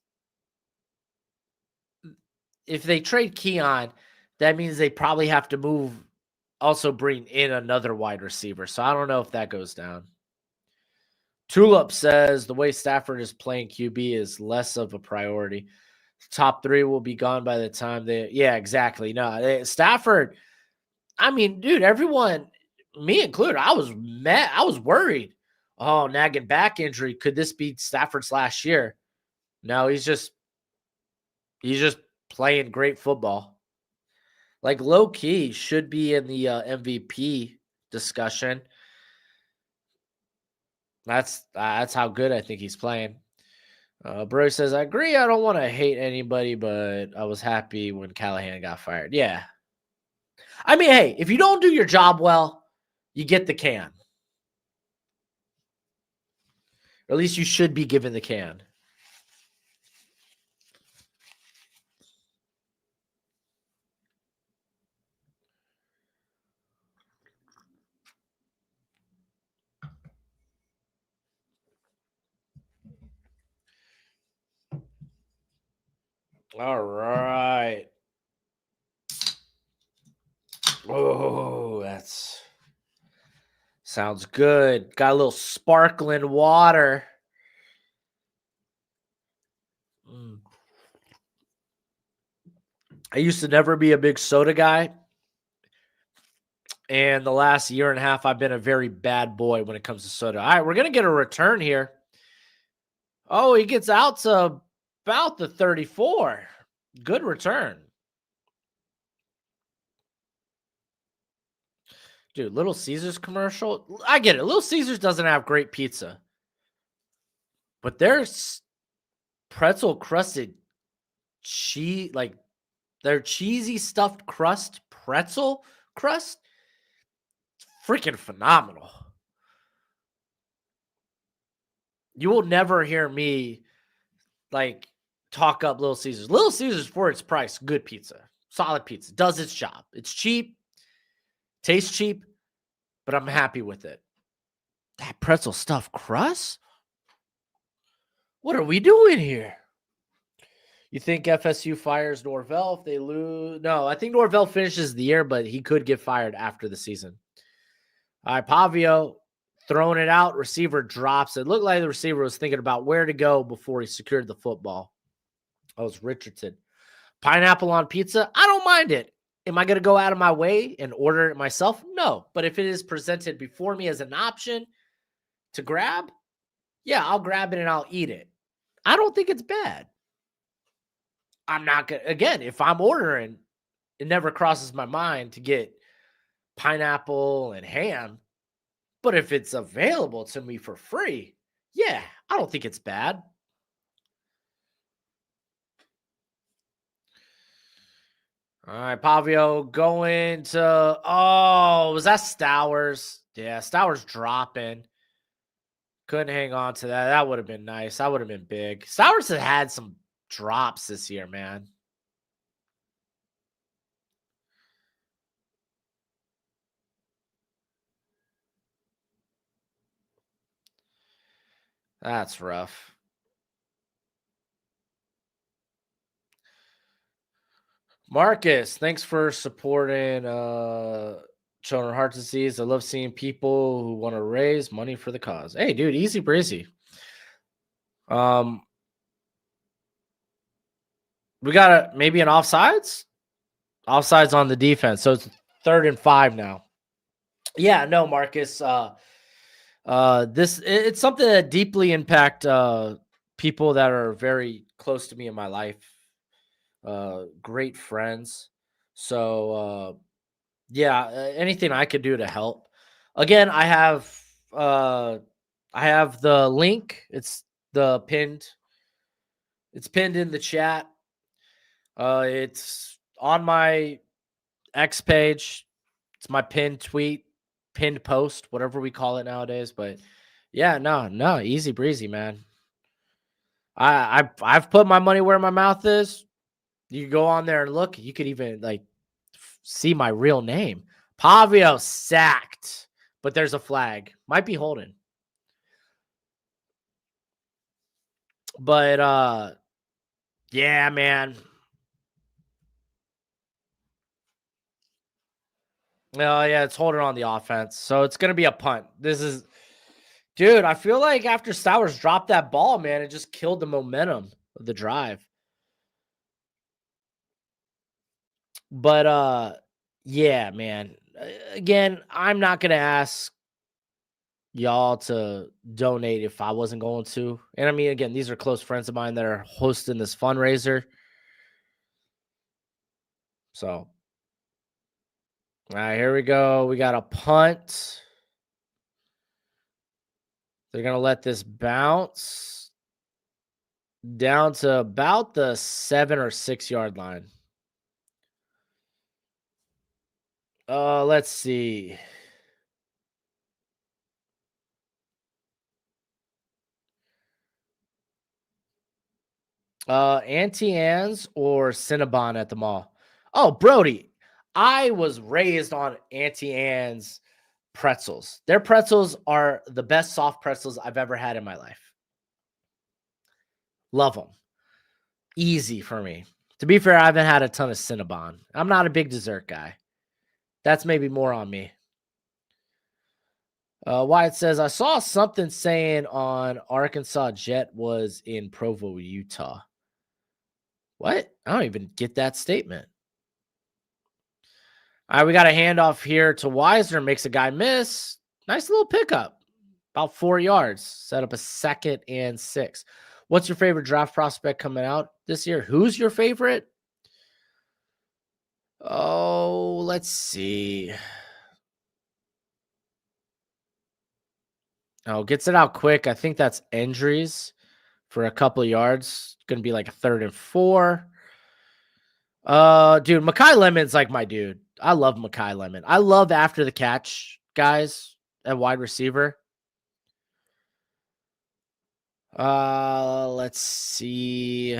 if they trade Keon, that means they probably have to bring in another wide receiver. So I don't know if that goes down. Tulip says the way Stafford is playing QB is less of a priority. Top 3 will be gone by the time yeah, exactly. No, Stafford, I mean, dude, everyone, me included, I was mad. I was worried. Oh, nagging back injury. Could this be Stafford's last year? No, he's just playing great football. Like low key should be in the MVP discussion. That's how good I think he's playing. Bro says, I agree. I don't want to hate anybody, but I was happy when Callahan got fired. Yeah. I mean, hey, if you don't do your job well, you get the can. Or at least you should be given the can. All right. Oh, that's sounds good. Got a little sparkling water. Mm. I used to never be a big soda guy. And the last year and a half, I've been a very bad boy when it comes to soda. All right, we're going to get a return here. Oh, he gets out to about the 34. Good return. Dude, Little Caesars commercial. I get it. Little Caesars doesn't have great pizza. But there's pretzel crusted cheese, like their cheesy stuffed crust pretzel crust. It's freaking phenomenal. You will never hear me like talk up Little Caesars. Little Caesars for its price, good pizza, solid pizza, does its job. It's cheap, tastes cheap, but I'm happy with it. That pretzel stuffed crust? What are we doing here? You think FSU fires Norvell if they lose? No, I think Norvell finishes the year, but he could get fired after the season. All right, Pavio throwing it out. Receiver drops. It looked like the receiver was thinking about where to go before he secured the football. That was Richardson. Pineapple on pizza? I don't mind it. Am I going to go out of my way and order it myself? No. But if it is presented before me as an option to grab, yeah, I'll grab it and I'll eat it. I don't think it's bad. I'm not going to, again, if I'm ordering, it never crosses my mind to get pineapple and ham. But if it's available to me for free, yeah, I don't think it's bad. All right, Pavio going to, oh, was that Stowers? Yeah, Stowers dropping. Couldn't hang on to that. That would have been nice. That would have been big. Stowers had some drops this year, man. That's rough. Marcus, thanks for supporting Children Heart Disease. I love seeing people who want to raise money for the cause. Hey, dude, easy breezy. We got maybe an offsides? Offsides on the defense. So it's 3rd and 5 now. Yeah, no, Marcus. It's something that deeply impact people that are very close to me in my life. Great friends. So yeah, anything I could do to help. Again, I have the link. It's pinned in the chat. It's on my X page. It's my pinned tweet, pinned post, whatever we call it nowadays. But yeah, no, easy breezy, man. I've put my money where my mouth is. You can go on there and look. You could even see my real name. Pavio sacked, but there's a flag. Might be holding. But yeah, man. Oh yeah, it's holding on the offense. So it's gonna be a punt. Dude, I feel like after Stowers dropped that ball, man, it just killed the momentum of the drive. But yeah, man. Again, I'm not gonna ask y'all to donate if I wasn't going to. And I mean, again, these are close friends of mine that are hosting this fundraiser. So, all right, here we go. We got a punt. They're gonna let this bounce down to about the 7 or 6 yard line. Let's see. Auntie Anne's or Cinnabon at the mall? Oh, Brody, I was raised on Auntie Anne's pretzels. Their pretzels are the best soft pretzels I've ever had in my life. Love them. Easy for me. To be fair, I haven't had a ton of Cinnabon. I'm not a big dessert guy. That's maybe more on me. Wyatt says, I saw something saying on Arkansas Jet was in Provo, Utah. What? I don't even get that statement. All right, we got a handoff here to Wisner. Makes a guy miss. Nice little pickup. About 4 yards. Set up a 2nd and 6. What's your favorite draft prospect coming out this year? Who's your favorite? Oh, let's see. Oh, gets it out quick. I think that's Endries for a couple of yards. Going to be like a 3rd and 4. Dude, Makai Lemon's like my dude. I love Makai Lemon. I love after the catch guys at wide receiver. Let's see.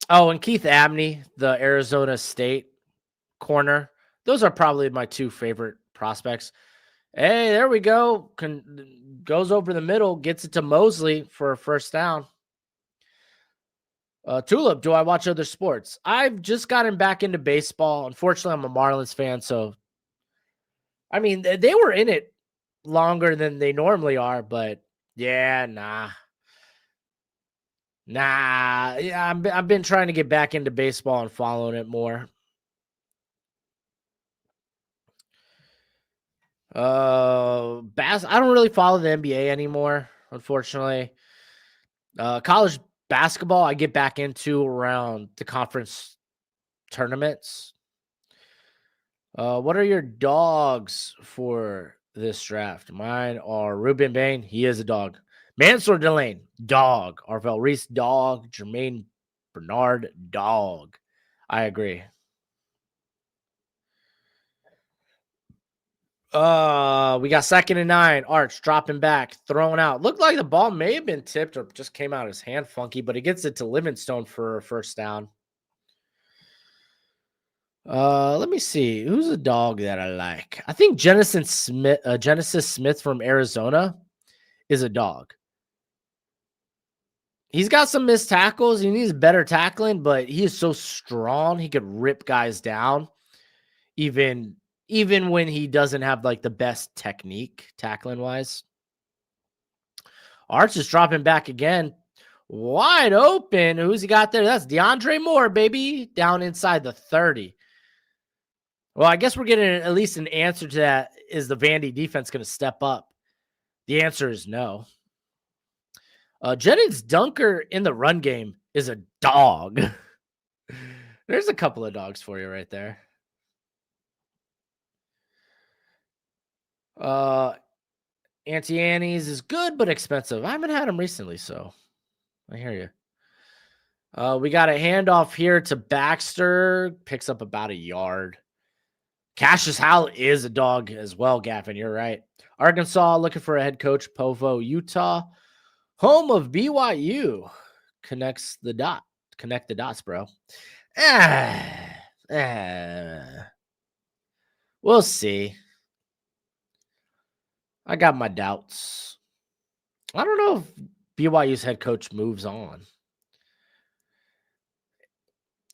Oh, and Keith Abney, the Arizona State corner. Those are probably my 2 favorite prospects. Hey, there we go. Goes over the middle, gets it to Mosley for a 1st down. Tulip, do I watch other sports? I've just gotten back into baseball. Unfortunately, I'm a Marlins fan, so I mean, they were in it longer than they normally are, but yeah, nah. Yeah, I've been trying to get back into baseball and following it more. I don't really follow the NBA anymore, unfortunately. College basketball, I get back into around the conference tournaments. What are your dogs for this draft? Mine are Ruben Bain. He is a dog. Mansour Delane, dog. Arvel Reese, dog. Jermaine Bernard, dog. I agree. We got 2nd and 9. Arch dropping back, throwing out. Looked like the ball may have been tipped or just came out of his hand funky, but he gets it to Livingstone for a 1st down. Let me see. Who's a dog that I like? I think Genesis Smith from Arizona is a dog. He's got some missed tackles. He needs better tackling, but he is so strong. He could rip guys down, even when he doesn't have like the best technique tackling wise. Arch is dropping back again. Wide open. Who's he got there? That's DeAndre Moore, baby. Down inside the 30. Well, I guess we're getting at least an answer to that. Is the Vandy defense going to step up? The answer is no. Jennings Dunker in the run game is a dog. There's a couple of dogs for you right there. Auntie Annie's is good but expensive. I haven't had them recently, so I hear you. We got a handoff here to Baxter. Picks up about a yard. Cassius Howell is a dog as well, Gavin. You're right. Arkansas looking for a head coach. Provo, Utah. Home of BYU. Connect the dots, bro. We'll see. I got my doubts. I don't know if BYU's head coach moves on.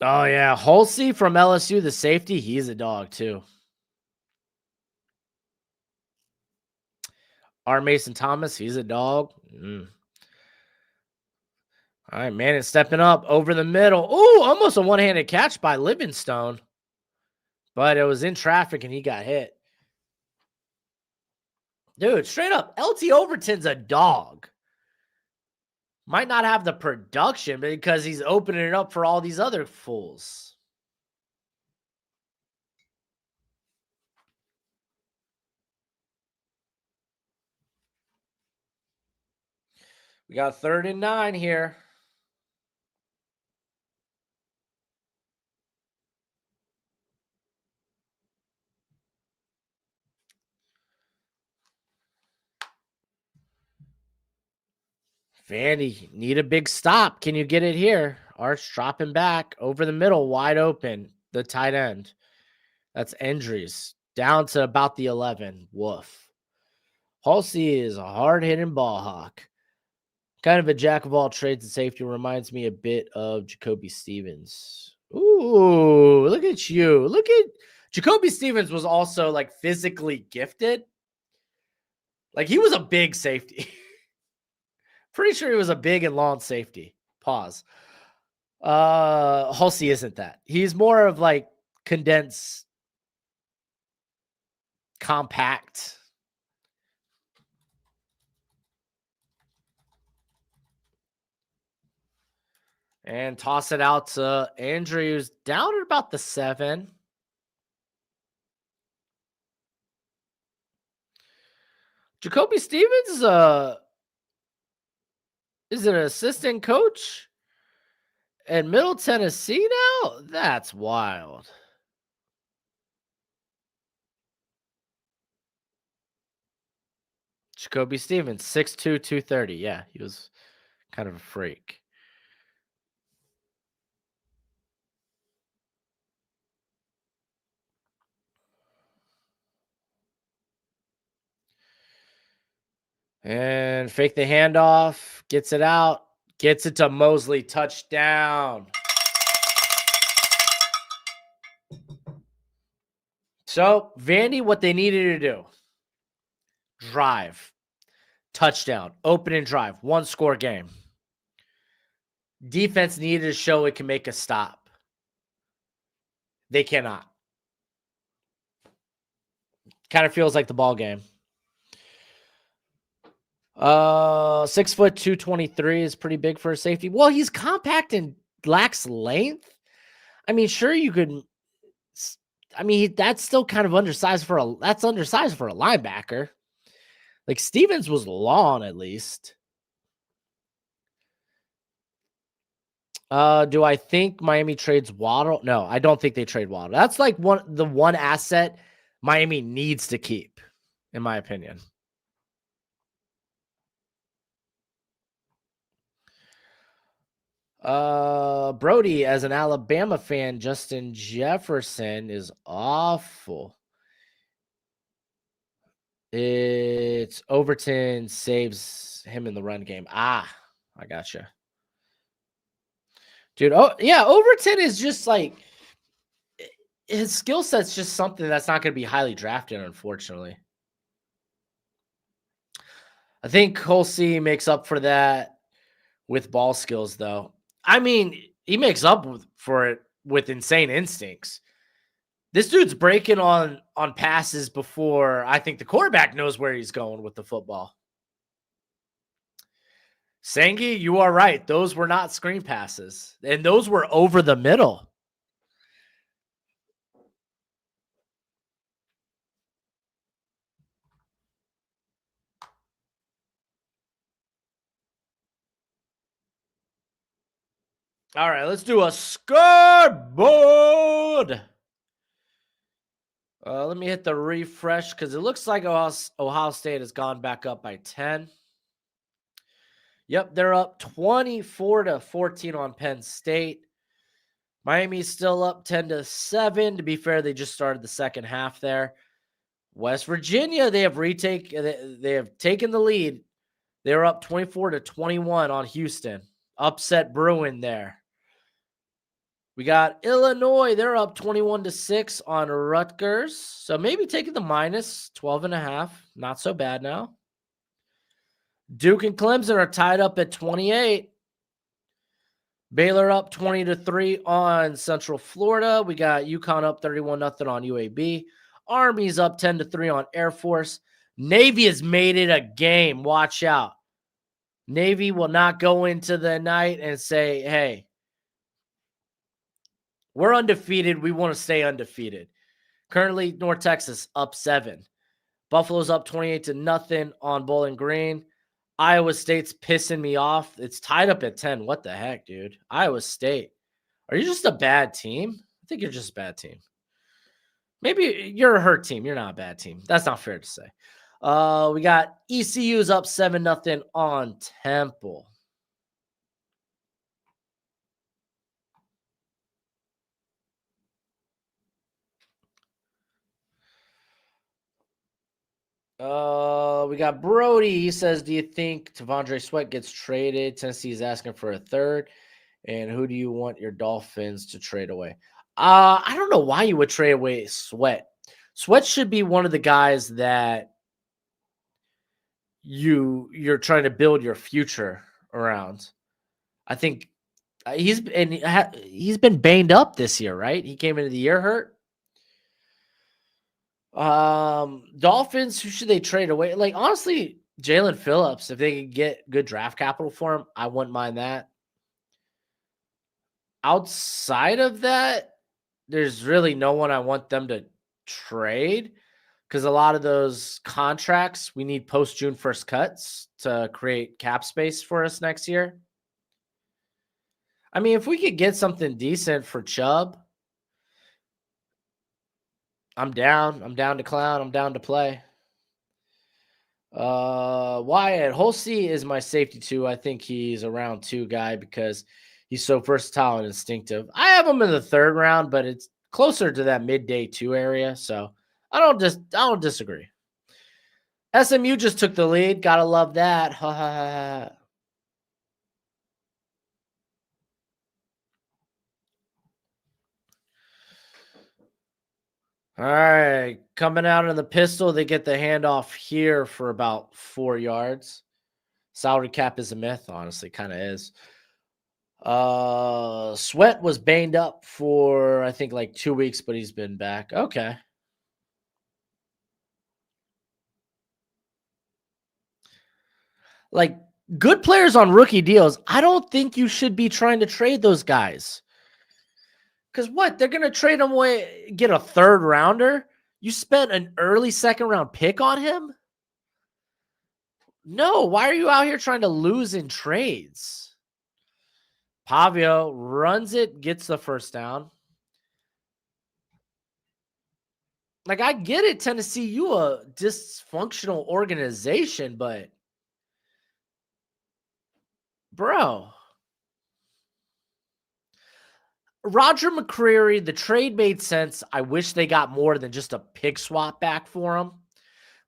Oh, yeah. Halsey from LSU, the safety, he's a dog, too. R. Mason Thomas, he's a dog. All right, man, it's stepping up over the middle. Ooh, almost a one-handed catch by Livingstone. But it was in traffic and he got hit. Dude, straight up, LT Overton's a dog. Might not have the production because he's opening it up for all these other fools. We got 3rd and 9 here. Vandy, need a big stop. Can you get it here? Arch dropping back over the middle, wide open. The tight end. That's Endries. Down to about the 11. Woof. Halsey is a hard-hitting ball hawk. Kind of a jack of all trades and safety. Reminds me a bit of Jacoby Stevens. Ooh, look at you. Look at Jacoby Stevens was also like physically gifted. Like he was a big safety. Pretty sure he was a big and long safety. Pause. Halsey isn't that. He's more of like condensed, compact. And toss it out to Andrews down at about the 7. Jacoby Stevens is an assistant coach at Middle Tennessee now? That's wild. Jacoby Stevens, 6'2", 230. Yeah, he was kind of a freak. And fake the handoff, gets it out, gets it to Mosley, touchdown. So, Vandy, what they needed to do, drive, touchdown, open and drive, 1-score game. Defense needed to show it can make a stop. They cannot. Kind of feels like the ball game. 6 foot 223 is pretty big for a safety. Well, he's compact and lacks length. I mean, sure you could. I mean, that's still kind of undersized for a linebacker. Like Stevens was long at least. Do I think Miami trades Waddle? No, I don't think they trade Waddle. That's like the one asset Miami needs to keep, in my opinion. Brody, as an Alabama fan, Justin Jefferson is awful. It's Overton saves him in the run game. I gotcha. Dude, oh yeah, Overton is just like his skill set's just something that's not going to be highly drafted, unfortunately. I think Colsey makes up for that with ball skills, though. I mean, he makes up for it with insane instincts. This dude's breaking on passes before I think the quarterback knows where he's going with the football. Sangi, you are right. Those were not screen passes, and those were over the middle. All right, let's do a scoreboard. Let me hit the refresh because it looks like Ohio State has gone back up by 10. Yep, they're up 24-14 on Penn State. Miami's still up 10-7. To be fair, they just started the second half there. West Virginia, they have taken the lead. They're up 24-21 on Houston. Upset Bruin there. We got Illinois. They're up 21-6 on Rutgers. So maybe taking the minus 12.5. Not so bad now. Duke and Clemson are tied up at 28. Baylor up 20-3 on Central Florida. We got UConn up 31-0 on UAB. Army's up 10-3 on Air Force. Navy has made it a game. Watch out. Navy will not go into the night and say, hey, we're undefeated. We want to stay undefeated. Currently, North Texas up 7. Buffalo's up 28-0 on Bowling Green. Iowa State's pissing me off. It's tied up at 10. What the heck, dude? Iowa State. Are you just a bad team? I think you're just a bad team. Maybe you're a hurt team. You're not a bad team. That's not fair to say. We got ECU's up 7-0 on Temple. We got Brody. He says, "Do you think Tavondre Sweat gets traded? Tennessee's asking for a third, and who do you want your Dolphins to trade away?" I don't know why you would trade away Sweat. Sweat should be one of the guys that you're trying to build your future around. I think he's been banged up this year, right? He came into the year hurt. Dolphins, who should they trade away? Like, honestly, Jalen Phillips, if they could get good draft capital for him, I wouldn't mind that. Outside of that, there's really no one I want them to trade because a lot of those contracts we need post June 1st cuts to create cap space for us next year. I mean, if we could get something decent for Chubb, I'm down. I'm down to clown. I'm down to play. Wyatt Holsey is my safety too. I think he's a round 2 guy because he's so versatile and instinctive. I have him in the 3rd round, but it's closer to that midday 2 area. So I don't disagree. SMU just took the lead. Gotta love that. Ha ha ha. All right, coming out in the pistol, they get the handoff here for about 4 yards. Salary cap is a myth, honestly, kind of is. Sweat was banged up for I think like 2 weeks, but he's been back. Okay. Like good players on rookie deals, I don't think you should be trying to trade those guys. Cause what? They're gonna trade him away, get a 3rd rounder. You spent an early 2nd round pick on him? No, why are you out here trying to lose in trades? Pavio runs it, gets the 1st down. Like, I get it, Tennessee, you a dysfunctional organization, but bro. Roger McCreary, the trade made sense. I wish they got more than just a pick swap back for him,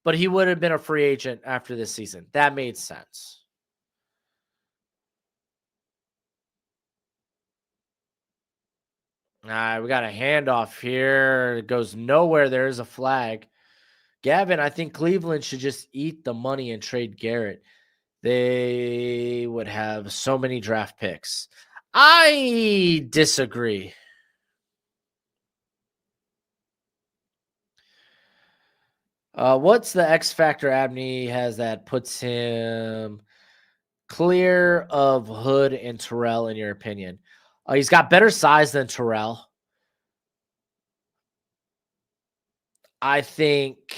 but he would have been a free agent after this season. That made sense. All right, we got a handoff here. It goes nowhere. There is a flag. Gavin, I think Cleveland should just eat the money and trade Garrett. They would have so many draft picks. I disagree. What's the X factor Abney has that puts him clear of Hood and Terrell, in your opinion? He's got better size than Terrell. I think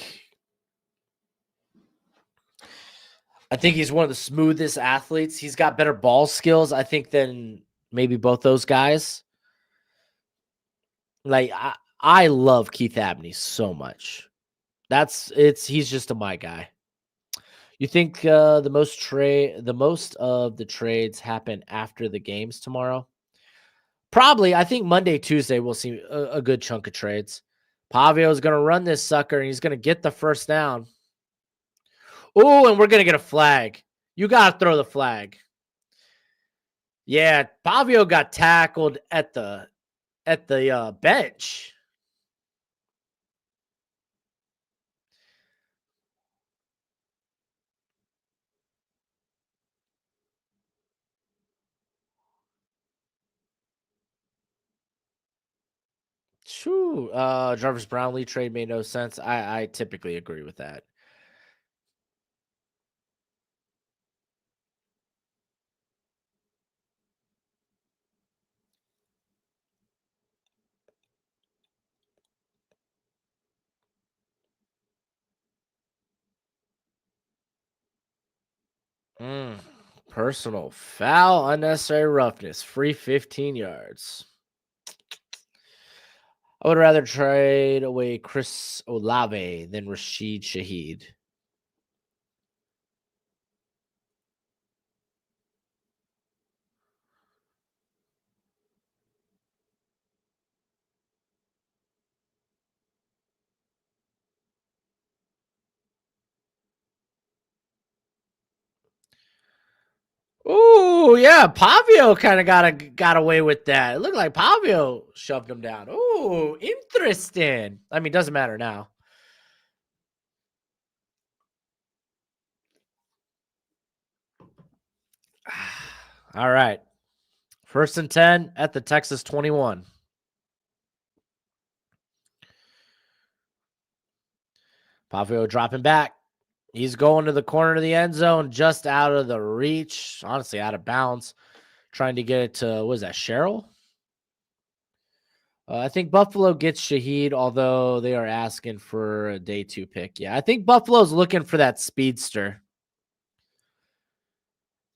he's one of the smoothest athletes. He's got better ball skills, I think, than maybe both those guys. Like I love Keith Abney so much. He's just a my guy. You think the most of the trades happen after the games tomorrow? Probably. I think Monday, Tuesday we'll see a good chunk of trades. Pavio is going to run this sucker and he's going to get the 1st down. Oh, and we're going to get a flag. You got to throw the flag. Yeah, Pavio got tackled at the bench. Shoo. Jarvis Brownlee trade made no sense. I typically agree with that. Personal foul, unnecessary roughness, free 15 yards. I would rather trade away Chris Olave than Rashid Shaheed. Ooh, yeah, Pavio kind of got away with that. It looked like Pavio shoved him down. Ooh, interesting. I mean, doesn't matter now. All right. 1st and 10 at the Texas 21. Pavio dropping back. He's going to the corner of the end zone, just out of the reach. Honestly, out of bounds. Trying to get it to, what is that, Sherrill? I think Buffalo gets Shaheed, although they are asking for a day 2 pick. Yeah, I think Buffalo's looking for that speedster.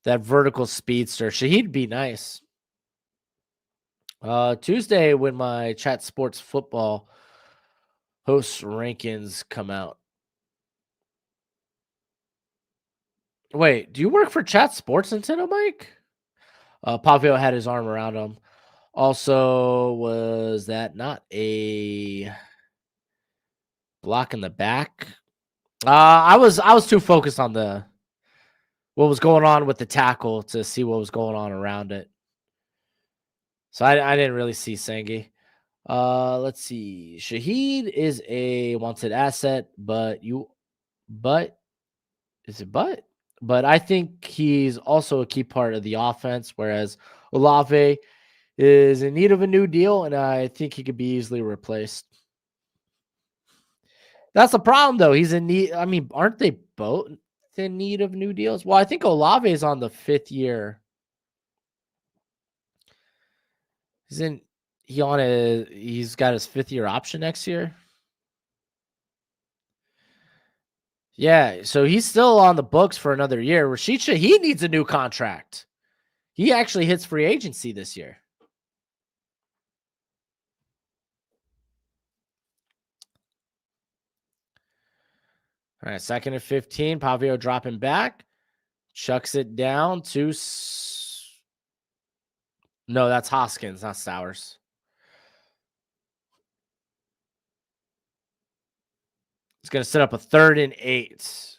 That vertical speedster. Shaheed'd be nice. Tuesday, when my Chat Sports Football host rankings come out. Wait, do you work for Chat Sports, Nintendo Mike? Pavio had his arm around him. Also, was that not a block in the back? I was too focused on what was going on with the tackle to see what was going on around it. So I didn't really see Sengi. Let's see. Shaheed is a wanted asset, but is it but? But I think he's also a key part of the offense, whereas Olave is in need of a new deal, and I think he could be easily replaced. That's the problem, though. He's in need. I mean, aren't they both in need of new deals? Well, I think Olave is on the 5th year. He's got his 5th year option next year. Yeah, so he's still on the books for another year. Rashid Shaheed needs a new contract. He actually hits free agency this year. All right, 2nd and 15. Pavio dropping back. Chucks it down to... No, that's Hoskins, not Stowers. It's going to set up a 3rd and 8.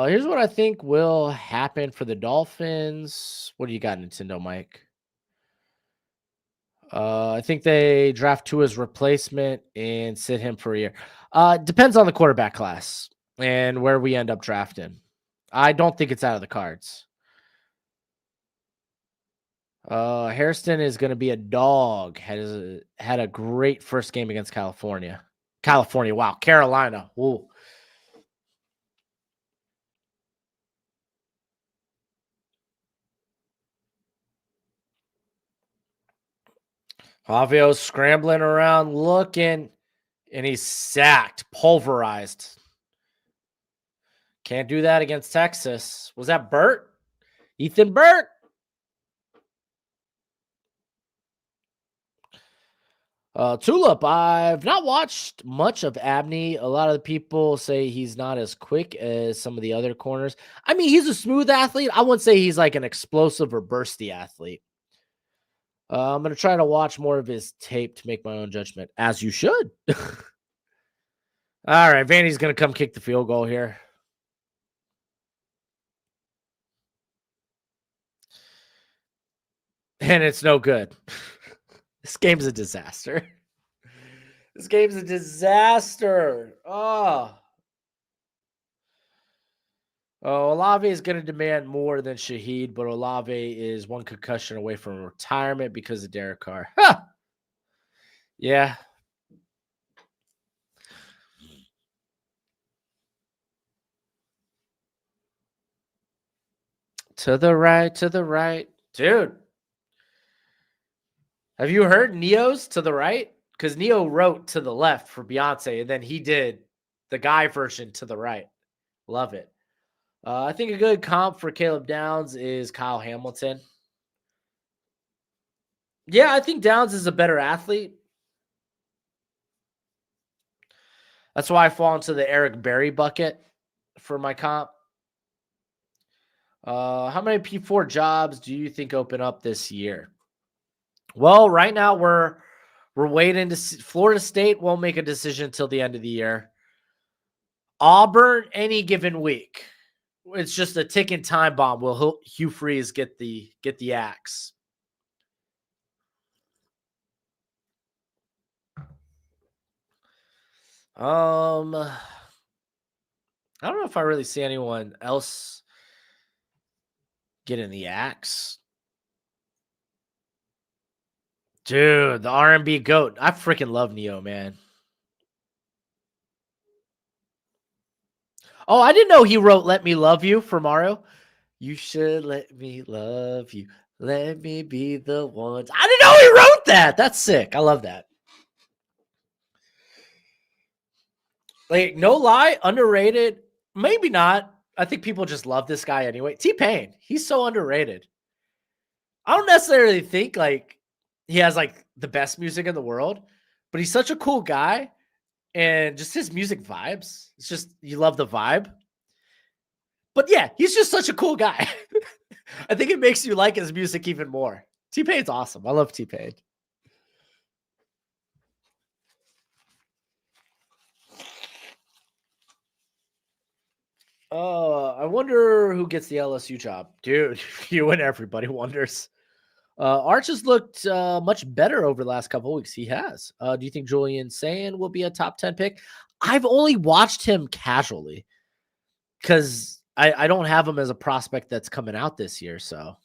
Here's what I think will happen for the Dolphins. What do you got, Nintendo Mike? I think they draft Tua's replacement and sit him for a year. Depends on the quarterback class and where we end up drafting. I don't think it's out of the cards. Hairston is going to be a dog. Had a great first game against California. Wow. Carolina. Ooh. Pavio's scrambling around looking, and he's sacked, pulverized. Can't do that against Texas. Was that Burt? Ethan Burt? Tulip, I've not watched much of Abney. A lot of the people say he's not as quick as some of the other corners. I mean, he's a smooth athlete. I wouldn't say he's like an explosive or bursty athlete. I'm going to try to watch more of his tape to make my own judgment, as you should. All right, Vandy's going to come kick the field goal here. And it's no good. This game's a disaster. This game's a disaster. Oh, Olave is going to demand more than Shaheed, but Olave is one concussion away from retirement because of Derek Carr. Huh. Yeah. To the right, to the right. Dude. Have you heard Neo's to the right? Because Neo wrote to the left for Beyonce, and then he did the guy version to the right. Love it. I think a good comp for Caleb Downs is Kyle Hamilton. Yeah, I think Downs is a better athlete. That's why I fall into the Eric Berry bucket for my comp. How many P4 jobs do you think open up this year? Well, right now we're waiting to see. Florida State won't make a decision until the end of the year. Auburn, any given week. It's just a ticking time bomb. Will Hugh Freeze get the axe? I don't know if I really see anyone else getting the axe. Dude, the R&B goat. I freaking love Neo, man. Oh, I didn't know he wrote Let Me Love You for Mario. You should let me love you. Let me be the one. I didn't know he wrote that. That's sick. I love that. Like, no lie, underrated. Maybe not. I think people just love this guy anyway. T-Pain. He's so underrated. I don't necessarily think like he has like the best music in the world, but he's such a cool guy and just his music vibes. It's just you love the vibe. But yeah, he's just such a cool guy. I think it makes you like his music even more. T-Pain's awesome. I love T-Pain. I wonder who gets the LSU job. Dude, you and everybody wonders. Arch has looked much better over the last couple of weeks. He has. Do you think Julian Sand will be a top 10 pick? I've only watched him casually because I don't have him as a prospect that's coming out this year. So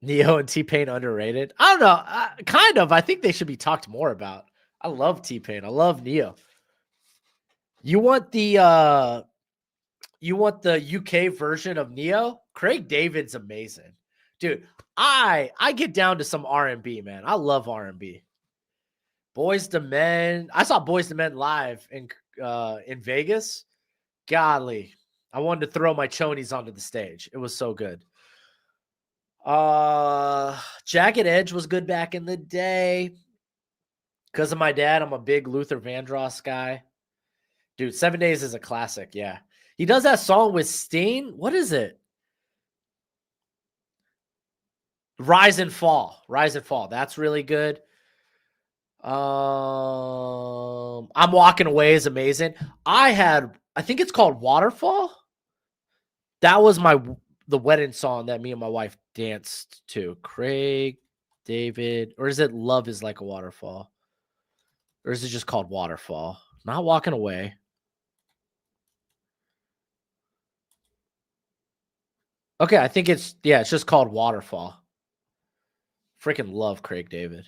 Neo and T-Pain underrated. I don't know. Kind of. I think they should be talked more about. I love T-Pain. I love Neo. You want the UK version of Neo? Craig David's amazing. Dude, I get down to some R&B, man. I love R&B. Boys to Men. I saw Boys to Men live in Vegas. Godly. I wanted to throw my chonies onto the stage. It was so good. Jagged Edge was good back in the day. Because of my dad, I'm a big Luther Vandross guy. Dude, 7 Days is a classic, yeah. He does that song with Steen. What is it? Rise and Fall. Rise and Fall. That's really good. I'm Walking Away is amazing. I think it's called Waterfall. That was the wedding song that me and my wife danced to. Craig, David, or is it Love is Like a Waterfall? Or is it just called Waterfall? Not Walking Away. Okay, I think it's just called Waterfall. Freaking love Craig David.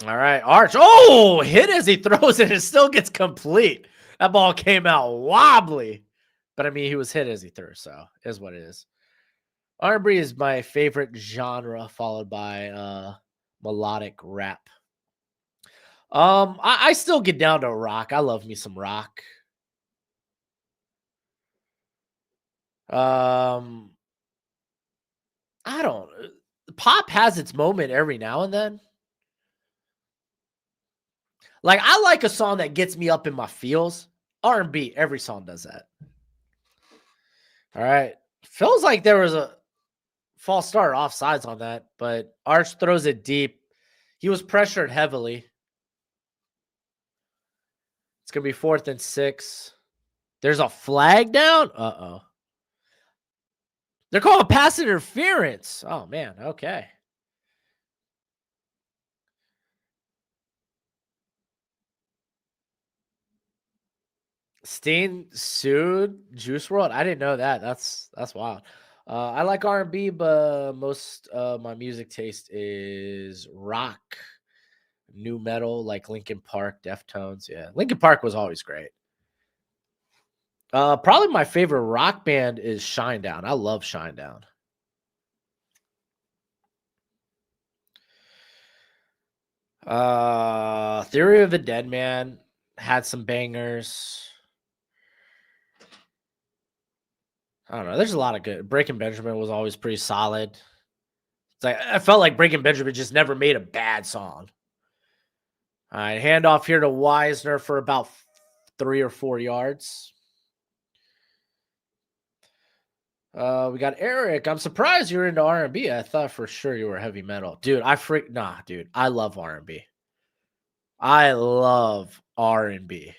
All right, Arch. Oh, hit as he throws it. It still gets complete. That ball came out wobbly. But I mean, he was hit as he threw, so is what it is. R&B is my favorite genre, followed by melodic rap. I still get down to rock. I love me some rock. I don't. Pop has its moment every now and then. Like, I like a song that gets me up in my feels. R&B, every song does that. All right. Feels like there was a false start offsides on that, but Arch throws it deep. He was pressured heavily. It's going to be 4th and 6. There's a flag down? Uh-oh. They're calling pass interference. Oh, man. Okay. Steen sued Juice WRLD. I didn't know that. That's wild. I like R&B, but most my music taste is rock, new metal, like Linkin Park, Deftones. Yeah, Linkin Park was always great. Probably my favorite rock band is Shinedown. I love Shinedown. Theory of the Dead Man had some bangers. I don't know. There's a lot of good. Breaking Benjamin was always pretty solid. It's like I felt like Breaking Benjamin just never made a bad song. All right, handoff here to Wisner for about 3 or 4 yards. We got Eric. I'm surprised you're into R&B. I thought for sure you were heavy metal, dude. Dude. I love R&B. I love R&B.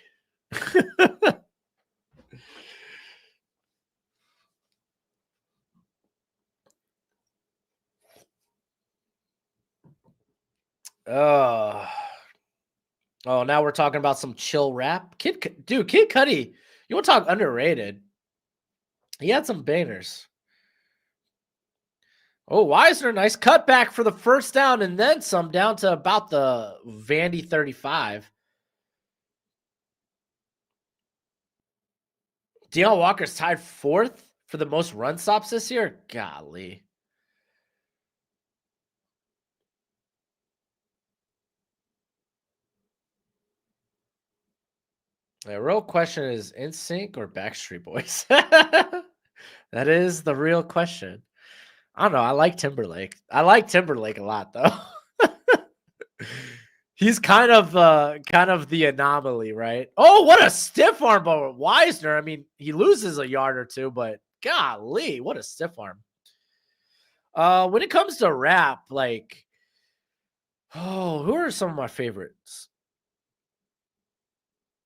Oh, oh, now we're talking about some chill rap. Kid Cudi. You want to talk underrated? He had some bangers. Oh, Wisner, nice cutback for the first down and then some down to about the Vandy 35. Deion Walker's tied fourth for the most run stops this year. Golly. The real question is NSYNC or Backstreet Boys? That is the real question. I don't know. I like Timberlake. I like Timberlake a lot though. He's kind of the anomaly, right? Oh, what a stiff arm by Wisner. I mean, he loses a yard or two, but golly, what a stiff arm. When it comes to rap, like, oh, who are some of my favorites?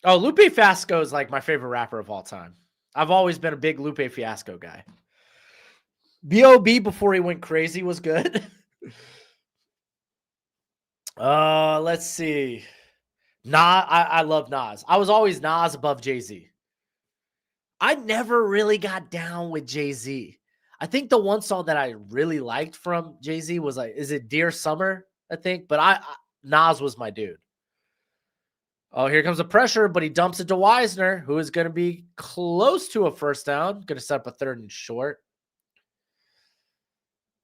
Oh, Lupe Fiasco is like my favorite rapper of all time. I've always been a big Lupe Fiasco guy. B.O.B. before he went crazy was good. Let's see. I love Nas. I was always Nas above Jay-Z. I never really got down with Jay-Z. I think the one song that I really liked from Jay-Z was like, is it Dear Summer? I think, but Nas was my dude. Oh, here comes the pressure, but he dumps it to Wisner, who is going to be close to a first down. Going to set up a third and short.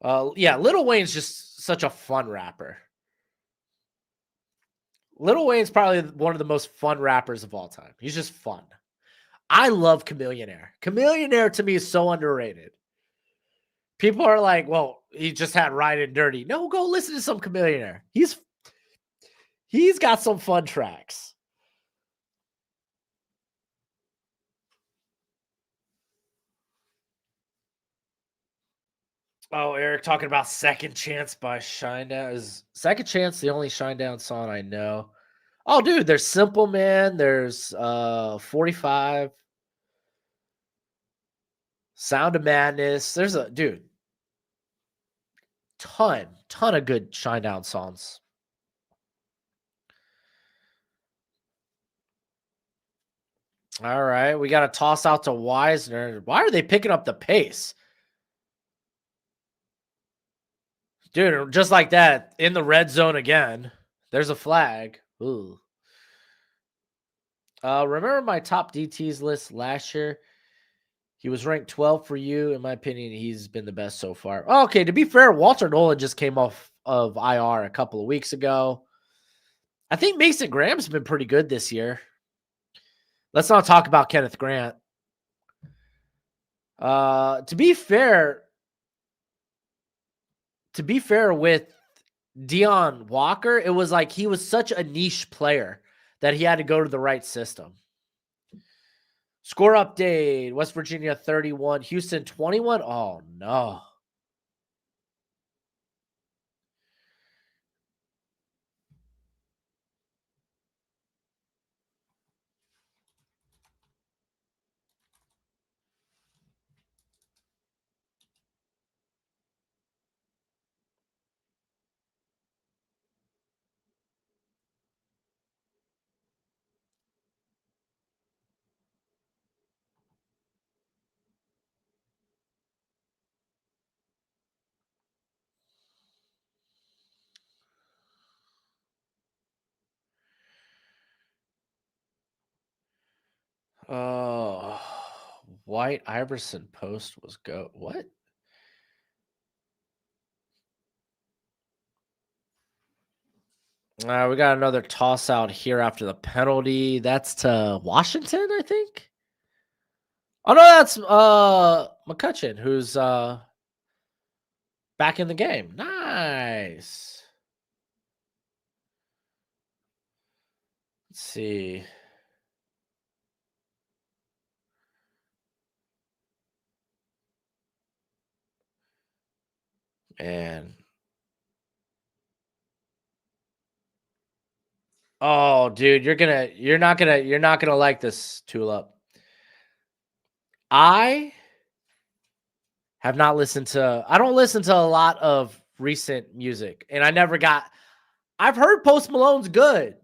Yeah, Lil Wayne's just such a fun rapper. Lil Wayne's probably one of the most fun rappers of all time. He's just fun. I love Chameleonaire. Chameleonaire to me is so underrated. People are like, well, he just had Ride and Dirty. No, go listen to some Chameleonaire. He's got some fun tracks. Oh, Eric talking about Second Chance by Shinedown. Is Second Chance the only Shinedown song I know? Oh, dude, there's Simple Man, there's 45, Sound of Madness. There's a dude, ton of good Shinedown songs. All right, we got to toss out to Wisner. Why are they picking up the pace? Dude, just like that, in the red zone again. There's a flag. Ooh. Remember my top DTs list last year? He was ranked 12 for you. In my opinion, he's been the best so far. Okay, to be fair, Walter Nolan just came off of IR a couple of weeks ago. I think Mason Graham's been pretty good this year. Let's not talk about Kenneth Grant. To be fair with Deion Walker, it was like he was such a niche player that he had to go to the right system. Score update: West Virginia 31, Houston 21. Oh no. Oh, White Iverson post was go. What? We got another toss out here after the penalty. That's to Washington, I think. Oh no, that's McCutcheon, who's back in the game. Nice. Let's see. And Oh, dude, you're not gonna like this, Tulip. I have not listened to I don't listen to a lot of recent music, and I've heard Post Malone's good.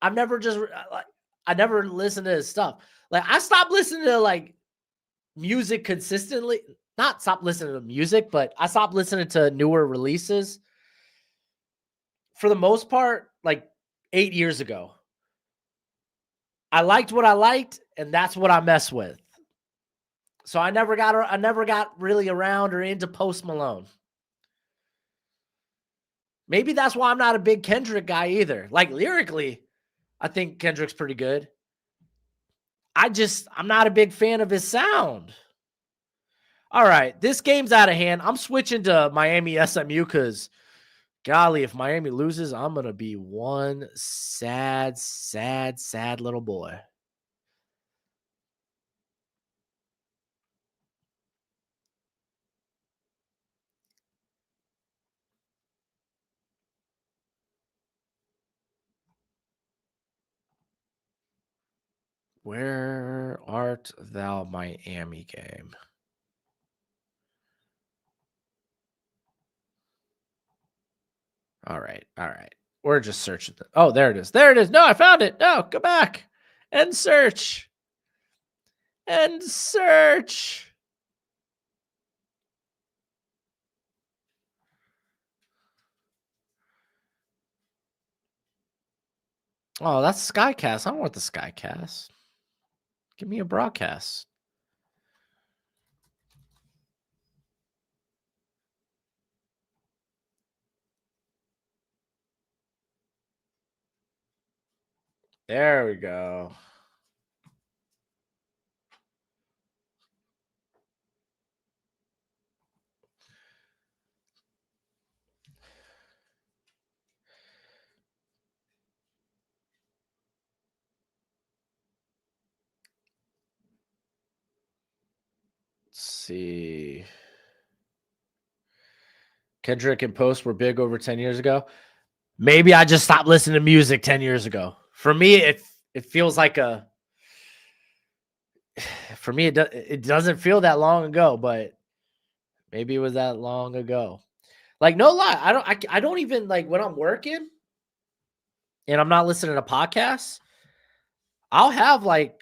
I've never just like I never listened to his stuff. Like I stopped listening to like music consistently. Not stop listening to music, but I stopped listening to newer releases for the most part like 8 years ago. I liked what I liked, and that's what I mess with. So I never got really around or into Post Malone. Maybe that's why I'm not a big Kendrick guy either. Like lyrically, I think Kendrick's pretty good. I'm not a big fan of his sound. All right, this game's out of hand. I'm switching to Miami SMU because golly, if Miami loses, I'm gonna be one sad, sad, sad little boy. Where art thou, Miami game? All right, all right. We're just searching. Oh, there it is. There it is. No, I found it. No, go back and search and search. Oh, that's Skycast. I don't want the Skycast. Give me a broadcast. There we go. Let's see. Kendrick and Post were big over 10 years ago. Maybe I just stopped listening to music 10 years ago. For me, it feels like for me it doesn't feel that long ago, but maybe it was that long ago. Like no lie, I don't even like when I'm working and I'm not listening to podcasts, I'll have like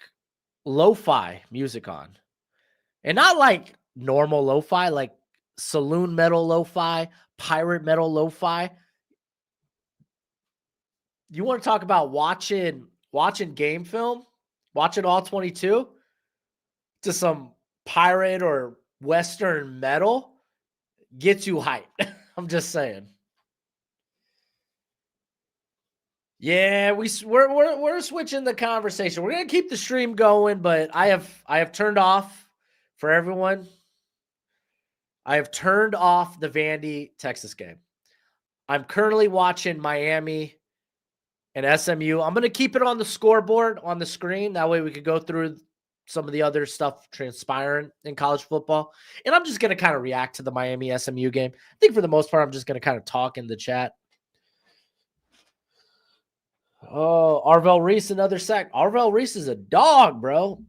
lo-fi music on. And not like normal lo-fi, like saloon metal lo-fi, pirate metal lo-fi. You want to talk about watching game film, watching all 22 to some pirate or western metal gets you hyped. I'm just saying. Yeah, we're switching the conversation. We're gonna keep the stream going, but I have turned off for everyone. I have turned off the Vandy Texas game. I'm currently watching Miami and SMU. I'm gonna keep it on the scoreboard on the screen. That way we could go through some of the other stuff transpiring in college football. And I'm just gonna kind of react to the Miami SMU game. I think for the most part, I'm just gonna kind of talk in the chat. Oh, Arvell Reese, another sack. Arvell Reese is a dog, bro.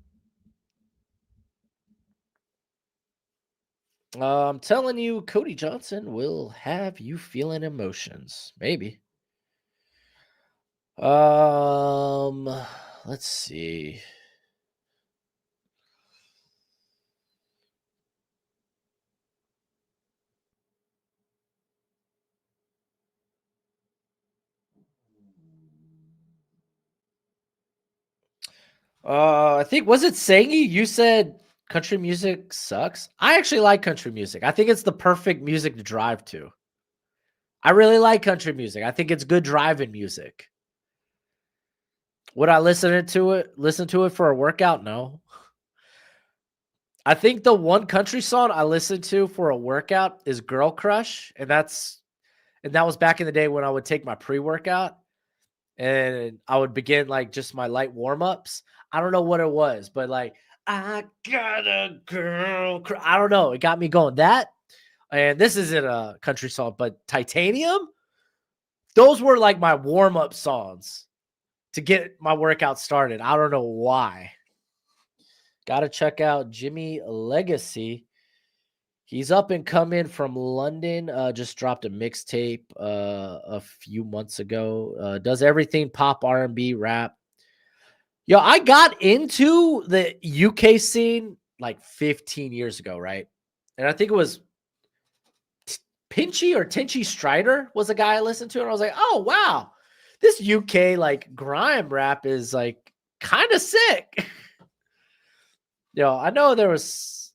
I'm telling you, Cody Johnson will have you feeling emotions. Maybe. Let's see. I think was it Sangy? You said country music sucks. I actually like country music. I think it's the perfect music to drive to. I really like country music. I think it's good driving music. Would I listen to it for a workout? No. I think the one country song I listened to for a workout is Girl Crush, and that was back in the day when I would take my pre-workout and I would begin like just my light warm-ups. I don't know what it was, but like I got a girl. I don't know. It got me going. That, and this isn't a country song, but Titanium. Those were like my warm-up songs. to get my workout started. I don't know why. Got to check out Jimmy Legacy. He's up and coming from London. Just dropped a mixtape a few months ago. Does everything pop, R&B, rap. Yo, I got into the UK scene like 15 years ago, right? And I think it was Pinchy or Tinchy Strider was a guy I listened to, and I was like, oh wow, this UK like grime rap is like kind of sick. Yo, I know there was.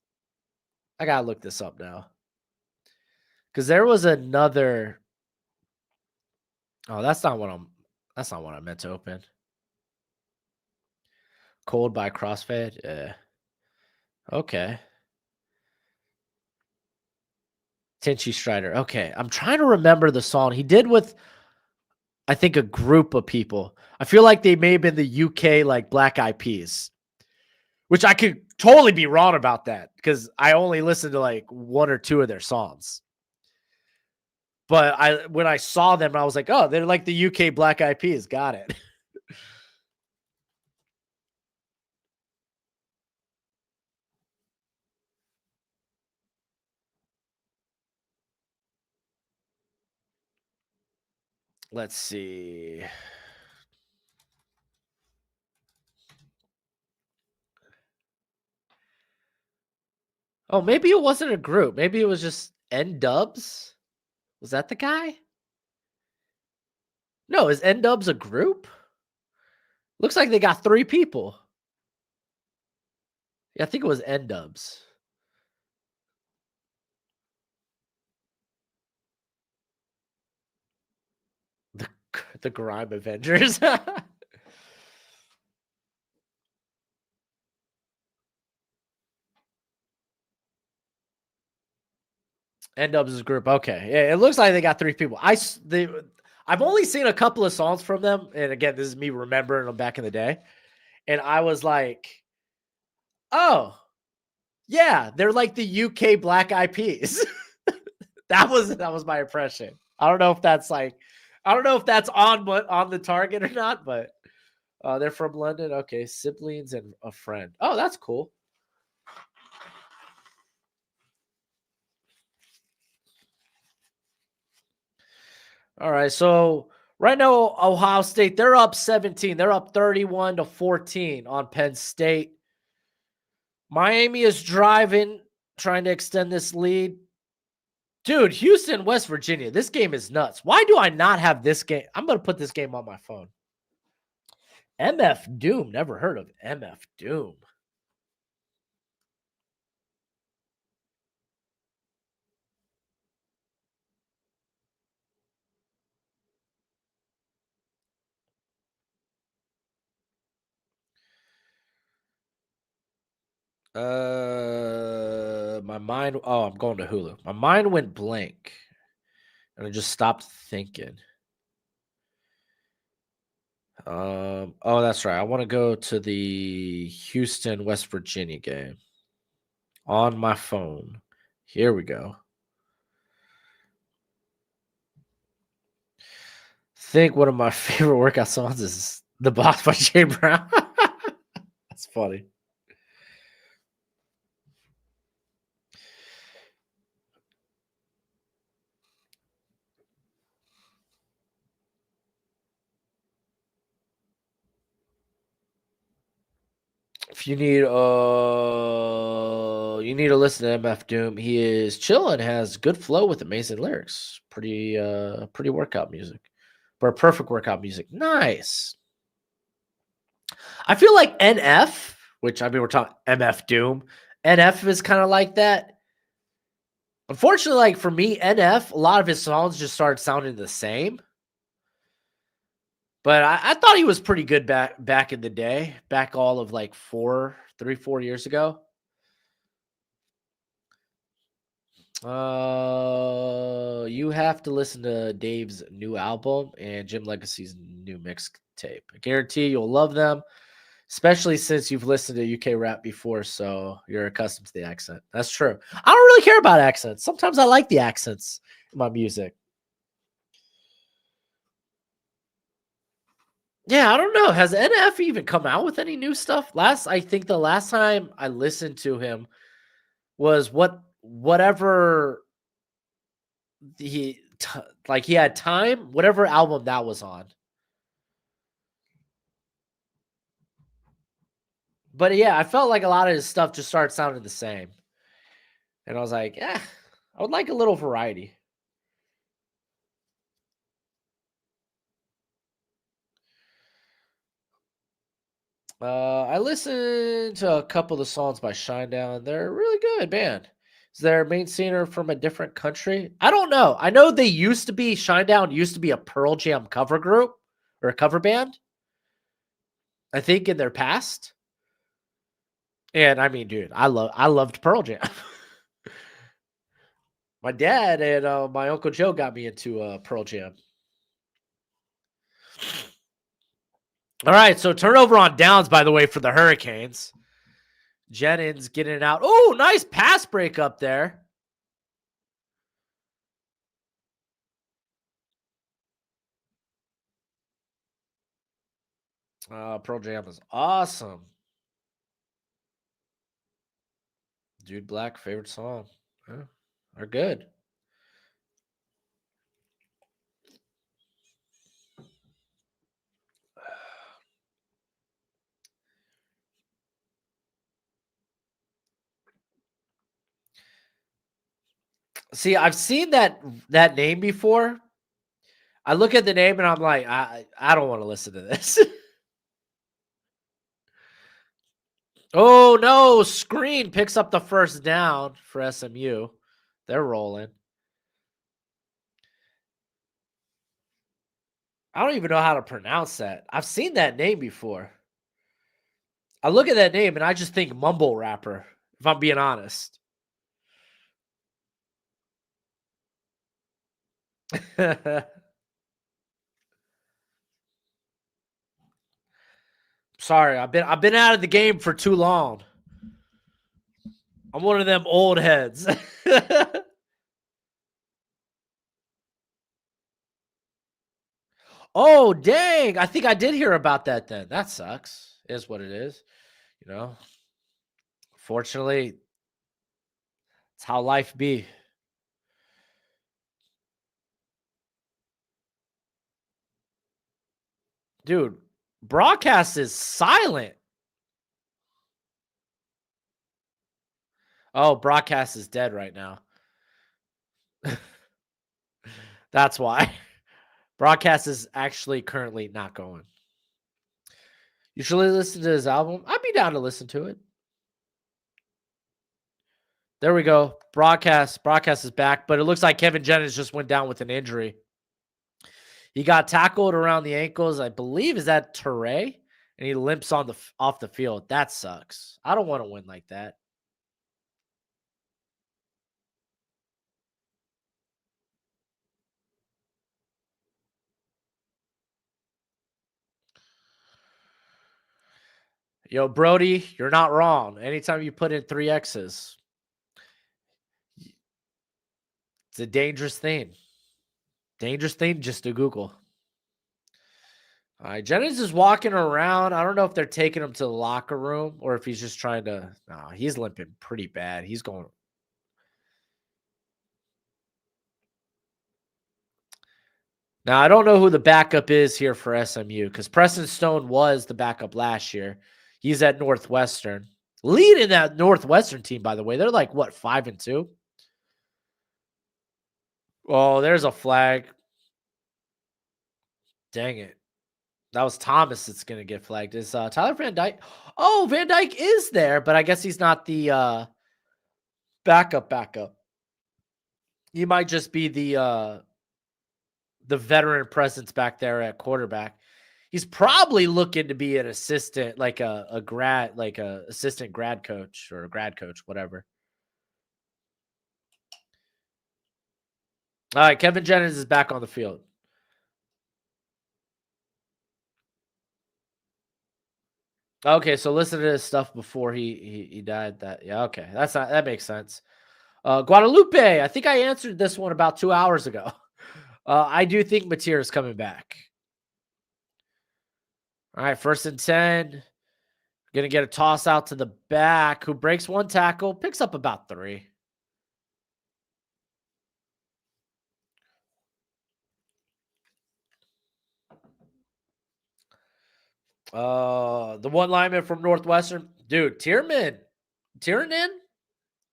I gotta look this up now because there was another. Oh, that's not what I'm. That's not what I meant to open. Cold by Crossfade. Yeah. Okay. Tinchy Strider. Okay. I'm trying to remember the song he did with, I think, a group of people. I feel like they may have been the UK like Black Eyed Peas, which I could totally be wrong about that because I only listened to like one or two of their songs. But when I saw them, I was like, oh, they're like the UK Black Eyed Peas. Got it. Let's see. Oh, maybe it wasn't a group. Maybe it was just N Dubs. Was that the guy? No, is N Dubs a group? Looks like they got 3 people. Yeah, I think it was N Dubs. The Grime Avengers. N Dubs' group. Okay. Yeah, it looks like they got 3 people. I've only seen a couple of songs from them. And again, this is me remembering them back in the day. And I was like, oh, yeah, they're like the UK Black Eyed Peas. that was my impression. I don't know if that's on the target or not, but they're from London. Okay, siblings and a friend. Oh, that's cool. All right, so right now Ohio State, they're up 17. They're up 31-14 on Penn State. Miami is driving, trying to extend this lead. Dude, Houston, West Virginia. This game is nuts. Why do I not have this game? I'm going to put this game on my phone. MF Doom. Never heard of MF Doom. My mind. Oh, I'm going to Hulu. My mind went blank, and I just stopped thinking. Oh, that's right. I want to go to the Houston, West Virginia game on my phone. Here we go. Think one of my favorite workout songs is "The Boss" by Jay Brown. That's funny. If you need to listen to MF Doom. He is chill and has good flow with amazing lyrics. Pretty workout music. But perfect workout music. Nice. I feel like NF, which I mean we're talking MF Doom. NF is kind of like that. Unfortunately, like for me, NF, a lot of his songs just started sounding the same. But I thought he was pretty good back in the day, back all of like 4 years ago. You have to listen to Dave's new album and Jim Legacy's new mixtape. I guarantee you'll love them, especially since you've listened to UK rap before, so you're accustomed to the accent. That's true. I don't really care about accents. Sometimes I like the accents in my music. Yeah, I don't know. Has NF even come out with any new stuff? I think the last time I listened to him was whatever like he had time, whatever album that was on. But yeah, I felt like a lot of his stuff just started sounding the same. And I was like, yeah, I would like a little variety. I listened to a couple of the songs by Shinedown. They're really good, man. Is their main singer from a different country? I don't know. I know they used to be Shinedown used to be a Pearl Jam cover group or a cover band. I think in their past. And I mean, dude, I loved Pearl Jam. My dad and my uncle Joe got me into Pearl Jam. All right, so turnover on downs, by the way, for the Hurricanes. Jennings getting it out. Oh, nice pass break up there. Pearl Jam is awesome. Dude Black, favorite song. Yeah, are good. See, I've seen that name before. I look at the name and I'm like, I don't want to listen to this. Oh no, Screen picks up the first down for SMU. They're rolling. I don't even know how to pronounce that. I've seen that name before. I look at that name and I just think mumble rapper, if I'm being honest. Sorry, I've been out of the game for too long. I'm one of them old heads. Oh, dang. I think I did hear about that then. That sucks. Is what it is. You know, fortunately, it's how life be. Dude, broadcast is silent. Oh, broadcast is dead right now. That's why. Broadcast is actually currently not going. You should listen to his album. I'd be down to listen to it. There we go. Broadcast is back, but it looks like Kevin Jennings just went down with an injury. He got tackled around the ankles. I believe is that Teray, and he limps on the off the field. That sucks. I don't want to win like that. Yo, Brody, you're not wrong. Anytime you put in 3 X's, it's a dangerous thing. Dangerous thing just to Google. All right, Jennings is walking around. I don't know if they're taking him to the locker room or if he's just trying to. No, he's limping pretty bad. He's going. Now, I don't know who the backup is here for SMU because Preston Stone was the backup last year. He's at Northwestern. Leading that Northwestern team, by the way. They're like, what, 5-2? Oh, there's a flag. Dang it. That was Thomas that's going to get flagged. Is Tyler Van Dyke? Oh, Van Dyke is there, but I guess he's not the backup. He might just be the veteran presence back there at quarterback. He's probably looking to be an assistant, like a grad, like a assistant grad coach or a grad coach, whatever. All right, Kevin Jennings is back on the field. Okay, so listen to his stuff before he died. Okay, that makes sense. Guadalupe, I think I answered this one about 2 hours ago. I do think Mateer is coming back. All right, 1st and 10. Gonna get a toss out to the back, who breaks 1 tackle, picks up about 3. The one lineman from Northwestern, dude, Tiernan.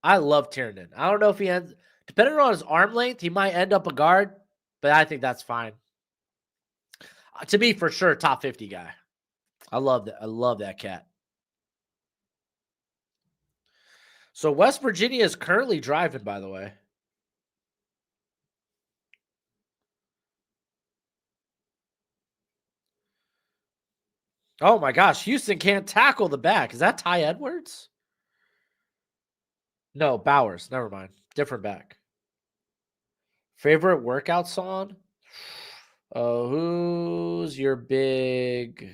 I love Tiernan. I don't know if he ends, depending on his arm length, he might end up a guard, but I think that's fine. To me, for sure, top 50 guy. I love that. I love that cat. So West Virginia is currently driving, by the way. Oh my gosh, Houston can't tackle the back. Is that Ty Edwards? No, Bowers. Never mind. Different back. Favorite workout song? Who's your big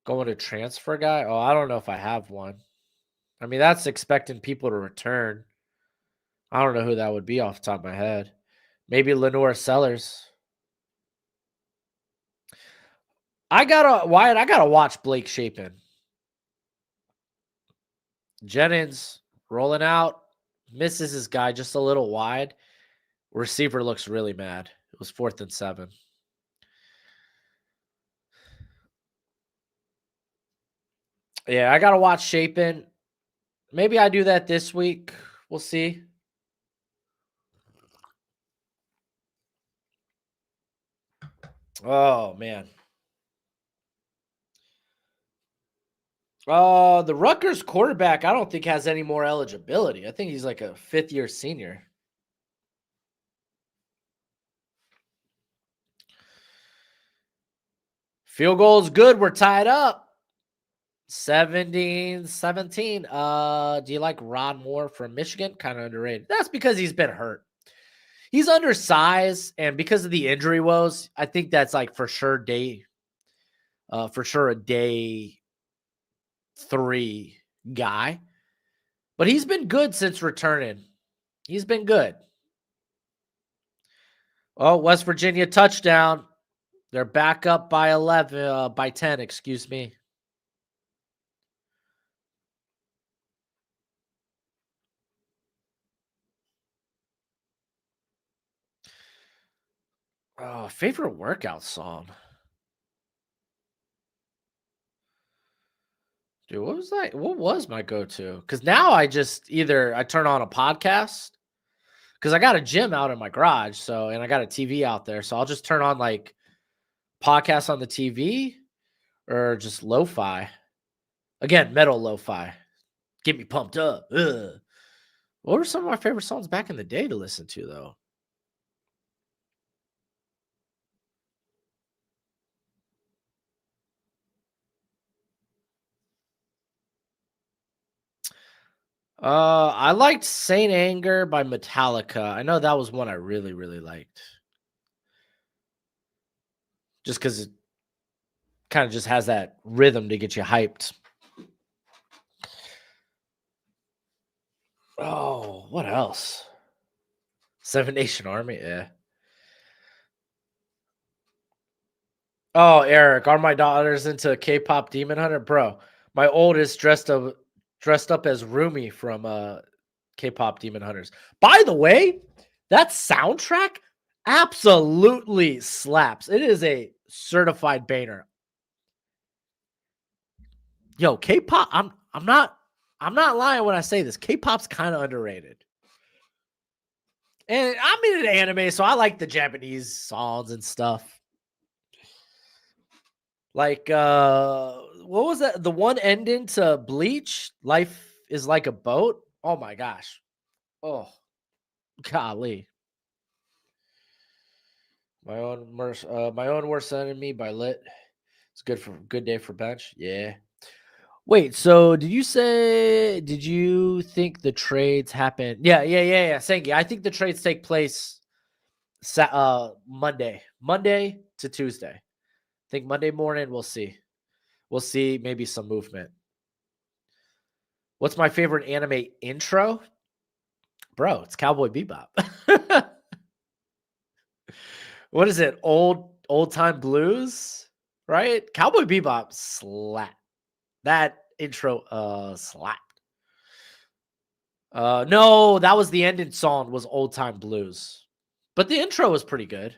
going to transfer guy? Oh, I don't know if I have one. I mean, that's expecting people to return. I don't know who that would be off the top of my head. Maybe Lenore Sellers. Wyatt, I gotta watch Blake Shapen. Jennings rolling out, misses his guy just a little wide. Receiver looks really mad. It was 4th and 7. Yeah, I gotta watch Shapen. Maybe I do that this week. We'll see. Oh man. The Rutgers quarterback, I don't think has any more eligibility. I think he's like a 5th-year senior. Field goal is good. We're tied up. 17-17. Do you like Ron Moore from Michigan? Kind of underrated. That's because he's been hurt. He's undersized, and because of the injury woes, I think that's like for sure a day 3 guy. But he's been good since returning. He's been good. Oh, West Virginia touchdown. They're back up by 11, by 10, excuse me. Oh, favorite workout song. Dude, what was that? What was my go-to? Because now I just I turn on a podcast because I got a gym out in my garage, and I got a TV out there, so I'll just turn on like podcasts on the TV or just lo-fi. Again, metal lo-fi. Get me pumped up. Ugh. What were some of my favorite songs back in the day to listen to, though? I liked Saint Anger by Metallica. I know that was one I really, really liked. Just because it kind of just has that rhythm to get you hyped. Oh, what else? Seven Nation Army, yeah. Oh, Eric, are my daughters into K-pop Demon Hunter? Bro, my oldest dressed up as Rumi from K-pop Demon Hunters. By the way, that soundtrack absolutely slaps. It is a certified banger. Yo, K-pop, I'm not lying when I say this. K-pop's kind of underrated. And I'm into anime, so I like the Japanese songs and stuff. Like, what was that? The one ending to Bleach, Life is Like a Boat. Oh my gosh. Oh, golly. My own worst enemy by Lit. It's good day for bench. Yeah. Wait, so did you think the trades happen? Yeah. Sengi, I think the trades take place Monday to Tuesday. I think Monday morning we'll see. We'll see maybe some movement. What's my favorite anime intro? Bro, it's Cowboy Bebop. What is it? Old time blues right? Cowboy Bebop slap. That intro slapped. No, that was the ending song was Old Time Blues. But the intro was pretty good.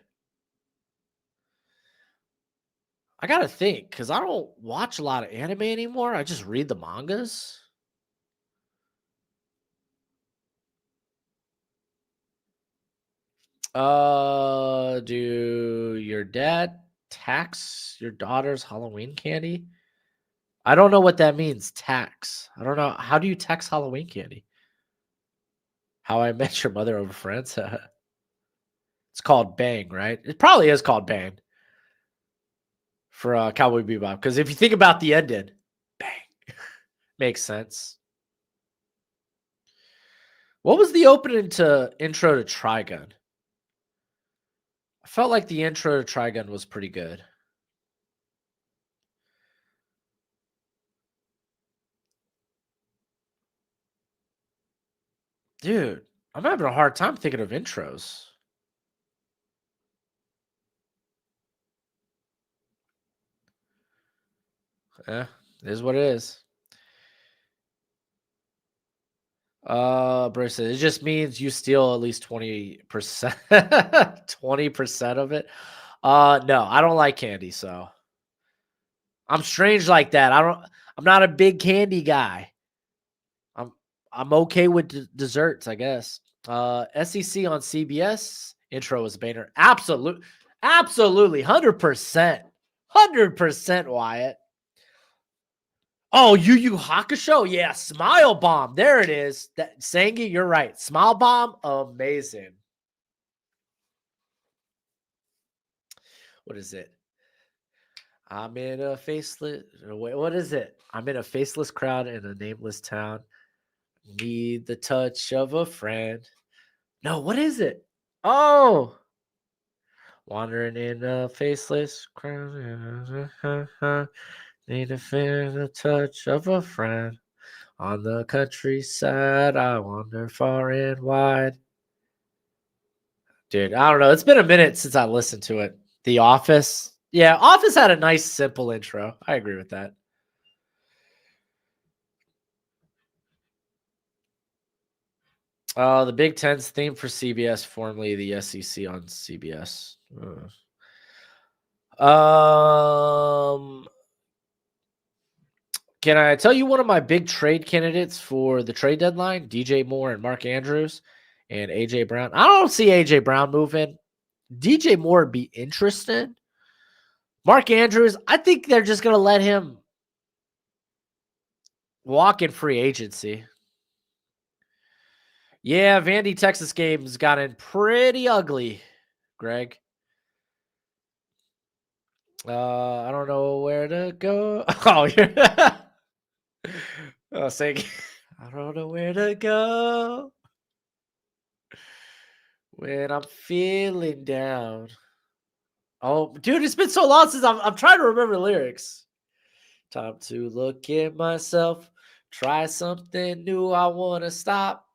I gotta think, because I don't watch a lot of anime anymore. I just read the mangas. Do your dad tax your daughter's Halloween candy? I don't know what that means, tax. I don't know. How do you tax Halloween candy? How I Met Your Mother Over Friends? It's called Bang, right? It probably is called Bang for Cowboy Bebop. Because if you think about the ending, bang, makes sense. What was the opening to intro to Trigun? I felt like the intro to Trigun was pretty good. Dude, I'm having a hard time thinking of intros. Yeah, it is what it is. Bruce said, it just means you steal at least 20%. 20% of it. No, I don't like candy, so I'm strange like that. I'm not a big candy guy. I'm I'm okay with desserts, I guess. SEC on CBS intro was a banner. Absolutely, 100%. 100% Wyatt. Oh, Yu Yu Hakusho? Yeah, Smile Bomb. There it is. That Sangi, you're right. Smile Bomb, amazing. What is it? I'm in a faceless. Wait, what is it? I'm in a faceless crowd in a nameless town. Need the touch of a friend. No, what is it? Oh, wandering in a faceless crowd. Need to feel the touch of a friend. On the countryside, I wander far and wide. Dude, I don't know. It's been a minute since I listened to it. The Office. Yeah, Office had a nice, simple intro. I agree with that. The Big Ten's theme for CBS, formerly the SEC on CBS. Can I tell you one of my big trade candidates for the trade deadline? DJ Moore and Mark Andrews and AJ Brown. I don't see AJ Brown moving. DJ Moore would be interested. Mark Andrews, I think they're just going to let him walk in free agency. Yeah, Vandy Texas games gotten pretty ugly, Greg. I don't know where to go. Oh, yeah. Oh, saying, I don't know where to go when I'm feeling down. Oh, dude, it's been so long since I'm trying to remember lyrics. Time to look at myself, try something new. I want to stop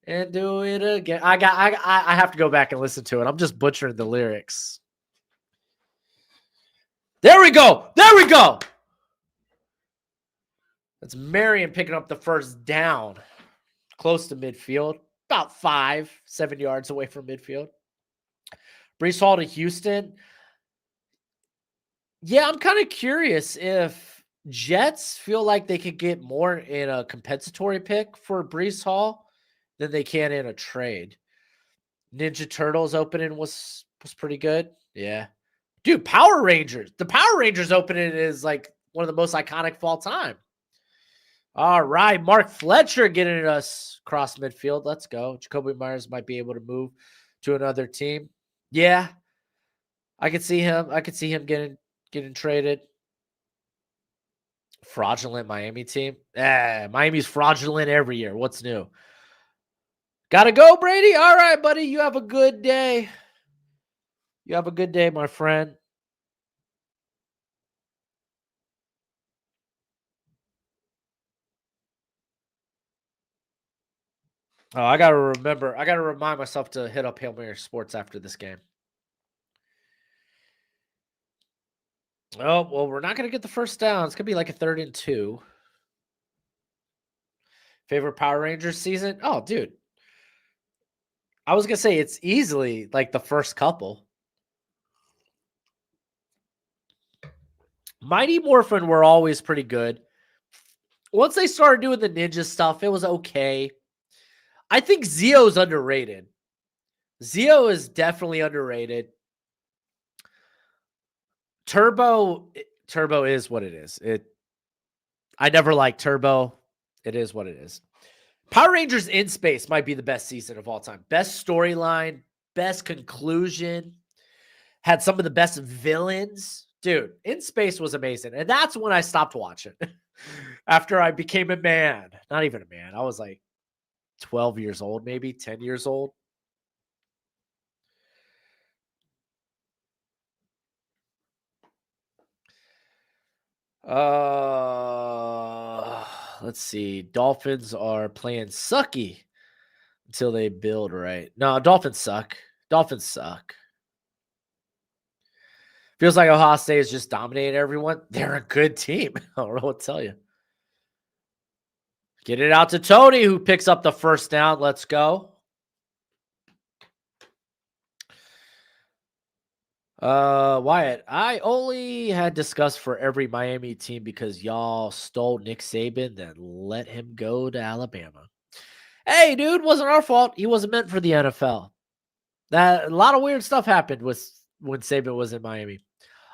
and do it again. I have to go back and listen to it. I'm just butchering the lyrics. There we go. There we go. That's Marion picking up the first down. Close to midfield. About 5-7 yards away from midfield. Brees Hall to Houston. Yeah, I'm kind of curious if Jets feel like they could get more in a compensatory pick for Brees Hall than they can in a trade. Ninja Turtles opening was pretty good. Yeah. Dude, Power Rangers. The Power Rangers opening is like one of the most iconic of all time. All right. Mark Fletcher getting us across midfield. Let's go. Jacoby Myers might be able to move to another team. Yeah. I could see him. I could see him getting traded. Fraudulent Miami team. Miami's fraudulent every year. What's new? Gotta go, Brady. All right, buddy. You have a good day. You have a good day, my friend. Oh, I gotta remember. I gotta remind myself to hit up Hail Mary Sports after this game. Oh, well, we're not going to get the first down. It's going to be like a 3rd and 2. Favorite Power Rangers season? Oh, dude. I was going to say it's easily like the first couple. Mighty Morphin were always pretty good. Once they started doing the ninja stuff, it was okay. I think Zio's underrated. Zio is definitely underrated. Turbo is what it is. I never liked Turbo. It is what it is. Power Rangers in Space might be the best season of all time. Best storyline, best conclusion, had some of the best villains. Dude, In Space was amazing. And that's when I stopped watching. After I became a man. Not even a man. I was like 12 years old, maybe 10 years old. Let's see. Dolphins are playing sucky until they build right. No, Dolphins suck. Dolphins suck. Feels like Ohio State has just dominated everyone. They're a good team. I don't know what to tell you. Get it out to Tony, who picks up the first down. Let's go. Wyatt, I only had discussed for every Miami team because y'all stole Nick Saban, then let him go to Alabama. Hey, dude, wasn't our fault. He wasn't meant for the NFL. A lot of weird stuff happened with when Saban was in Miami.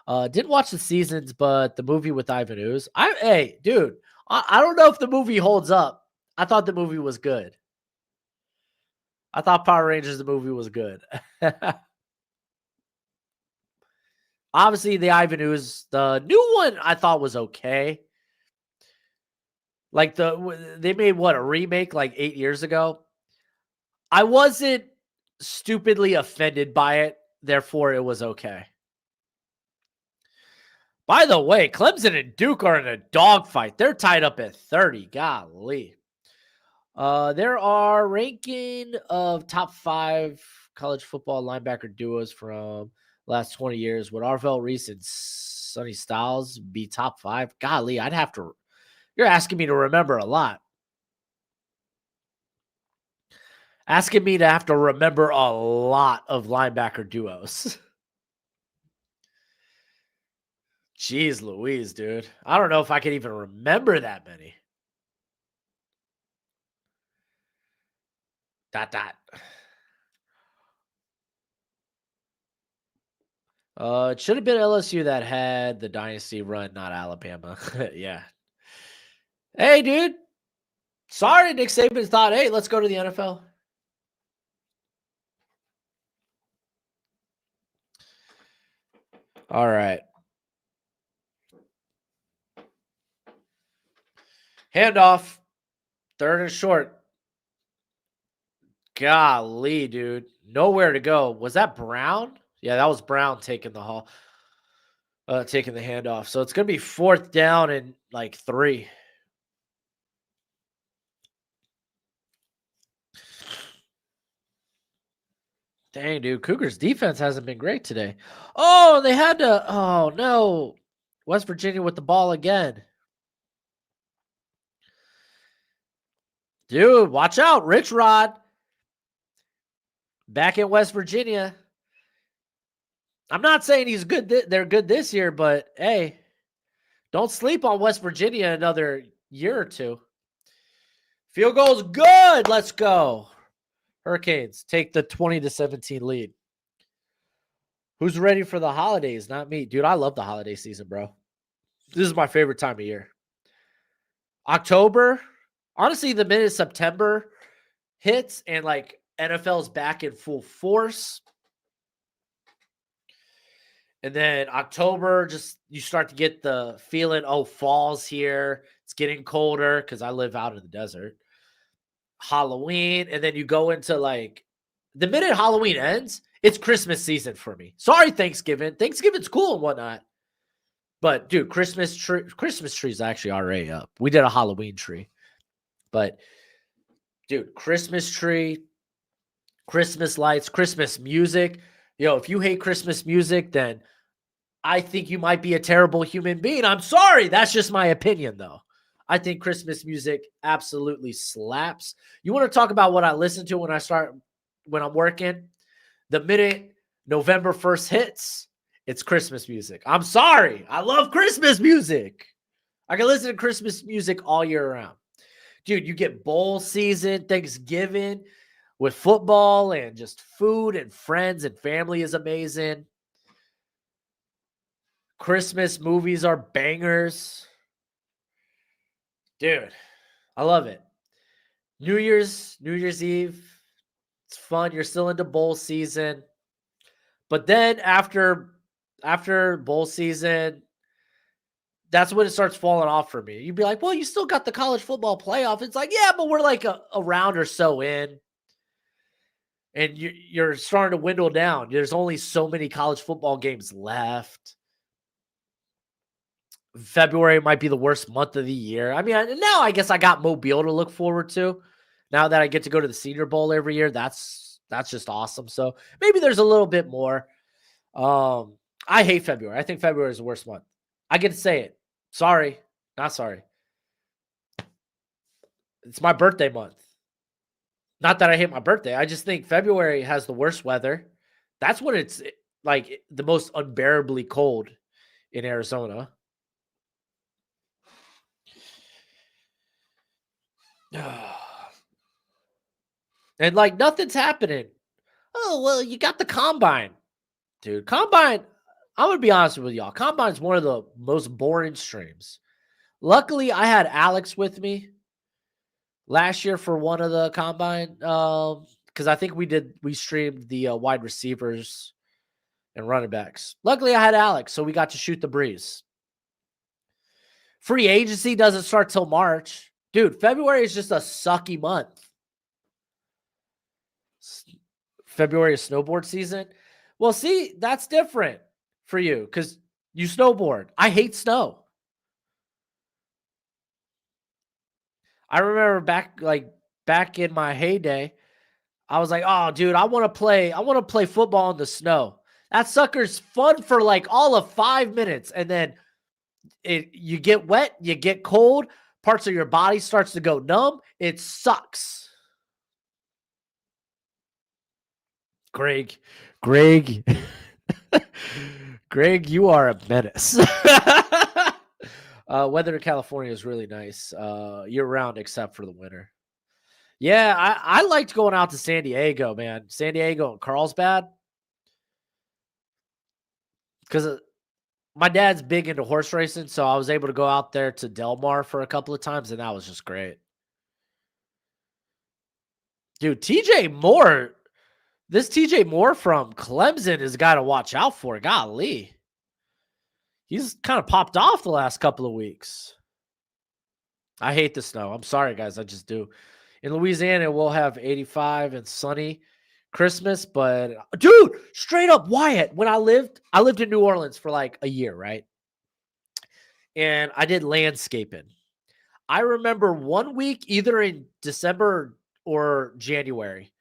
Didn't watch the seasons, but the movie with Ivan Ooze. Hey, dude, I don't know if the movie holds up. I thought the movie was good. I thought Power Rangers, the movie was good. Obviously, the Ivan Ooze, the new one, I thought was okay. Like they made what, a remake like 8 years ago. I wasn't stupidly offended by it, therefore it was okay. By the way, Clemson and Duke are in a dogfight. They're tied up at 30. Golly. There are ranking of top 5 college football linebacker duos from last 20 years. Would Arvell Reese and Sonny Styles be top 5? Golly, I'd have to. You're asking me to remember a lot. Asking me to have to remember a lot of linebacker duos. Jeez Louise, dude. I don't know if I can even remember that many. Dot. It should have been LSU that had the dynasty run, not Alabama. Yeah. Hey, dude. Sorry, Nick Saban thought, hey, let's go to the NFL. All right. Handoff. 3rd and short. Golly, dude. Nowhere to go. Was that Brown? Yeah, that was Brown taking the taking the handoff. So it's going to be 4th down and like 3. Dang, dude. Cougars defense hasn't been great today. Oh, they had to. Oh, no. West Virginia with the ball again. Dude, watch out. Rich Rod. Back in West Virginia. I'm not saying he's good. They're good this year, but hey, don't sleep on West Virginia another year or 2. Field goal's good. Let's go. Hurricanes take the 20-17 lead. Who's ready for the holidays? Not me. Dude, I love the holiday season, bro. This is my favorite time of year. October, honestly, the minute September hits and like NFL's back in full force. And then October, just you start to get the feeling, oh, fall's here. It's getting colder because I live out in the desert. Halloween, and then you go into like the minute Halloween ends, it's Christmas season for me. Sorry, Thanksgiving. Thanksgiving's cool and whatnot. But dude, Christmas tree's actually already up. We did a Halloween tree. But dude, Christmas tree, Christmas lights, Christmas music. Yo, if you hate Christmas music, then I think you might be a terrible human being. I'm sorry. That's just my opinion, though. I think Christmas music absolutely slaps. You want to talk about what I listen to when I'm working? The minute November 1st hits, it's Christmas music. I'm sorry. I love Christmas music. I can listen to Christmas music all year round. Dude, you get bowl season, Thanksgiving with football and just food and friends and family is amazing. Christmas movies are bangers. Dude, I love it. New Year's Eve, it's fun. You're still into bowl season. But then after bowl season, that's when it starts falling off for me. You'd be like, well, you still got the college football playoff. It's like, yeah, but we're like a round or so in. And you're starting to dwindle down. There's only so many college football games left. February might be the worst month of the year. I mean, now I guess I got Mobile to look forward to. Now that I get to go to the Senior Bowl every year, that's just awesome. So maybe there's a little bit more. I hate February. I think February is the worst month. I get to say it. Sorry, not sorry. It's my birthday month. Not that I hate my birthday. I just think February has the worst weather. That's when it's like the most unbearably cold in Arizona. And like nothing's happening. Oh, well, you got the combine. Dude, combine, I'm going to be honest with y'all. Combine is one of the most boring streams. Luckily, I had Alex with me last year for one of the combine because I think we streamed the wide receivers and running backs. Luckily, I had Alex, so we got to shoot the breeze. Free agency doesn't start till March. Dude, February is just a sucky month. February is snowboard season. Well, see, that's different for you because you snowboard. I hate snow. I remember back in my heyday, I was like, "Oh, dude, I want to play football in the snow." That sucker's fun for like all of 5 minutes, and then you get wet, you get cold, parts of your body starts to go numb. It sucks. Greg, Greg, you are a menace. Weather in California is really nice year round, except for the winter. Yeah, I liked going out to San Diego, man. San Diego and Carlsbad. Because my dad's big into horse racing, so I was able to go out there to Del Mar for a couple of times, and that was just great. Dude, TJ Moore, this TJ Moore from Clemson is a guy to watch out for. Golly. He's kind of popped off the last couple of weeks. I hate the snow. I'm sorry, guys. I just do. In Louisiana, we'll have 85 and sunny Christmas, but dude, straight up Wyatt, when I lived in New Orleans for like a year, right? And I did landscaping. I remember one week, either in December or January,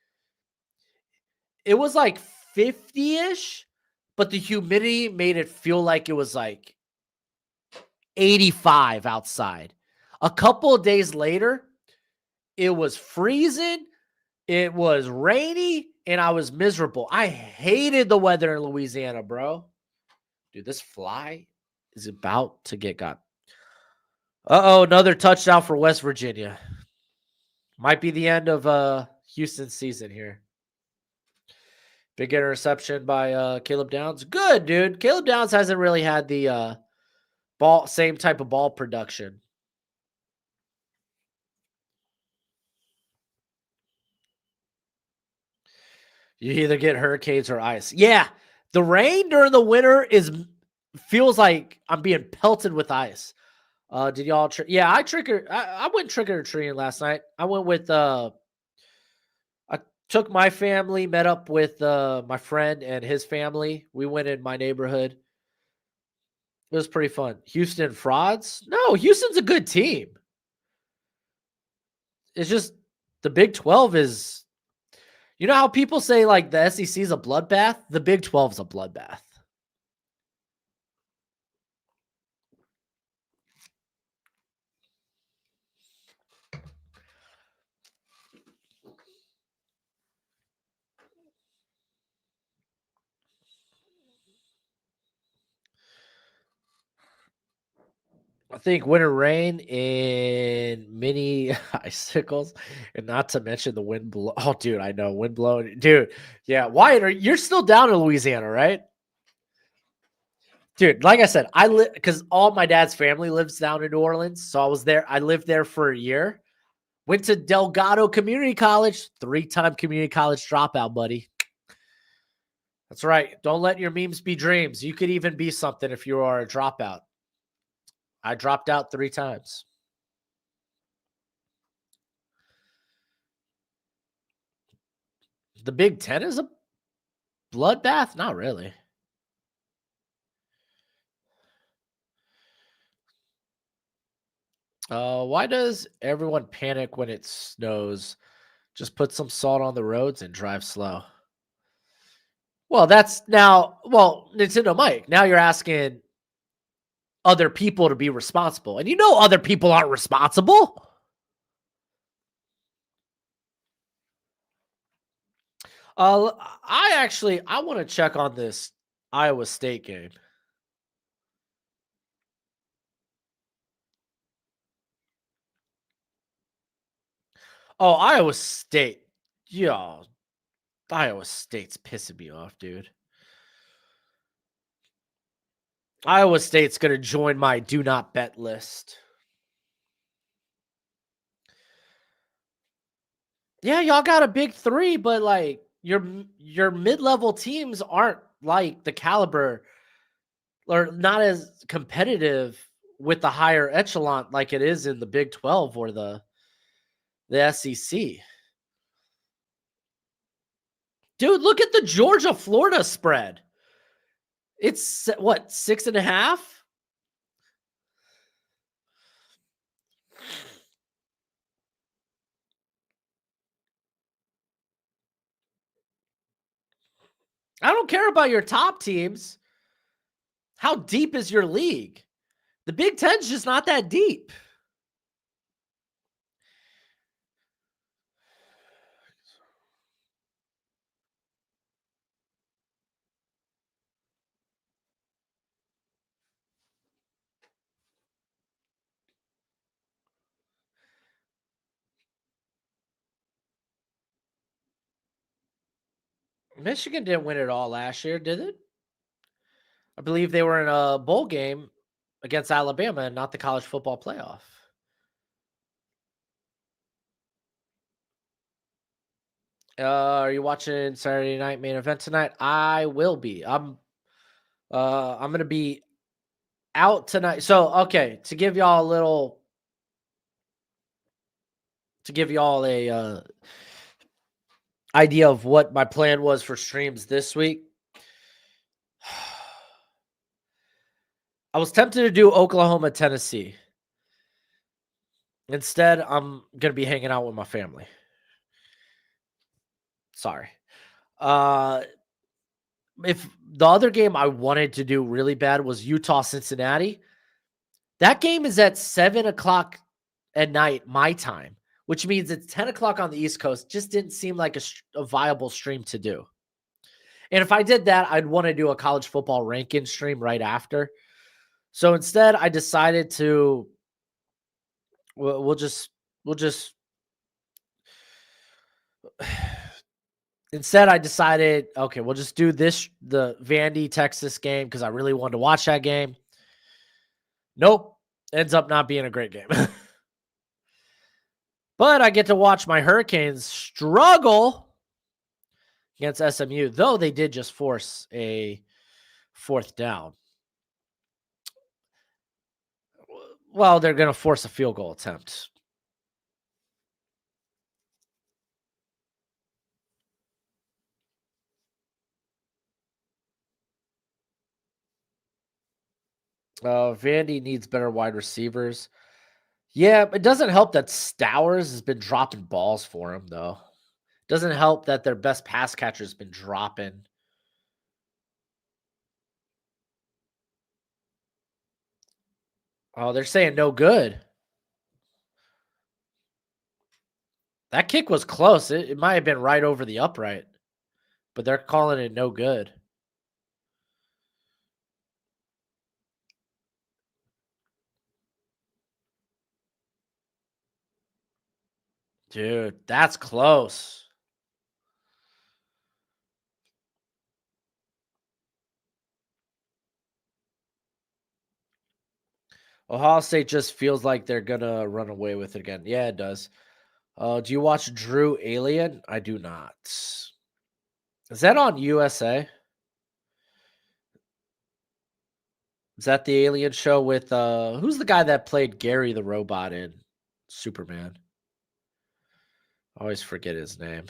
it was like 50-ish, but the humidity made it feel like it was like 85 outside. A couple of days later, it was freezing, it was rainy, and I was miserable. I hated the weather in Louisiana, bro. Dude, this fly is about to get got. Uh-oh, another touchdown for West Virginia. Might be the end of Houston's season here. Big interception by Caleb Downs. Good, dude. Caleb Downs hasn't really had the same type of ball production. You either get hurricanes or ice. Yeah, the rain during the winter feels like I'm being pelted with ice. Did y'all? Yeah, I went trick or treating last night. I went with I took my family, met up with my friend and his family. We went in my neighborhood. It was pretty fun. Houston frauds? No, Houston's a good team. It's just the Big 12 is. You know how people say like the SEC is a bloodbath? The Big 12 is a bloodbath. think winter rain in mini icicles, and not to mention the wind blow. Oh, dude, I know wind blowing, dude. Yeah, Wyatt, you're still down in Louisiana, right? Dude, like I said, I live because all my dad's family lives down in New Orleans, so I was there. I lived there for a year. Went to Delgado Community College, 3-time community college dropout, buddy. That's right. Don't let your memes be dreams. You could even be something if you are a dropout. I dropped out 3 times. The Big Ten is a bloodbath? Not really. Why does everyone panic when it snows? Just put some salt on the roads and drive slow. Well, that's now, Nintendo Mike, now you're asking other people to be responsible. And you know other people aren't responsible. I want to check on this Iowa State game. Oh, Iowa State. Yeah. Iowa State's pissing me off, dude. Iowa State's going to join my do not bet list. Yeah, y'all got a big 3, but like your mid-level teams aren't like the caliber or not as competitive with the higher echelon like it is in the Big 12 or the SEC. Dude, look at the Georgia Florida spread. It's what, 6.5? I don't care about your top teams. How deep is your league? The Big Ten's just not that deep. Michigan didn't win it all last year, did it? I believe they were in a bowl game against Alabama and not the college football playoff. Are you watching Saturday night main event tonight? I will be. I'm gonna be out tonight. So okay, to give y'all a idea of what my plan was for streams this week. I was tempted to do Oklahoma, Tennessee. Instead, I'm gonna be hanging out with my family. Sorry. If the other game I wanted to do really bad was Utah, Cincinnati, that game is at 7:00 at night, my time, which means it's 10:00 on the East Coast. Just didn't seem like a viable stream to do. And if I did that, I'd want to do a college football ranking stream right after. So instead, I decided to we'll just instead I decided, okay, we'll just do the Vandy Texas game because I really wanted to watch that game. Nope, ends up not being a great game. But I get to watch my Hurricanes struggle against SMU, though they did just force a 4th down. Well, they're going to force a field goal attempt. Vandy needs better wide receivers. Yeah, it doesn't help that Stowers has been dropping balls for him, though. Doesn't help that their best pass catcher has been dropping. Oh, they're saying no good. That kick was close. It might have been right over the upright, but they're calling it no good. Dude, that's close. Ohio State just feels like they're gonna run away with it again. Yeah, it does. Do you watch Drew Alien? I do not. Is that on USA? Is that the Alien show with who's the guy that played Gary the robot in Superman? I always forget his name.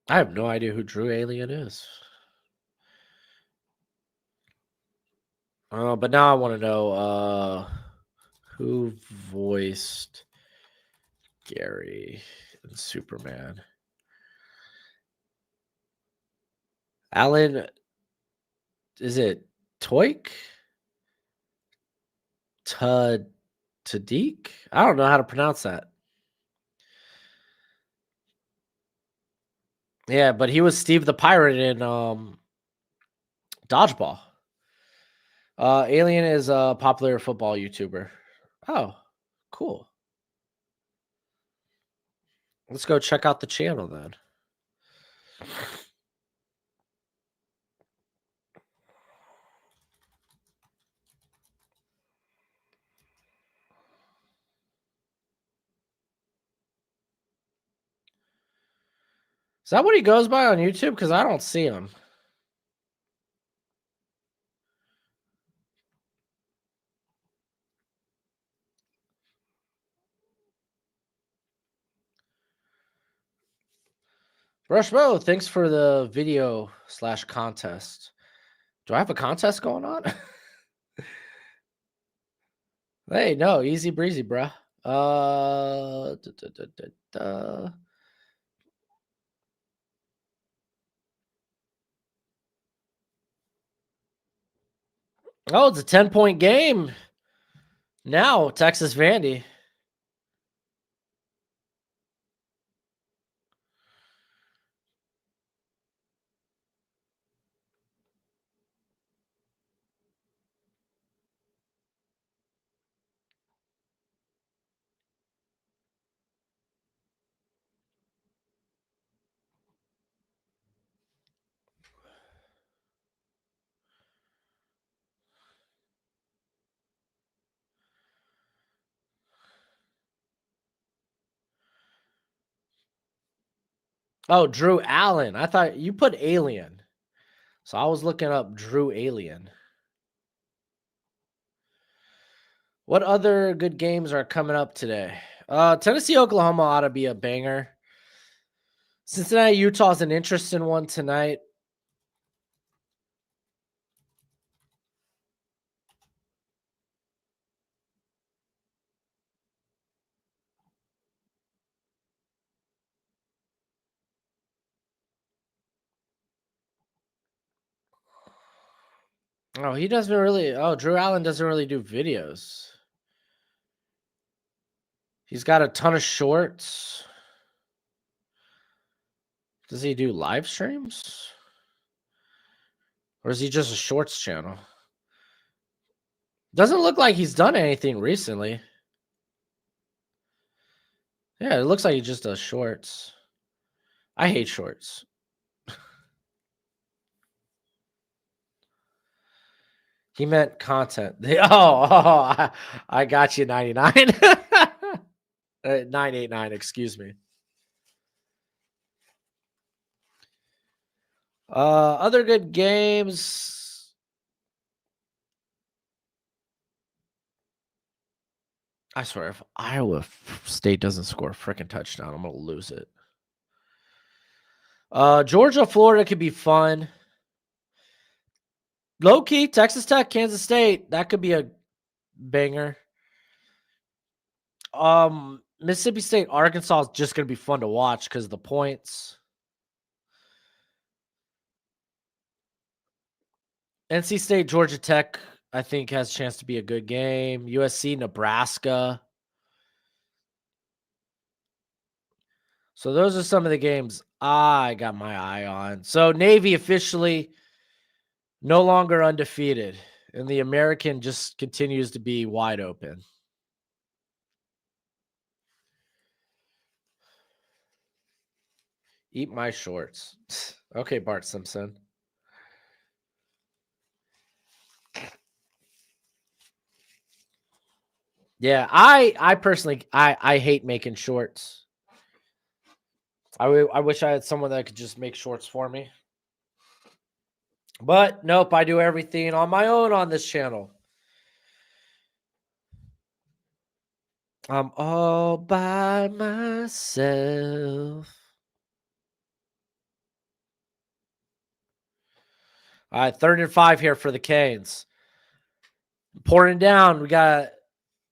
I have no idea who Drew Alien is. But now I want to know who voiced Gary in Superman. Alan, is it Toik? Tadik? I don't know how to pronounce that. Yeah, but he was Steve the Pirate in Dodgeball. Alien is a popular football YouTuber. Oh, cool. Let's go check out the channel then. Is that what he goes by on YouTube? Because I don't see him. Broshmo, thanks for the video / contest. Do I have a contest going on? Hey, no, easy breezy, bruh. Oh, it's a 10-point game. Now, Texas Vandy. Oh, Drew Allen. I thought you put Alien. So I was looking up Drew Alien. What other good games are coming up today? Tennessee, Oklahoma ought to be a banger. Cincinnati, Utah is an interesting one tonight. Oh, he doesn't really. Oh, Drew Allen doesn't really do videos. He's got a ton of shorts. Does he do live streams? Or is he just a shorts channel? Doesn't look like he's done anything recently. Yeah, it looks like he just does shorts. I hate shorts. He meant content. I got you, 99. 989, excuse me. Other good games. I swear, if Iowa State doesn't score a freaking touchdown, I'm gonna lose it. Georgia, Florida could be fun. Low key, Texas Tech, Kansas State, that could be a banger. Mississippi State, Arkansas is just gonna be fun to watch because of the points. NC State, Georgia Tech, I think has a chance to be a good game. USC, Nebraska. So those are some of the games I got my eye on. So Navy officially no longer undefeated, and the American just continues to be wide open. Eat my shorts. Okay, Bart Simpson. Yeah, I personally I hate making shorts. I wish I had someone that could just make shorts for me. But nope, I do everything on my own on this channel. I'm all by myself. All right, 3rd and 5 here for the Canes. Pouring down. We got to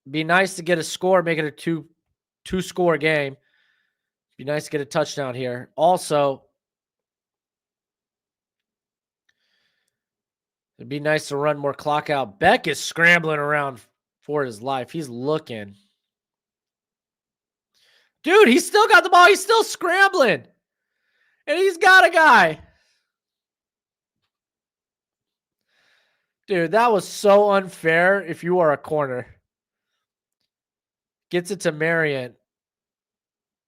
be nice to get a score, make it a two score game. Be nice to get a touchdown here. Also, it'd be nice to run more clock out. Beck is scrambling around for his life. He's looking. Dude, he's still got the ball. He's still scrambling. And he's got a guy. Dude, that was so unfair if you are a corner. Gets it to Marion.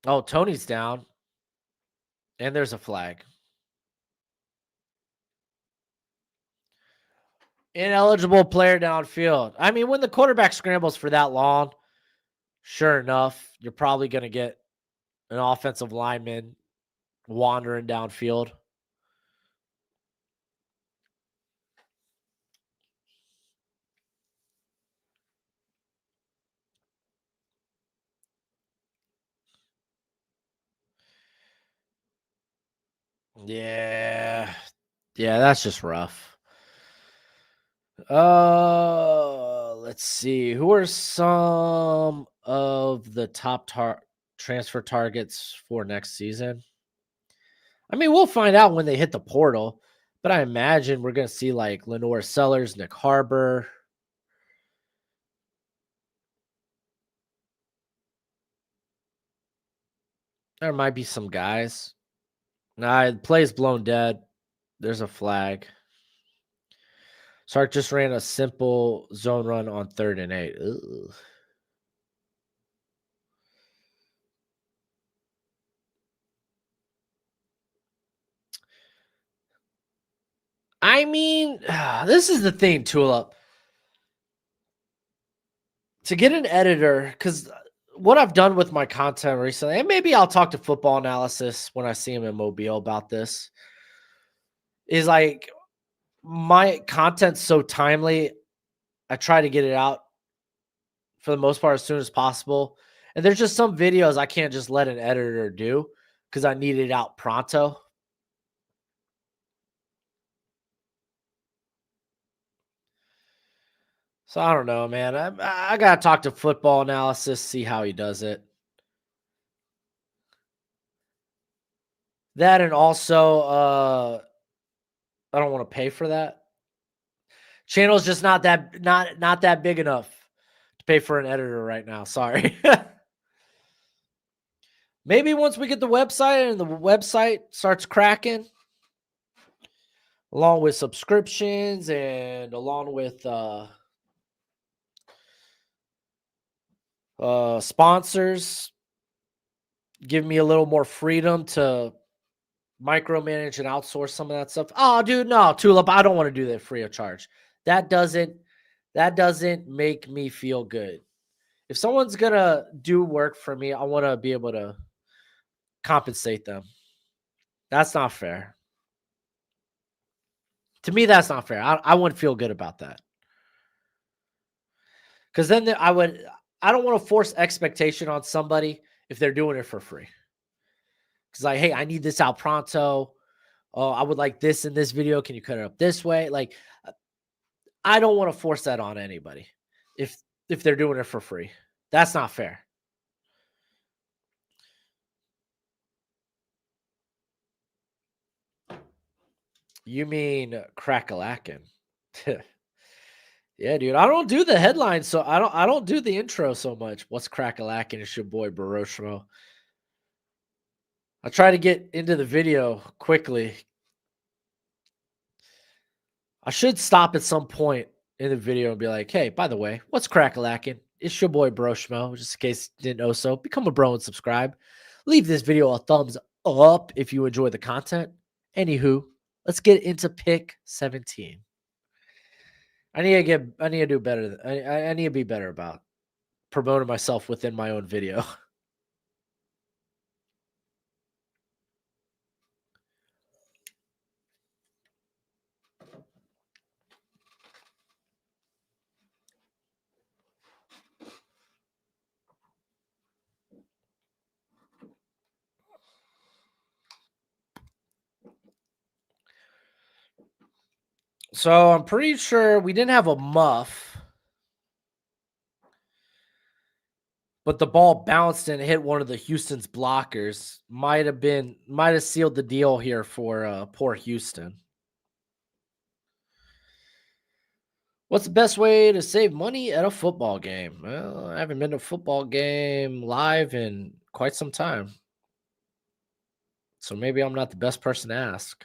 Oh, Tony's down. And there's a flag. Ineligible player downfield. I mean, when the quarterback scrambles for that long, sure enough, you're probably going to get an offensive lineman wandering downfield. Yeah. Yeah, that's just rough. Let's see. Who are some of the top transfer targets for next season? I mean, we'll find out when they hit the portal, but I imagine we're going to see like Lenore Sellers, Nick Harbor. There might be some guys. Nah, the play's blown dead. There's a flag. Sark just ran a simple zone run on 3rd and 8. Ugh. I mean, this is the thing, Tulip. To get an editor, because what I've done with my content recently, and maybe I'll talk to Football Analysis when I see him in Mobile about this, is like my content's so timely. I try to get it out for the most part as soon as possible. And there's just some videos I can't just let an editor do because I need it out pronto. So I don't know, man. I got to talk to Football Analysis, see how he does it. That and also I don't want to pay for that. Channel's just not that big enough to pay for an editor right now. Sorry. Maybe once we get the website and the website starts cracking, along with subscriptions and along with sponsors, give me a little more freedom to micromanage and outsource some of that stuff. Oh, dude, no, Tulip, I don't want to do that free of charge. That doesn't make me feel good. If someone's gonna do work for me, I want to be able to compensate them. That's not fair. To me, that's not fair. I wouldn't feel good about that. Because then I don't want to force expectation on somebody if they're doing it for free. Because like, hey, I need this out pronto. Oh, I would like this in this video. Can you cut it up this way? Like, I don't want to force that on anybody if they're doing it for free. That's not fair. You mean crack-a-lackin'? Yeah, dude. I don't do the headlines, so I don't do the intro so much. What's crack-a-lackin'? It's your boy Broshmo. I'll try to get into the video quickly. I should stop at some point in the video and be like, hey, by the way, what's crack-a-lackin'? It's your boy Broshmo, just in case you didn't know so. Become a bro and subscribe. Leave this video a thumbs up if you enjoy the content. Anywho, let's get into pick 17. I need to do better. I need to be better about promoting myself within my own video. So I'm pretty sure we didn't have a muff, but the ball bounced and hit one of the Houston's blockers. Might have sealed the deal here for poor Houston. What's the best way to save money at a football game? Well, I haven't been to a football game live in quite some time, so maybe I'm not the best person to ask.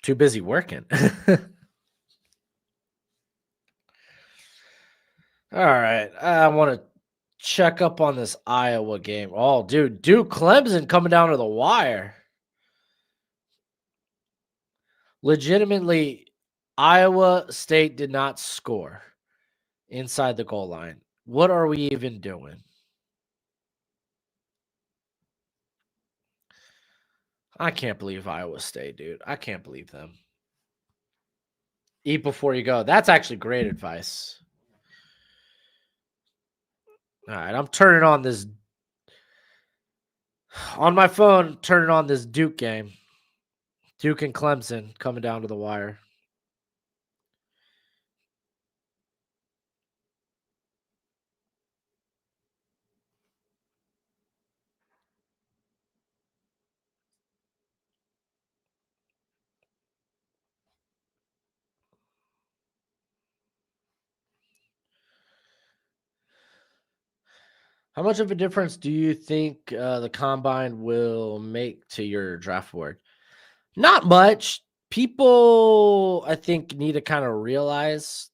Too busy working. All right. I want to check up on this Iowa game. Oh, dude. Duke Clemson coming down to the wire. Legitimately, Iowa State did not score inside the goal line. What are we even doing? I can't believe Iowa State, dude. I can't believe them. Eat before you go. That's actually great advice. All right, I'm turning on this on my phone, turning on this Duke game. Duke and Clemson coming down to the wire. How much of a difference do you think the combine will make to your draft board? Not much. People, I think, need to kind of realize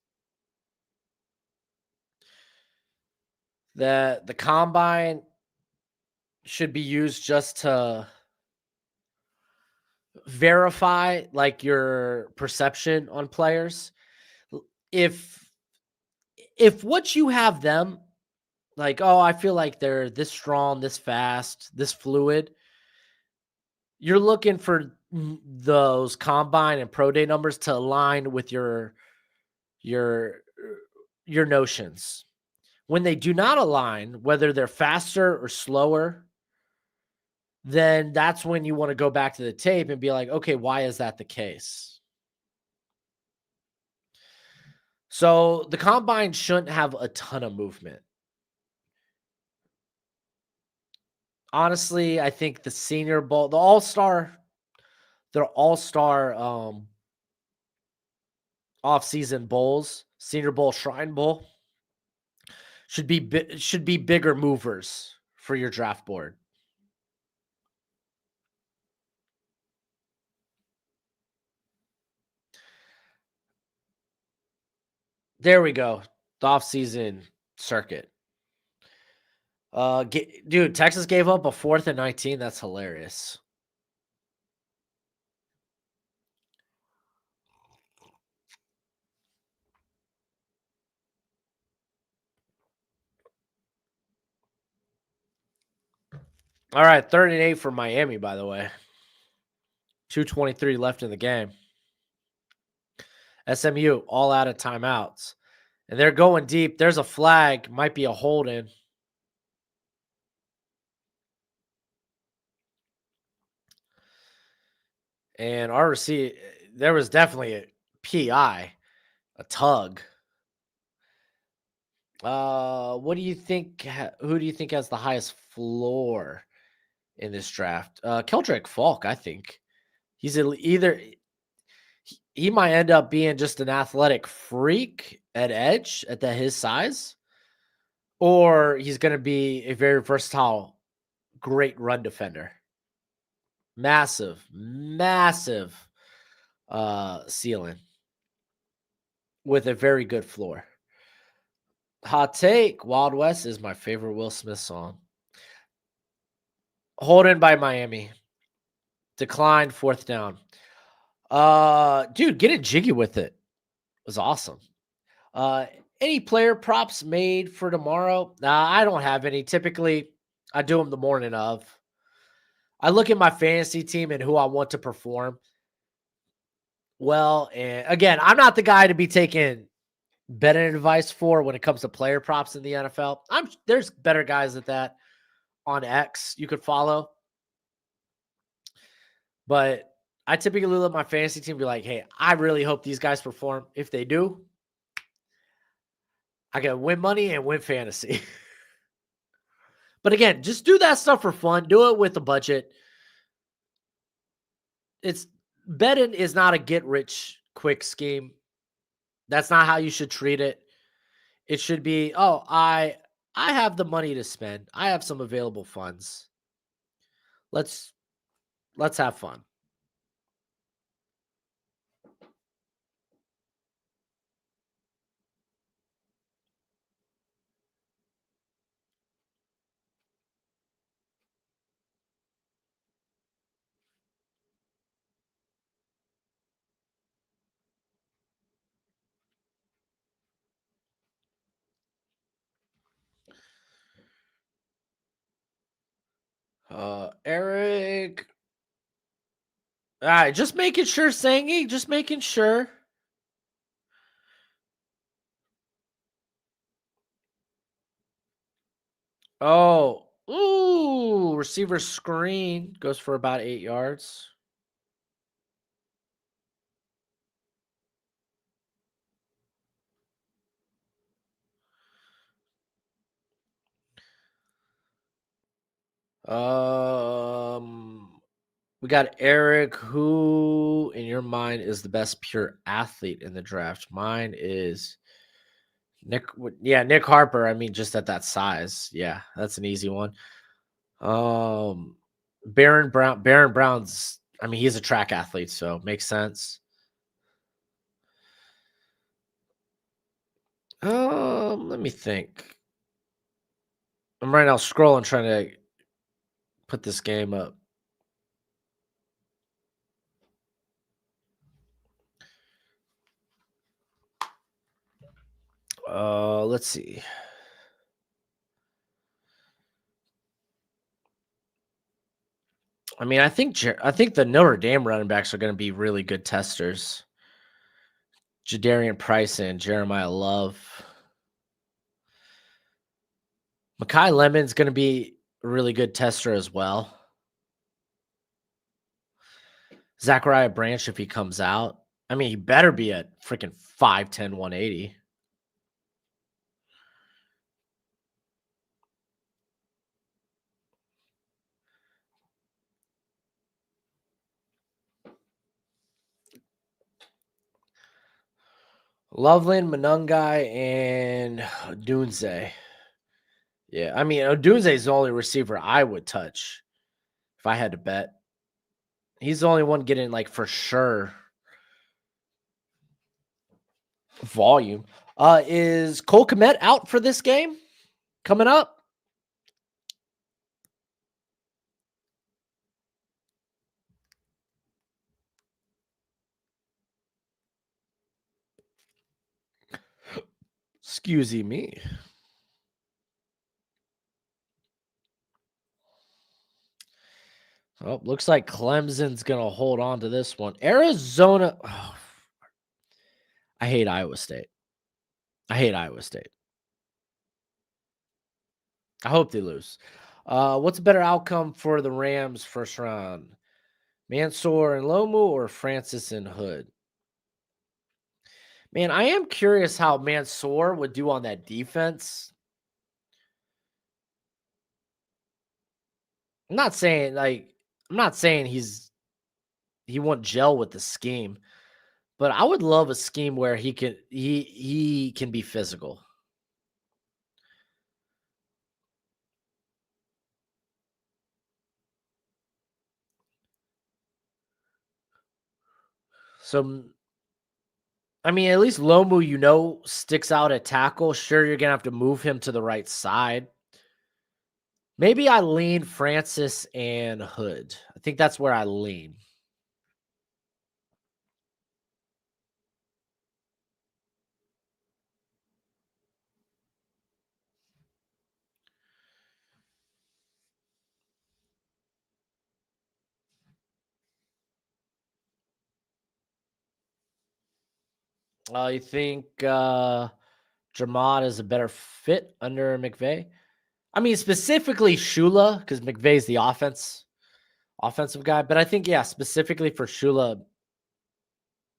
that the combine should be used just to verify like your perception on players. If what you have them like, oh, I feel like they're this strong, this fast, this fluid, you're looking for those combine and pro day numbers to align with your your notions. When they do not align, whether they're faster or slower, then that's when you want to go back to the tape and be like, okay, why is that the case? So the combine shouldn't have a ton of movement. Honestly, I think the Senior Bowl, their all-star off-season bowls, Senior Bowl, Shrine Bowl, should be bigger movers for your draft board. There we go. The off-season circuit. Dude, Texas gave up a 4th and 19. That's hilarious. All right, 3rd and 8 for Miami, by the way. 2:23 left in the game. SMU all out of timeouts. And they're going deep. There's a flag. Might be a hold-in. And our receiver, there was definitely a PI, a tug. What do you think? Who do you think has the highest floor in this draft? Keldrick Falk, I think. He's either he might end up being just an athletic freak at edge at his size, or he's going to be a very versatile, great run defender. Massive, massive ceiling with a very good floor. Hot take: Wild West is my favorite Will Smith song. Holden by Miami. Declined, fourth down. Dude, getting jiggy with it was awesome. Any player props made for tomorrow? Nah, I don't have any. Typically, I do them the morning of. I look at my fantasy team and who I want to perform well. And again, I'm not the guy to be taking betting advice for when it comes to player props in the NFL. There's better guys at that on X you could follow. But I typically look at my fantasy team and be like, hey, I really hope these guys perform. If they do, I can win money and win fantasy. But again, just do that stuff for fun. Do it with a budget. It's betting is not a get rich quick scheme. That's not how you should treat it. It should be, oh, I have the money to spend. I have some available funds. Let's have fun. Eric. All right, just making sure, Sangy. Just making sure. Oh, ooh, receiver screen goes for about 8 yards. We got Eric. Who, in your mind, is the best pure athlete in the draft? Mine is Nick. Yeah, Nick Harper. I mean, just at that size. Yeah, that's an easy one. Baron Brown. Baron Brown's. I mean, he's a track athlete, so makes sense. Let me think. I'm right now scrolling, trying to put this game up. Let's see. I mean, I think the Notre Dame running backs are going to be really good testers. Jadarian Price and Jeremiah Love. Mekhi Lemon's going to be a really good tester as well. Zachariah Branch, if he comes out. I mean, he better be at freaking 5'10", 180. Loveland, Monungai, and Dunze. Yeah, I mean, Odunze is the only receiver I would touch if I had to bet. He's the only one getting, like, for sure volume. Is Cole Kmet out for this game coming up? Excuse me. Oh, looks like Clemson's going to hold on to this one. Arizona. Oh, I hate Iowa State. I hate Iowa State. I hope they lose. What's a better outcome for the Rams first round? Mansour and Lomu or Francis and Hood? Man, I am curious how Mansour would do on that defense. I'm not saying he won't gel with the scheme, But I would love a scheme where he can be physical. So I mean, at least Lomu, sticks out at tackle. Sure, you're gonna have to move him to the right side. Maybe I lean Francis and Hood. I think that's where I lean. You think Dramad is a better fit under McVay? I mean, specifically Shula, because McVay's the offensive guy. But I think, yeah, specifically for Shula,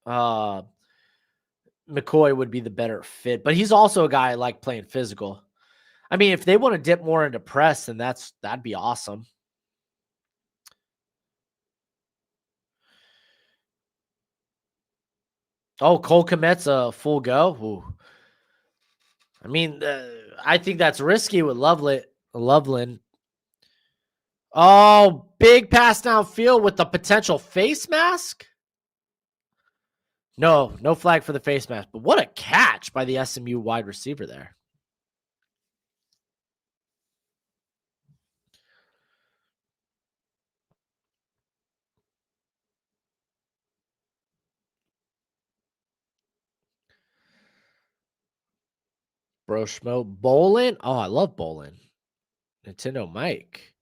uh, McCoy would be the better fit. But he's also a guy I like playing physical. I mean, if they want to dip more into press, then that'd be awesome. Oh, Cole Komet's a full go. Ooh. I mean, I think that's risky with Loveland. Oh, big pass downfield with the potential face mask. No flag for the face mask. But what a catch by the SMU wide receiver there. Broshmo. Bolin. Oh, I love Bolin. Nintendo Mike.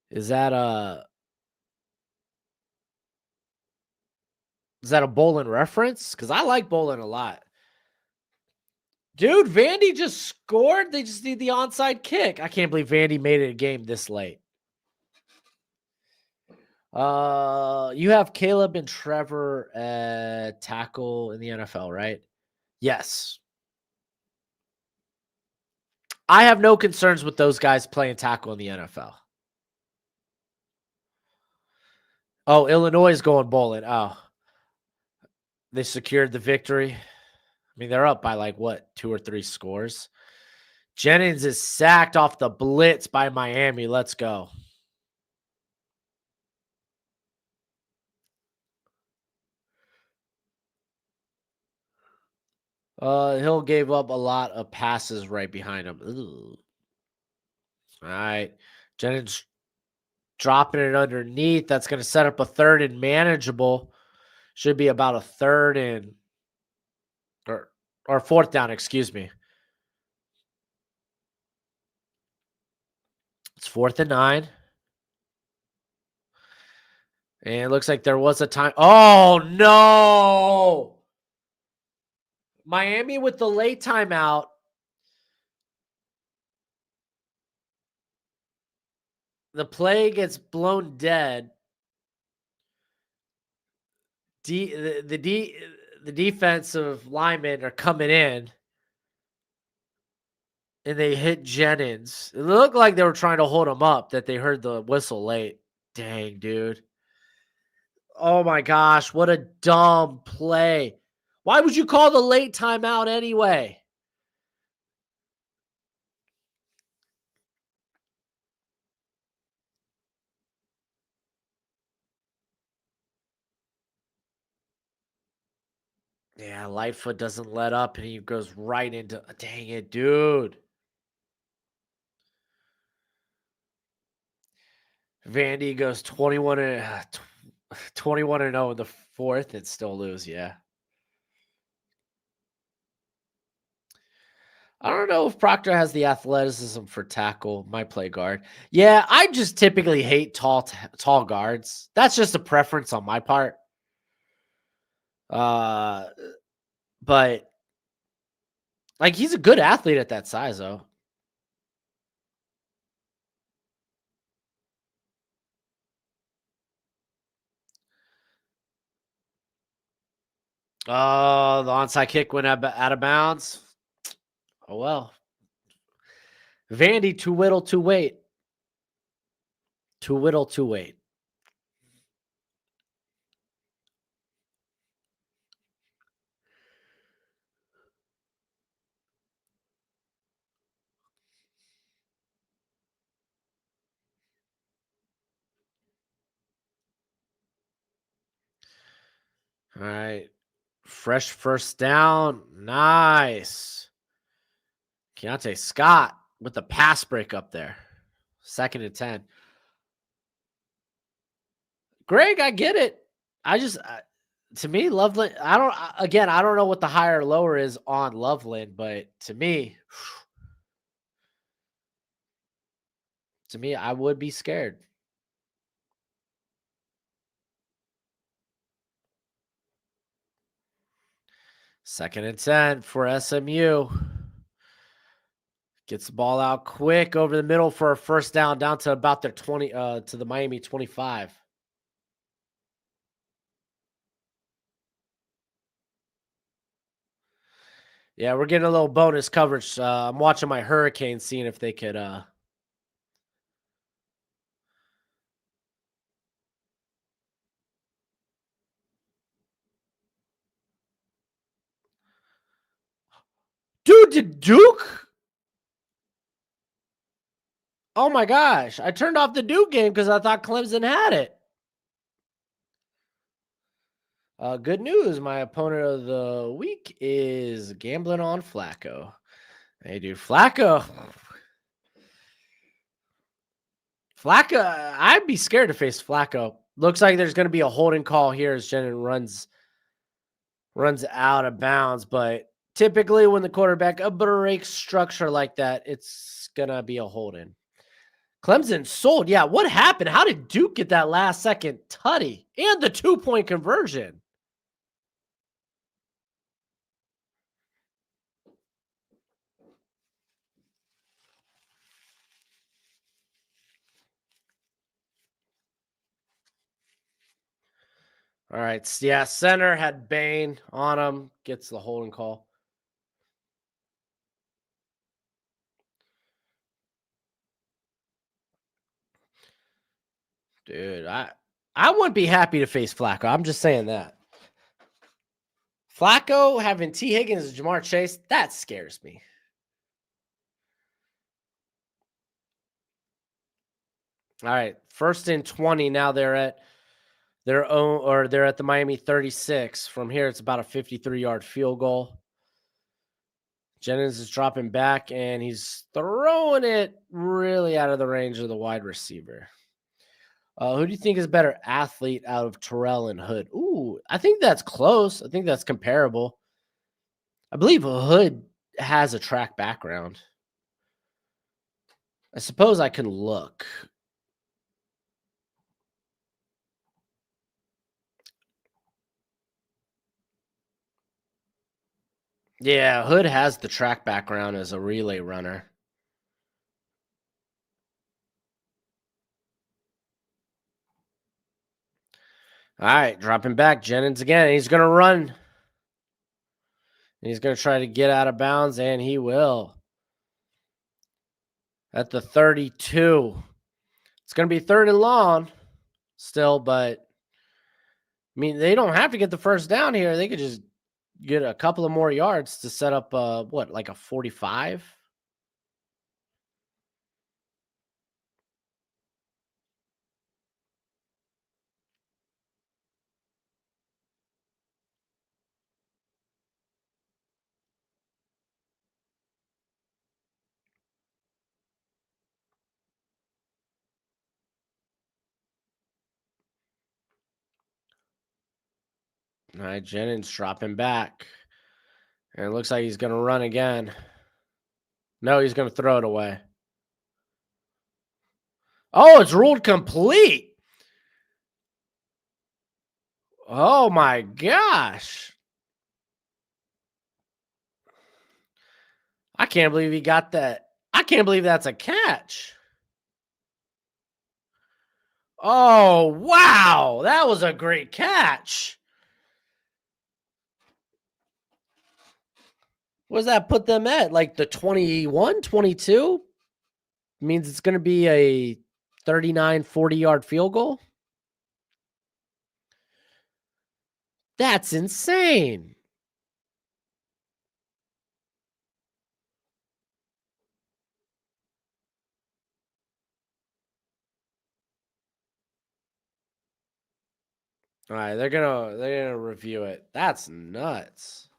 Is that a Bolin reference? Because I like Bolin a lot. Dude, Vandy just scored. They just need the onside kick. I can't believe Vandy made it a game this late. You have Caleb and Trevor at tackle in the NFL, right? Yes. I have no concerns with those guys playing tackle in the NFL. Oh, Illinois is going bowling. Oh, they secured the victory. I mean, they're up by like what, 2 or 3 scores. Jennings is sacked off the blitz by Miami. Let's go. Hill gave up a lot of passes right behind him. Ooh. All right. Jennings dropping it underneath. That's going to set up a 3rd and manageable. Should be about a 3rd and or 4th down, excuse me. It's 4th and 9. And it looks like there was a time. Oh, no. Miami with the late timeout. The play gets blown dead. The defensive linemen are coming in. And they hit Jennings. It looked like they were trying to hold him up, that they heard the whistle late. Dang, dude. Oh my gosh, what a dumb play. Why would you call the late timeout anyway? Yeah, Lightfoot doesn't let up and he goes right into, dang it, dude. Vandy goes 21 and 21 and 0 in the 4th and still lose, yeah. I don't know if Proctor has the athleticism for tackle. Might play guard. Yeah, I just typically hate tall guards. That's just a preference on my part. But like he's a good athlete at that size, though. Oh, the onside kick went out of bounds. Oh well. Vandy, too whittle, too wait. Too whittle, too wait. All right. Fresh first down. Nice. Keontae Scott with the pass break up there. 2nd and 10. Greg, I get it. To me, Loveland, I don't know what the higher or lower is on Loveland, but to me, I would be scared. Second and 10 for SMU. Gets the ball out quick over the middle for a first down to about their 20, to the Miami 25. Yeah, we're getting a little bonus coverage. I'm watching my Hurricanes, seeing if they could. Dude, did Duke? Oh my gosh. I turned off the Duke game because I thought Clemson had it. Good news. My opponent of the week is gambling on Flacco. Hey, dude, Flacco. I'd be scared to face Flacco. Looks like there's going to be a holding call here as Jennen runs out of bounds. But typically when the quarterback breaks structure like that, it's going to be a holding. Clemson sold. Yeah, what happened? How did Duke get that last second tutty and the 2-point conversion? All right. Yeah, center had Bain on him. Gets the holding call. Dude, I wouldn't be happy to face Flacco. I'm just saying that. Flacco having T. Higgins and Jamar Chase, that scares me. All right. 1st and 20. Now they're at they're at the Miami 36. From here, it's about a 53-yard field goal. Jennings is dropping back, and he's throwing it really out of the range of the wide receiver. Who do you think is a better athlete out of Terrell and Hood? Ooh, I think that's close. I think that's comparable. I believe Hood has a track background. I suppose I can look. Yeah, Hood has the track background as a relay runner. All right, dropping back. Jennings again. He's going to run. He's going to try to get out of bounds, and he will. At the 32. It's going to be 3rd and long still, but I mean, they don't have to get the first down here. They could just get a couple of more yards to set up like a 45? All right, Jennings dropping back. And it looks like he's going to run again. No, he's going to throw it away. Oh, it's ruled complete. Oh, my gosh. I can't believe he got that. I can't believe that's a catch. Oh, wow. That was a great catch. What does that put them at? Like the 21, 22? Means it's going to be a 39, 40-yard field goal? That's insane. All right, they're gonna review it. That's nuts.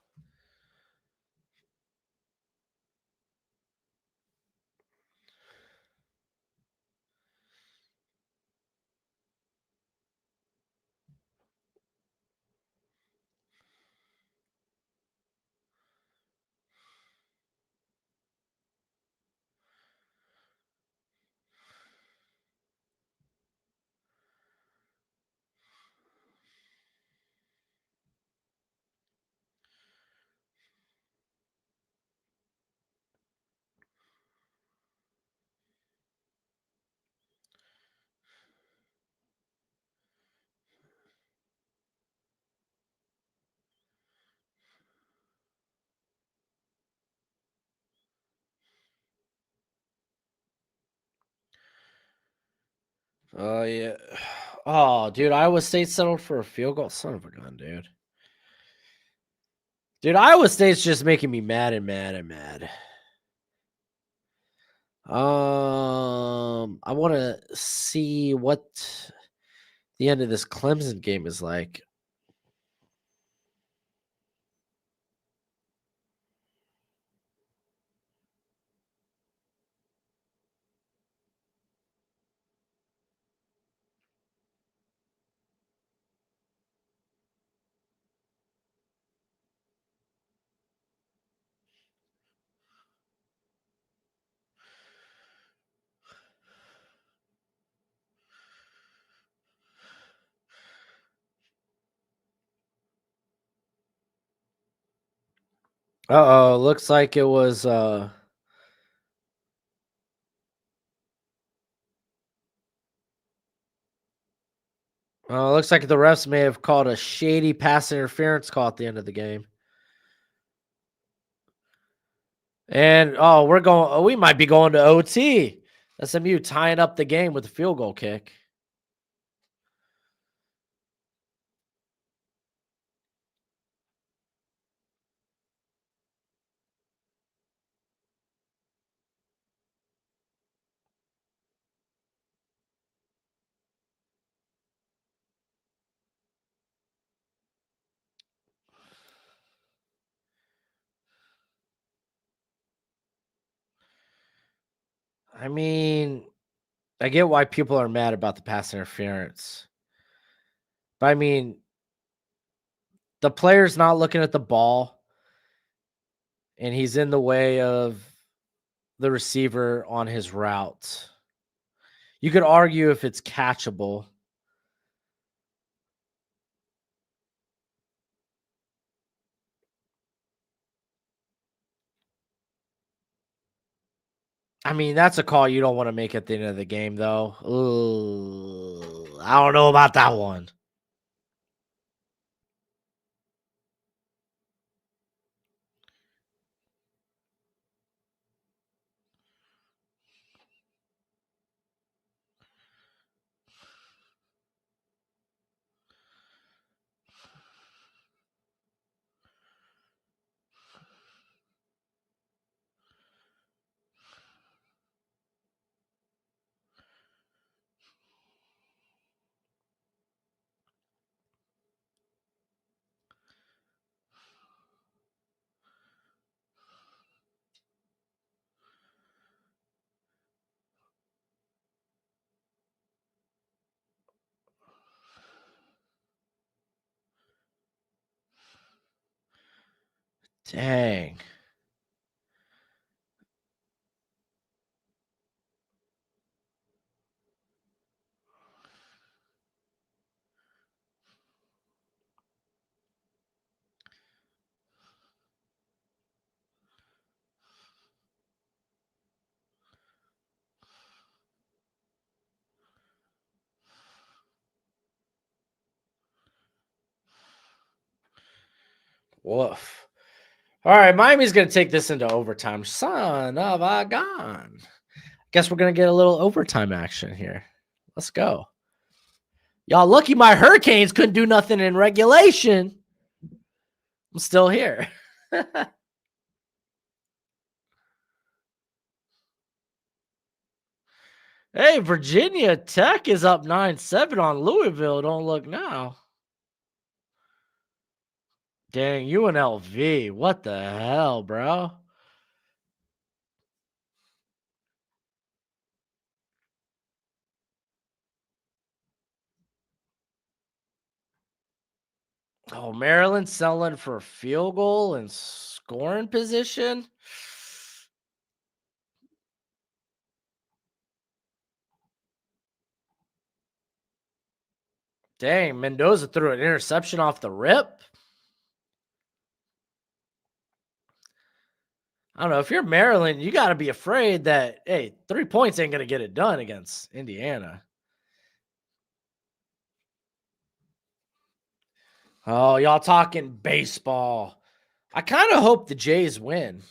Oh yeah. Oh, dude, Iowa State settled for a field goal. Son of a gun, dude. Dude, Iowa State's just making me mad and mad and mad. I want to see what the end of this Clemson game is like. Uh-oh, looks like it was looks like the refs may have called a shady pass interference call at the end of the game. And we might be going to OT. SMU tying up the game with a field goal kick. I mean, I get why people are mad about the pass interference. But I mean, the player's not looking at the ball and he's in the way of the receiver on his route. You could argue if it's catchable. I mean, that's a call you don't want to make at the end of the game, though. Ooh, I don't know about that one. Dang. Woof. All right, Miami's going to take this into overtime. Son of a gun. Guess we're going to get a little overtime action here. Let's go. Y'all lucky my Hurricanes couldn't do nothing in regulation. I'm still here. Hey, Virginia Tech is up 9-7 on Louisville. Don't look now. Dang, UNLV. What the hell, bro? Oh, Maryland selling for a field goal and scoring position. Dang, Mendoza threw an interception off the rip. I don't know. If you're Maryland, you got to be afraid that, hey, 3 points ain't going to get it done against Indiana. Oh, y'all talking baseball. I kind of hope the Jays win.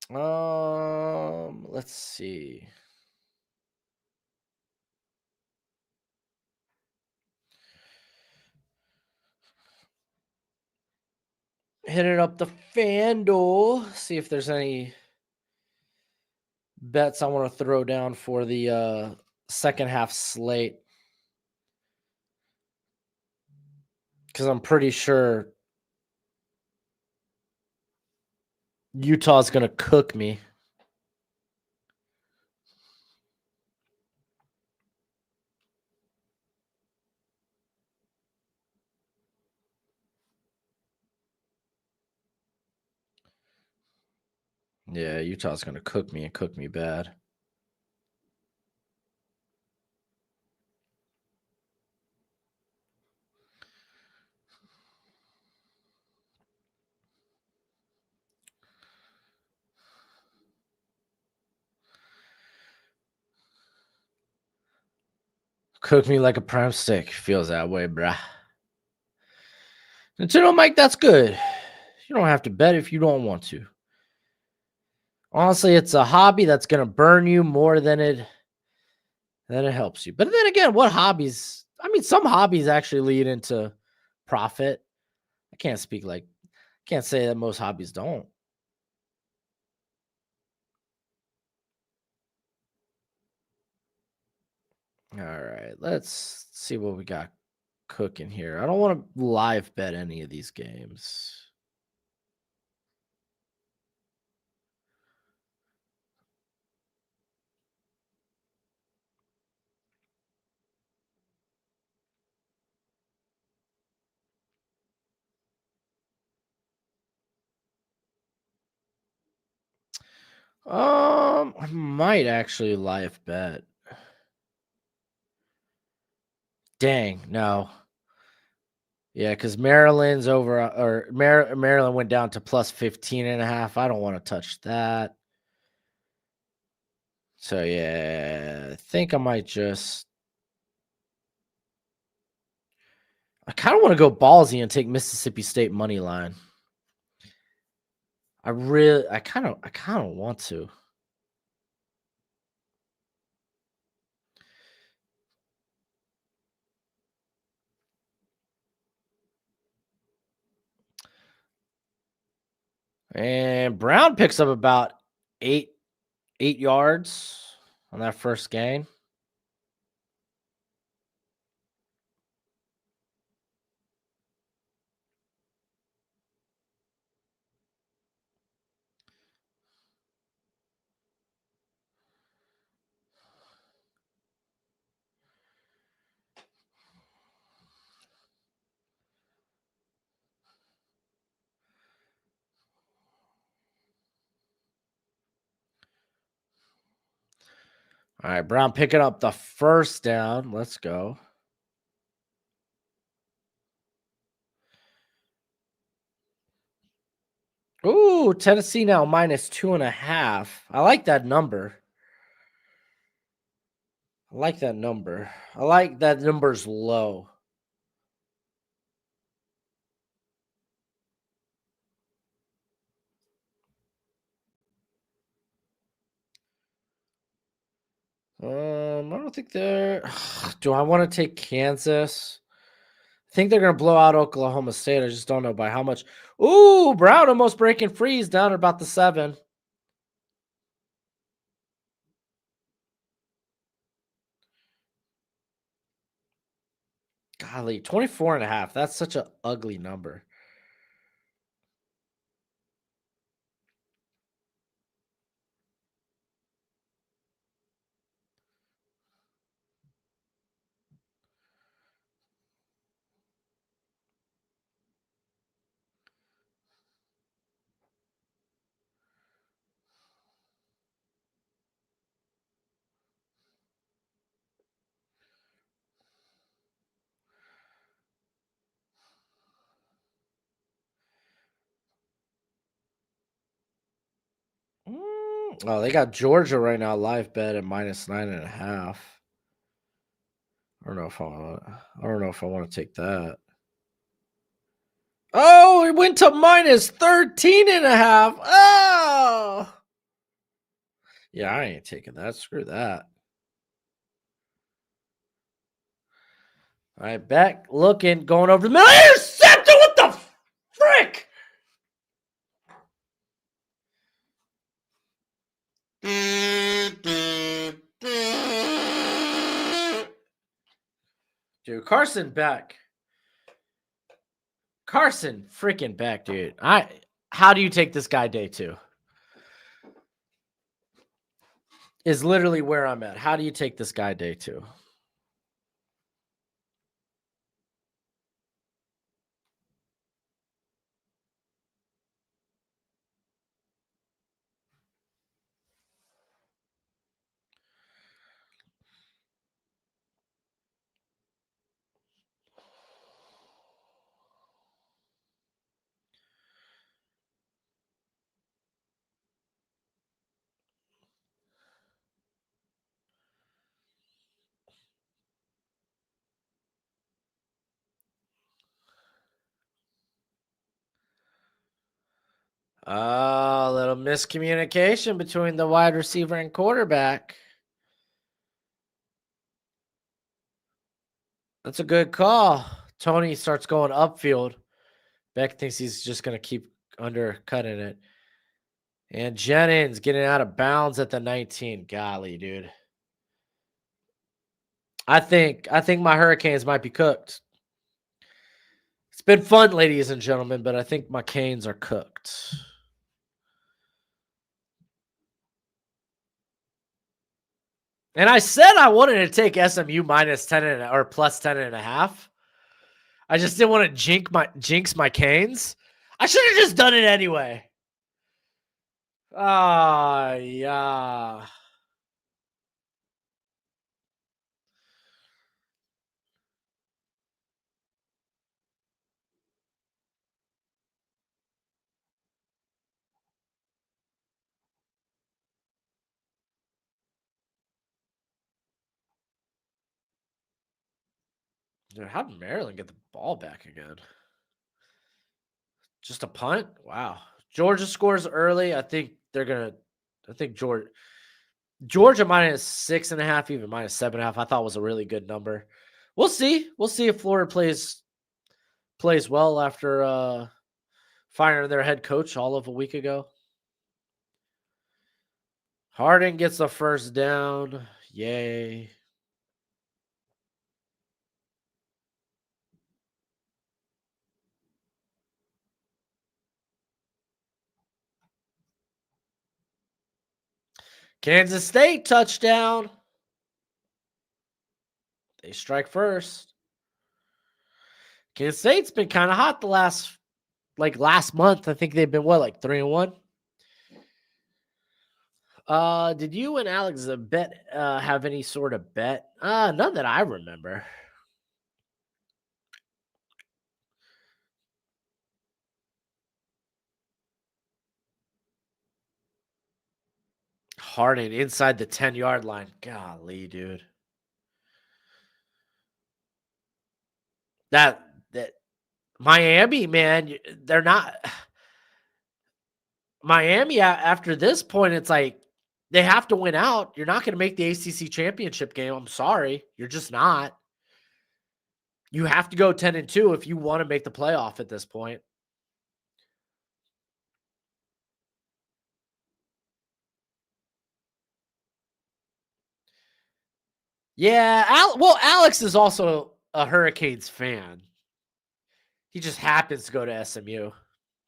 Let's see. Hit it up the FanDuel. See if there's any bets I want to throw down for the second half slate. Because I'm pretty sure Utah's going to cook me. Yeah, Utah's going to cook me and cook me bad. Cook me like a prime steak. Feels that way, bruh. Nintendo Mike, that's good. You don't have to bet if you don't want to. Honestly, it's a hobby that's going to burn you more than it helps you. But then again, what hobbies? I mean, some hobbies actually lead into profit. I can't say that most hobbies don't. All right, let's see what we got cooking here. I don't want to live bet any of these games. I might actually live bet. Dang, no. Yeah, because Maryland's over, or Maryland went down to plus 15.5. I don't want to touch that. So yeah, I think I might just. I kind of want to go ballsy and take Mississippi State money line. I kind of want to. And Brown picks up about 8 yards on that first game. All right, Brown picking up the first down. Let's go. Ooh, Tennessee now minus 2.5. I like that number. I like that number. I like that number's low. I don't think they're. Do I want to take Kansas? I think they're going to blow out Oklahoma State. I just don't know by how much. Ooh, Brown almost breaking free. He's down at about the 7. Golly, 24.5. That's such an ugly number. Oh, they got Georgia right now live bet at -9.5. I don't know if I want to take that. Oh, it went to -13.5. Oh, yeah, I ain't taking that. Screw that. All right, back looking, going over the middle. Intercepted! What the frick? Dude, Carson Beck. Carson freaking Beck, dude. How do you take this guy day 2? Is literally where I'm at. How do you take this guy day 2? A little miscommunication between the wide receiver and quarterback. That's a good call. Tony starts going upfield. Beck thinks he's just going to keep undercutting it. And Jennings getting out of bounds at the 19. Golly, dude. I think my Hurricanes might be cooked. It's been fun, ladies and gentlemen, but I think my Canes are cooked. And I said I wanted to take SMU -10 or +10.5. I just didn't want to jinx my Canes. I should have just done it anyway. Ah, yeah. Dude, how did Maryland get the ball back again? Just a punt? Wow. Georgia scores early. I think Georgia -6.5, even -7.5. I thought was a really good number. We'll see. We'll see if Florida plays well after firing their head coach all of a week ago. Harding gets the first down. Yay. Kansas State touchdown. They strike first. Kansas State's been kind of hot the last month. I think they've been 3-1. Did you and Alex have any sort of bet? None that I remember. Harding inside the 10-yard line. Golly, dude. That Miami, man, they're not Miami after this point, it's like they have to win out. You're not going to make the ACC championship game. I'm sorry. You're just not. You have to go 10-2 if you want to make the playoff at this point. Yeah, Alex is also a Hurricanes fan. He just happens to go to SMU.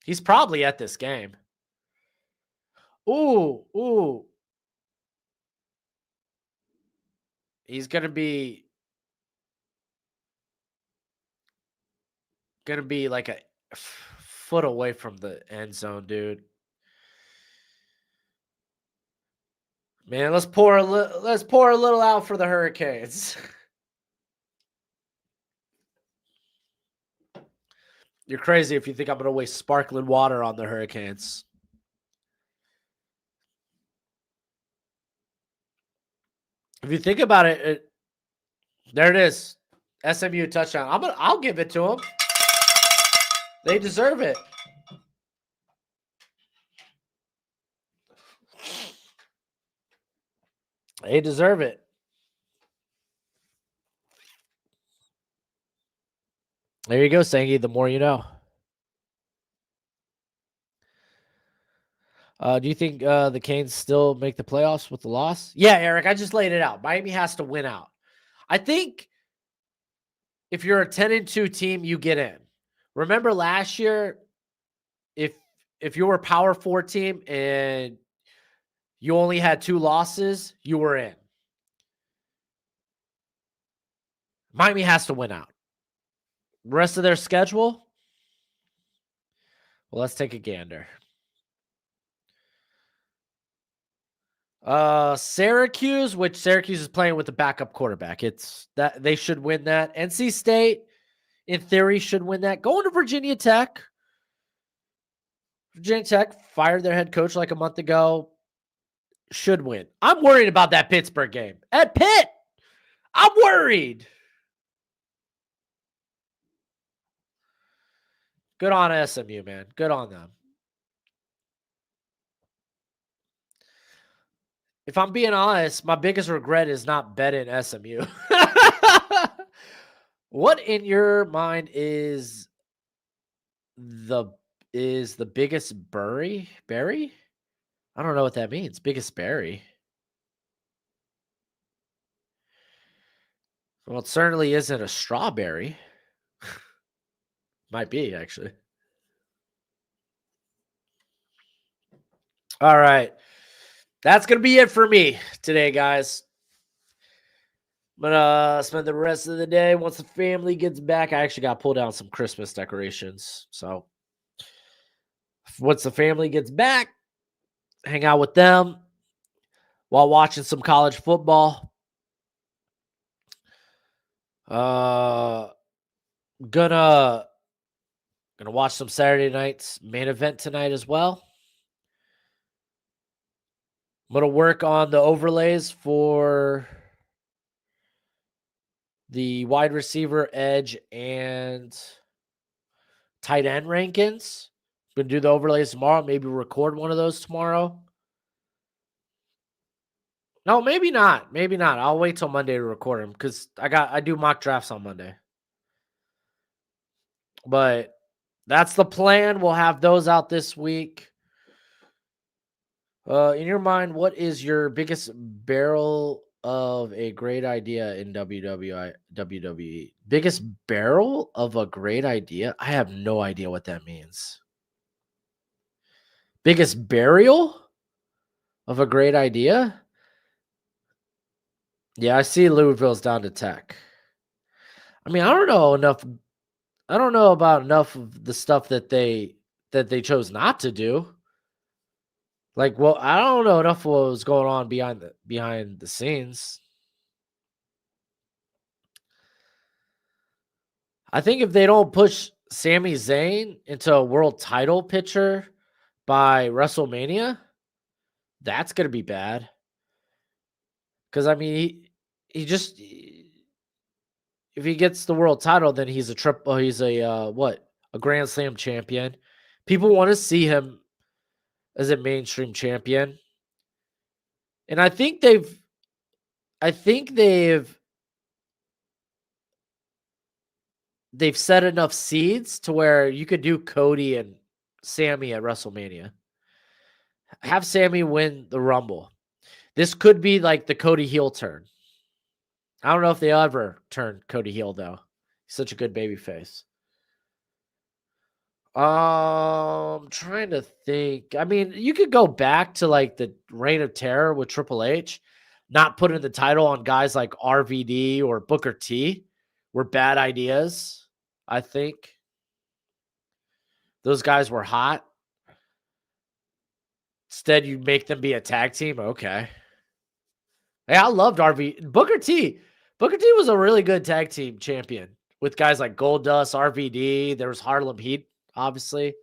He's probably at this game. Ooh. He's gonna be like a foot away from the end zone, dude. Man, let's pour a little out for the Hurricanes. You're crazy if you think I'm gonna waste sparkling water on the Hurricanes. If you think about it, there it is. SMU touchdown. I'll give it to them. They deserve it. They deserve it. There you go, Sangy. The more you know. Do you think the Canes still make the playoffs with the loss? Yeah, Eric, I just laid it out. Miami has to win out. I think if you're a 10-2 team, you get in. Remember last year, if you were a Power 4 team and you only had 2 losses, you were in. Miami has to win out. Rest of their schedule? Well, let's take a gander. Syracuse, which Syracuse is playing with a backup quarterback. It's that they should win that. NC State, in theory, should win that. Going to Virginia Tech. Virginia Tech fired their head coach like a month ago. Should win. I'm worried about that Pittsburgh game. At Pitt, I'm worried. Good on SMU, man. Good on them. If I'm being honest, my biggest regret is not betting SMU. What in your mind is the biggest berry? I don't know what that means. Biggest berry. Well, it certainly isn't a strawberry. Might be, actually. All right. That's going to be it for me today, guys. I'm going to spend the rest of the day once the family gets back. I actually got to pull down some Christmas decorations. So once the family gets back, hang out with them while watching some college football. Gonna watch some Saturday night's main event tonight as well. I'm gonna work on the overlays for the wide receiver, edge, and tight end rankings. Gonna do the overlays tomorrow. Maybe record one of those tomorrow. No, maybe not. Maybe not. I'll wait till Monday to record them because I do mock drafts on Monday. But that's the plan. We'll have those out this week. In your mind, what is your biggest barrel of a great idea in WWE? Biggest barrel of a great idea? I have no idea what that means. Biggest burial of a great idea? Yeah, I see Louisville's down to Tech. I mean, I don't know about enough of the stuff that they chose not to do. Like, well, I don't know enough of what was going on behind the scenes. I think if they don't push Sami Zayn into a world title picture by WrestleMania, that's gonna be bad. Because I mean, he just if he gets the world title, then he's a Grand Slam champion. People want to see him as a mainstream champion. And I think they've set enough seeds to where you could do Cody and Sammy at WrestleMania. Have Sammy win the Rumble. This could be like the Cody heel turn. I don't know if they ever turn Cody heel though. He's such a good baby face. Trying to think. I mean, you could go back to like the Reign of Terror with Triple H, not putting the title on guys like RVD or Booker T were bad ideas. I think those guys were hot. Instead, you make them be a tag team. Okay. Hey, I loved Booker T. Booker T was a really good tag team champion with guys like Goldust, RVD. There was Harlem Heat, obviously.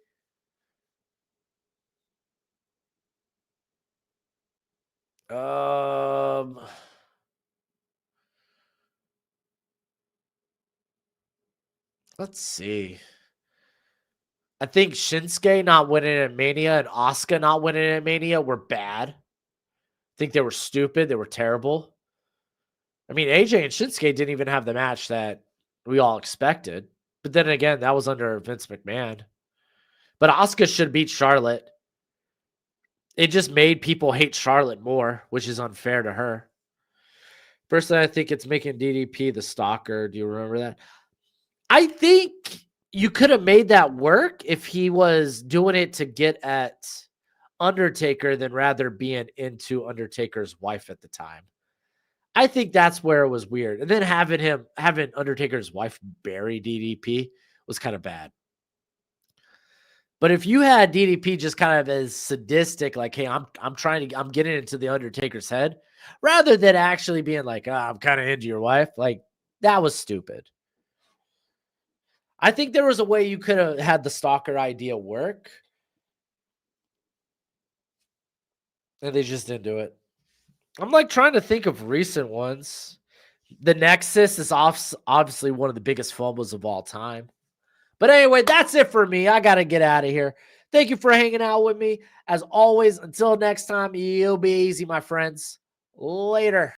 Let's see. I think Shinsuke not winning at Mania and Asuka not winning at Mania were bad. I think they were stupid. They were terrible. I mean, AJ and Shinsuke didn't even have the match that we all expected. But then again, that was under Vince McMahon. But Asuka should beat Charlotte. It just made people hate Charlotte more, which is unfair to her. Personally, I think it's making DDP the stalker. Do you remember that? I think you could have made that work if he was doing it to get at Undertaker than rather being into Undertaker's wife at the time. I think that's where it was weird. And then having Undertaker's wife bury DDP was kind of bad. But if you had DDP just kind of as sadistic, like, hey, I'm getting into the Undertaker's head, rather than actually being like, I'm kind of into your wife, like that was stupid. I think there was a way you could have had the stalker idea work. And they just didn't do it. I'm like trying to think of recent ones. The Nexus is obviously one of the biggest fumbles of all time. But anyway, that's it for me. I got to get out of here. Thank you for hanging out with me. As always, until next time, you'll be easy, my friends. Later.